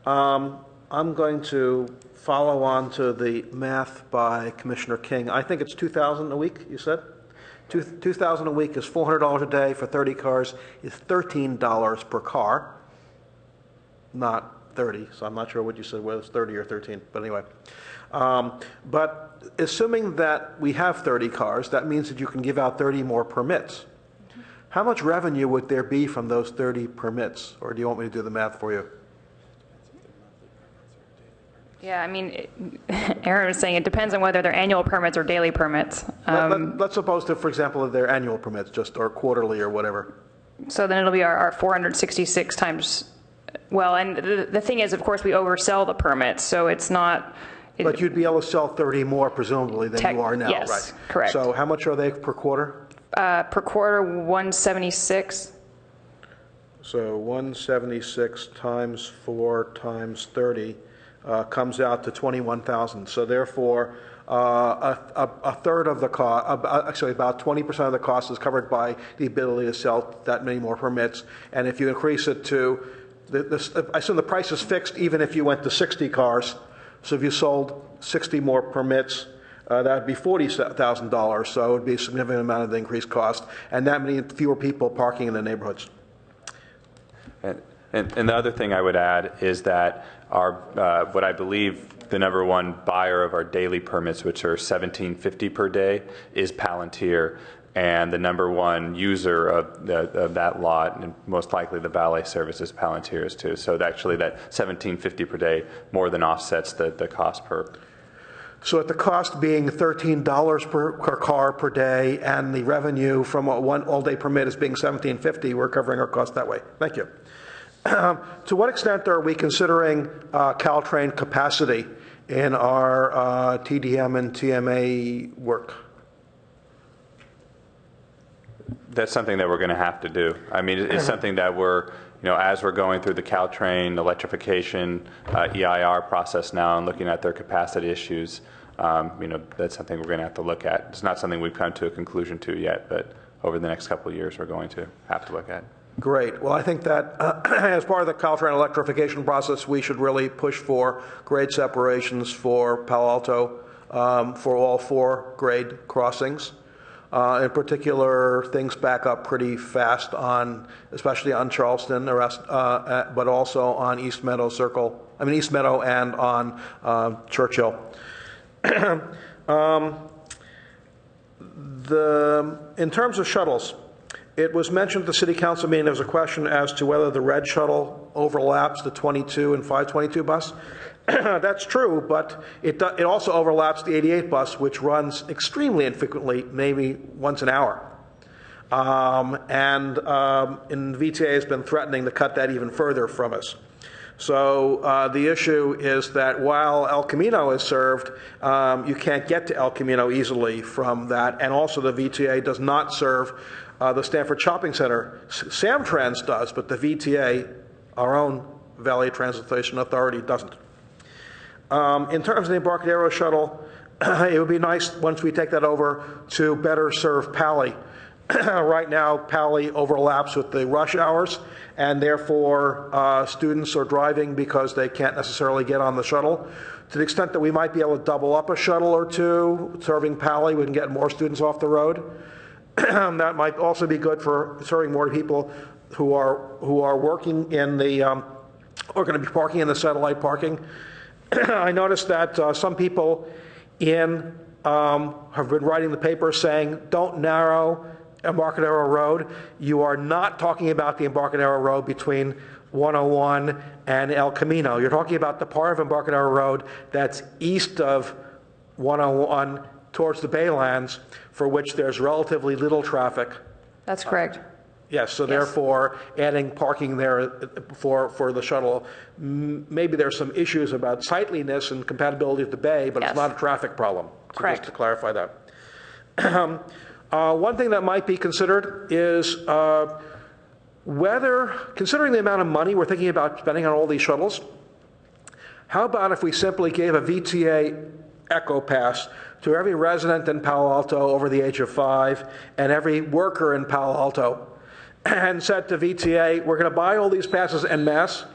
I'm going to follow on to the math by Commissioner King. I think it's $2,000 a week, you said? $2,000 a week is $400 a day for 30 cars, is $13 per car, not 30, so I'm not sure what you said, whether it's 30 or 13, but anyway. But assuming that we have 30 cars, that means that you can give out 30 more permits. How much revenue would there be from those 30 permits? Or do you want me to do the math for you? Yeah, I mean, Aaron was saying it depends on whether they're annual permits or daily permits. Let's suppose that, for example, that they're annual permits, or quarterly or whatever. So then it'll be our 466 times, well, and the thing is, of course, we oversell the permits, so it's not. But you'd be able to sell 30 more, presumably, than you are now, yes, right? Correct. So how much are they per quarter? Per quarter, 176. So 176 times 4 times 30 comes out to 21,000. So therefore, a third of the cost, actually about 20% of the cost is covered by the ability to sell that many more permits. And if you increase it to, I assume the price is fixed even if you went to 60 cars. So if you sold 60 more permits, that would be $40,000, so it would be a significant amount of the increased cost, and that many fewer people parking in the neighborhoods. And the other thing I would add is that our, what I believe the number one buyer of our daily permits, which are $17.50 per day, is Palantir, and the number one user of that lot, and most likely the valet service, is Palantir's too. So actually that $17.50 per day more than offsets the cost per. So at the cost being $13 per car per day, and the revenue from one all-day permit is being $17.50, we're covering our cost that way. Thank you. To what extent are we considering Caltrain capacity in our TDM and TMA work? That's something that we're going to have to do. I mean, it's something that we're, as we're going through the Caltrain electrification EIR process now and looking at their capacity issues, that's something we're going to have to look at. It's not something we've come to a conclusion to yet, but over the next couple of years we're going to have to look at. Great. Well, I think that as part of the Caltrain electrification process, we should really push for grade separations for Palo Alto for all 4 grade crossings. In particular, things back up pretty fast especially on Charleston, but also on East Meadow and on Churchill. In terms of shuttles, it was mentioned at the City Council meeting, there was a question as to whether the red shuttle overlaps the 22 and 522 bus. That's true, but it also overlaps the 88 bus, which runs extremely infrequently, maybe once an hour. And VTA has been threatening to cut that even further from us. So the issue is that while El Camino is served, you can't get to El Camino easily from that, and also the VTA does not serve the Stanford Shopping Center. Samtrans does, but the VTA, our own Valley Transportation Authority, doesn't. In terms of the Embarcadero shuttle, it would be nice once we take that over to better serve Pali. Right now, Pali overlaps with the rush hours, and therefore students are driving because they can't necessarily get on the shuttle. To the extent that we might be able to double up a shuttle or two serving Pali, we can get more students off the road. That might also be good for serving more people who are working in the are going to be parking in the satellite parking. I noticed that some people have been writing the paper saying, don't narrow Embarcadero Road, you are not talking about the Embarcadero Road between 101 and El Camino. You're talking about the part of Embarcadero Road that's east of 101 towards the Baylands, for which there's relatively little traffic. That's correct. Yes, so therefore, adding parking there for the shuttle, maybe there's some issues about sightliness and compatibility with the bay, but it's not a traffic problem. So Correct. just to clarify that. One thing that might be considered is whether, considering the amount of money we're thinking about spending on all these shuttles, how about if we simply gave a VTA Echo Pass to every resident in Palo Alto over the age of 5 and every worker in Palo Alto, and said to VTA, we're going to buy all these passes en masse.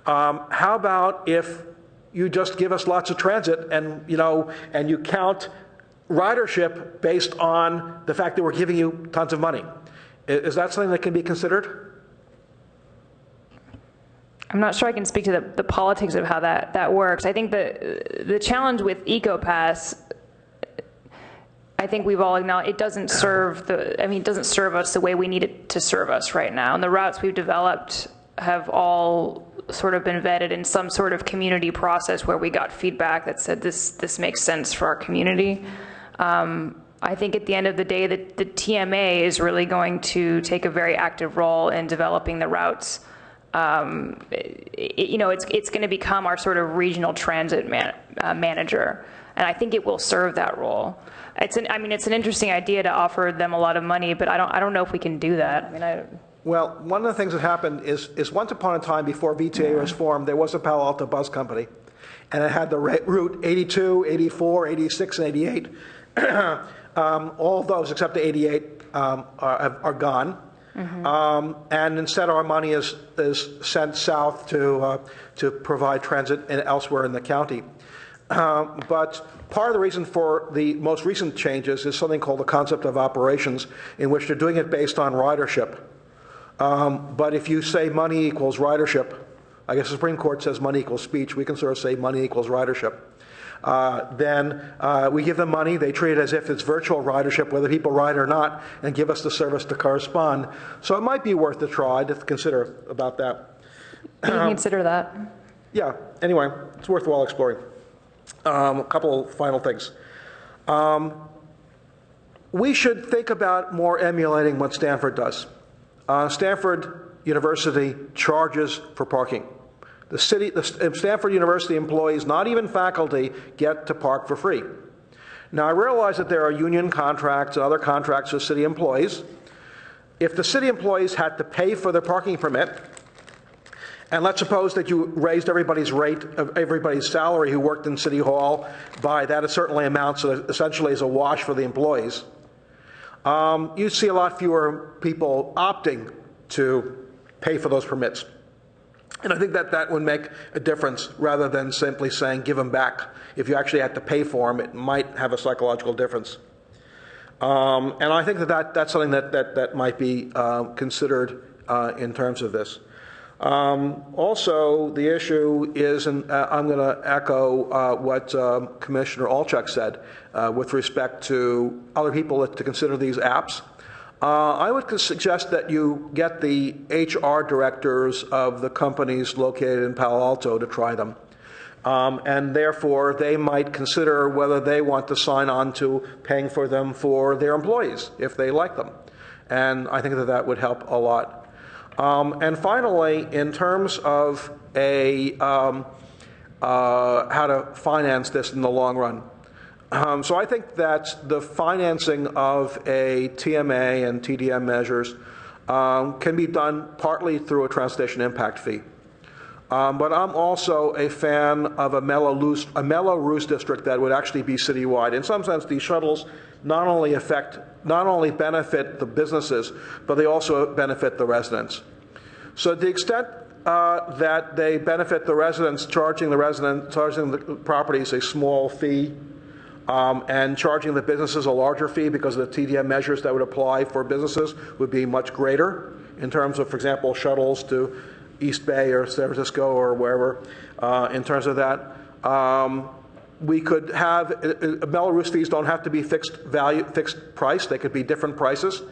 How about if you just give us lots of transit and, and you count ridership based on the fact that we're giving you tons of money? Is that something that can be considered? I'm not sure I can speak to the politics of how that works. I think the challenge with EcoPass, I think we've all acknowledged, it doesn't serve it doesn't serve us the way we need it to serve us right now. And the routes we've developed have all sort of been vetted in some sort of community process where we got feedback that said this makes sense for our community. I think at the end of the day, the TMA is really going to take a very active role in developing the routes. It's going to become our sort of regional transit manager, and I think it will serve that role. It's an interesting idea to offer them a lot of money, but I don't know if we can do that. Well, one of the things that happened is once upon a time, before VTA was formed, there was a Palo Alto bus company, and it had the route 82, 84, 86, and 88. All of those except the 88 are gone. And instead our money is sent south to provide transit elsewhere in the county. But part of the reason for the most recent changes is something called the concept of operations, in which they're doing it based on ridership. But if you say money equals ridership, I guess the Supreme Court says money equals speech, we can sort of say money equals ridership. Then we give them money, they treat it as if it's virtual ridership, whether people ride or not, and give us the service to correspond. So it might be worth a try to consider about that. You can consider that. Yeah, anyway, it's worthwhile exploring. A couple final things. We should think about more emulating what Stanford does. Stanford University charges for parking. The Stanford University employees, not even faculty, get to park for free. Now, I realize that there are union contracts and other contracts with city employees. If the city employees had to pay for their parking permit, and let's suppose that you raised everybody's rate of everybody's salary who worked in City Hall by that a certain amount, so that essentially is a wash for the employees, you see a lot fewer people opting to pay for those permits. And I think that would make a difference rather than simply saying give them back. If you actually had to pay for them, it might have a psychological difference. And I think that's something that might be considered in terms of this. Also, the issue is, and I'm going to echo what Commissioner Olczak said with respect to other people to consider these apps. I would suggest that you get the HR directors of the companies located in Palo Alto to try them. And therefore, they might consider whether they want to sign on to paying for them for their employees, if they like them. And I think that would help a lot. And finally, in terms of how to finance this in the long run. So I think that the financing of a TMA and TDM measures can be done partly through a transportation impact fee. But I'm also a fan of a mellow ruse district that would actually be citywide. In some sense, these shuttles not only benefit the businesses, but they also benefit the residents. So to the extent that they benefit the residents, charging the properties a small fee, and charging the businesses a larger fee because of the TDM measures that would apply for businesses would be much greater in terms of, for example, shuttles to East Bay or San Francisco or wherever. In terms of that, we could have Belarus fees don't have to be fixed price; they could be different prices.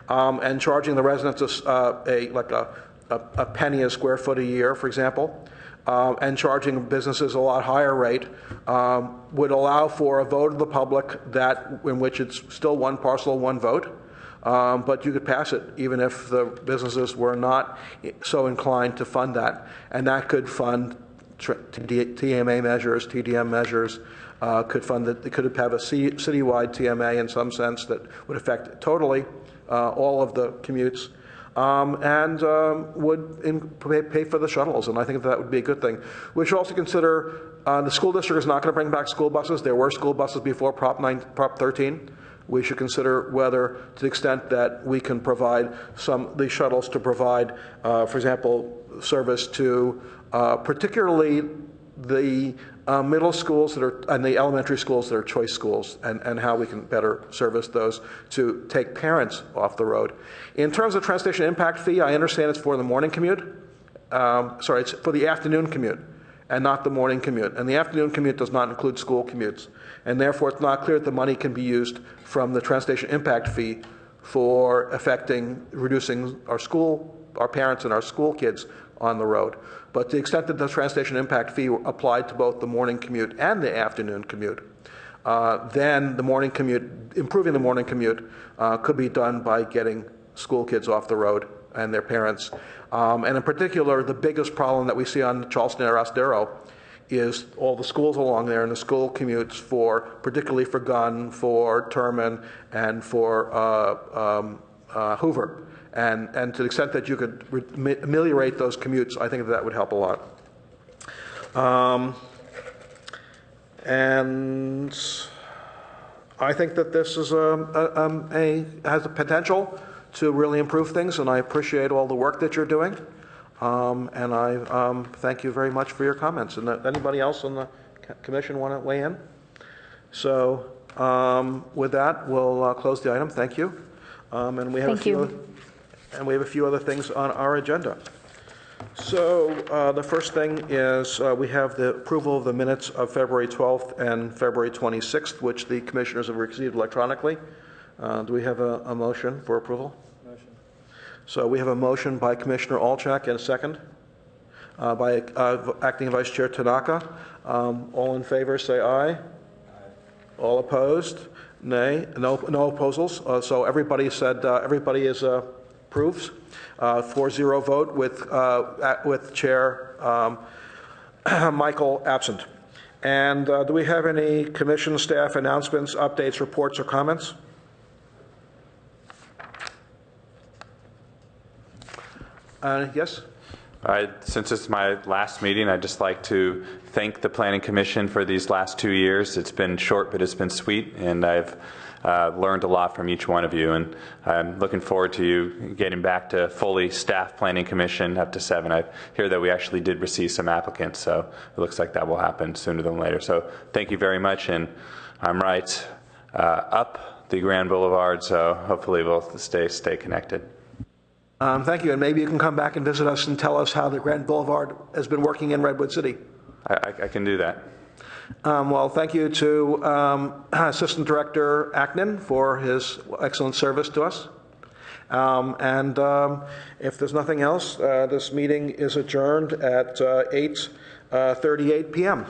and charging the residents a penny a square foot a year, for example, and charging businesses a lot higher rate, would allow for a vote of the public in which it's still one parcel, one vote. But you could pass it even if the businesses were not so inclined to fund that. And that could fund TMA measures, TDM measures, could have a citywide TMA in some sense that would affect totally all of the commutes. And would pay for the shuttles, and I think that would be a good thing. We should also consider the school district is not going to bring back school buses. There were school buses before Prop 13. We should consider whether, to the extent that we can provide these shuttles to provide, for example, service to particularly the middle schools and the elementary schools that are choice schools, and how we can better service those to take parents off the road. In terms of transportation impact fee, I understand it's for the morning commute. It's for the afternoon commute and not the morning commute. And the afternoon commute does not include school commutes. And therefore, it's not clear that the money can be used from the transportation impact fee for reducing our parents and our school kids on the road. But to the extent that the transportation impact fee applied to both the morning commute and the afternoon commute, then the morning commute, improving the morning commute, could be done by getting school kids off the road and their parents. And in particular, the biggest problem that we see on Charleston Erastero is all the schools along there and the school commutes particularly for Gunn, for Terman, and for Hoover. And to the extent that you could ameliorate those commutes, I think that would help a lot. And I think that this is has the potential to really improve things, and I appreciate all the work that you're doing. And I thank you very much for your comments. And anybody else on the commission want to weigh in? So with that, we'll close the item. Thank you. And we have a few other things on our agenda. So the first thing is we have the approval of the minutes of February 12th and February 26th, which the commissioners have received electronically. Do we have a motion for approval? Motion. So we have a motion by Commissioner Olchak and a second by Acting Vice Chair Tanaka. All in favor say aye. Aye. All opposed? Nay. No opposals. So everybody is approves. 4-0 vote with Chair Michael absent. And do we have any commission staff announcements, updates, reports, or comments? Yes? Since it's my last meeting, I'd just like to thank the Planning Commission for these last 2 years. It's been short, but it's been sweet, and I've learned a lot from each one of you, and I'm looking forward to you getting back to fully staffed Planning Commission up to 7. I hear that we actually did receive some applicants, so it looks like that will happen sooner than later. So thank you very much, and I'm right up the Grand Boulevard, so hopefully we'll stay connected. Thank you, and maybe you can come back and visit us and tell us how the Grand Boulevard has been working in Redwood City. I can do that. Well, thank you to Assistant Director Acknin for his excellent service to us. And if there's nothing else, this meeting is adjourned at 8:38 p.m.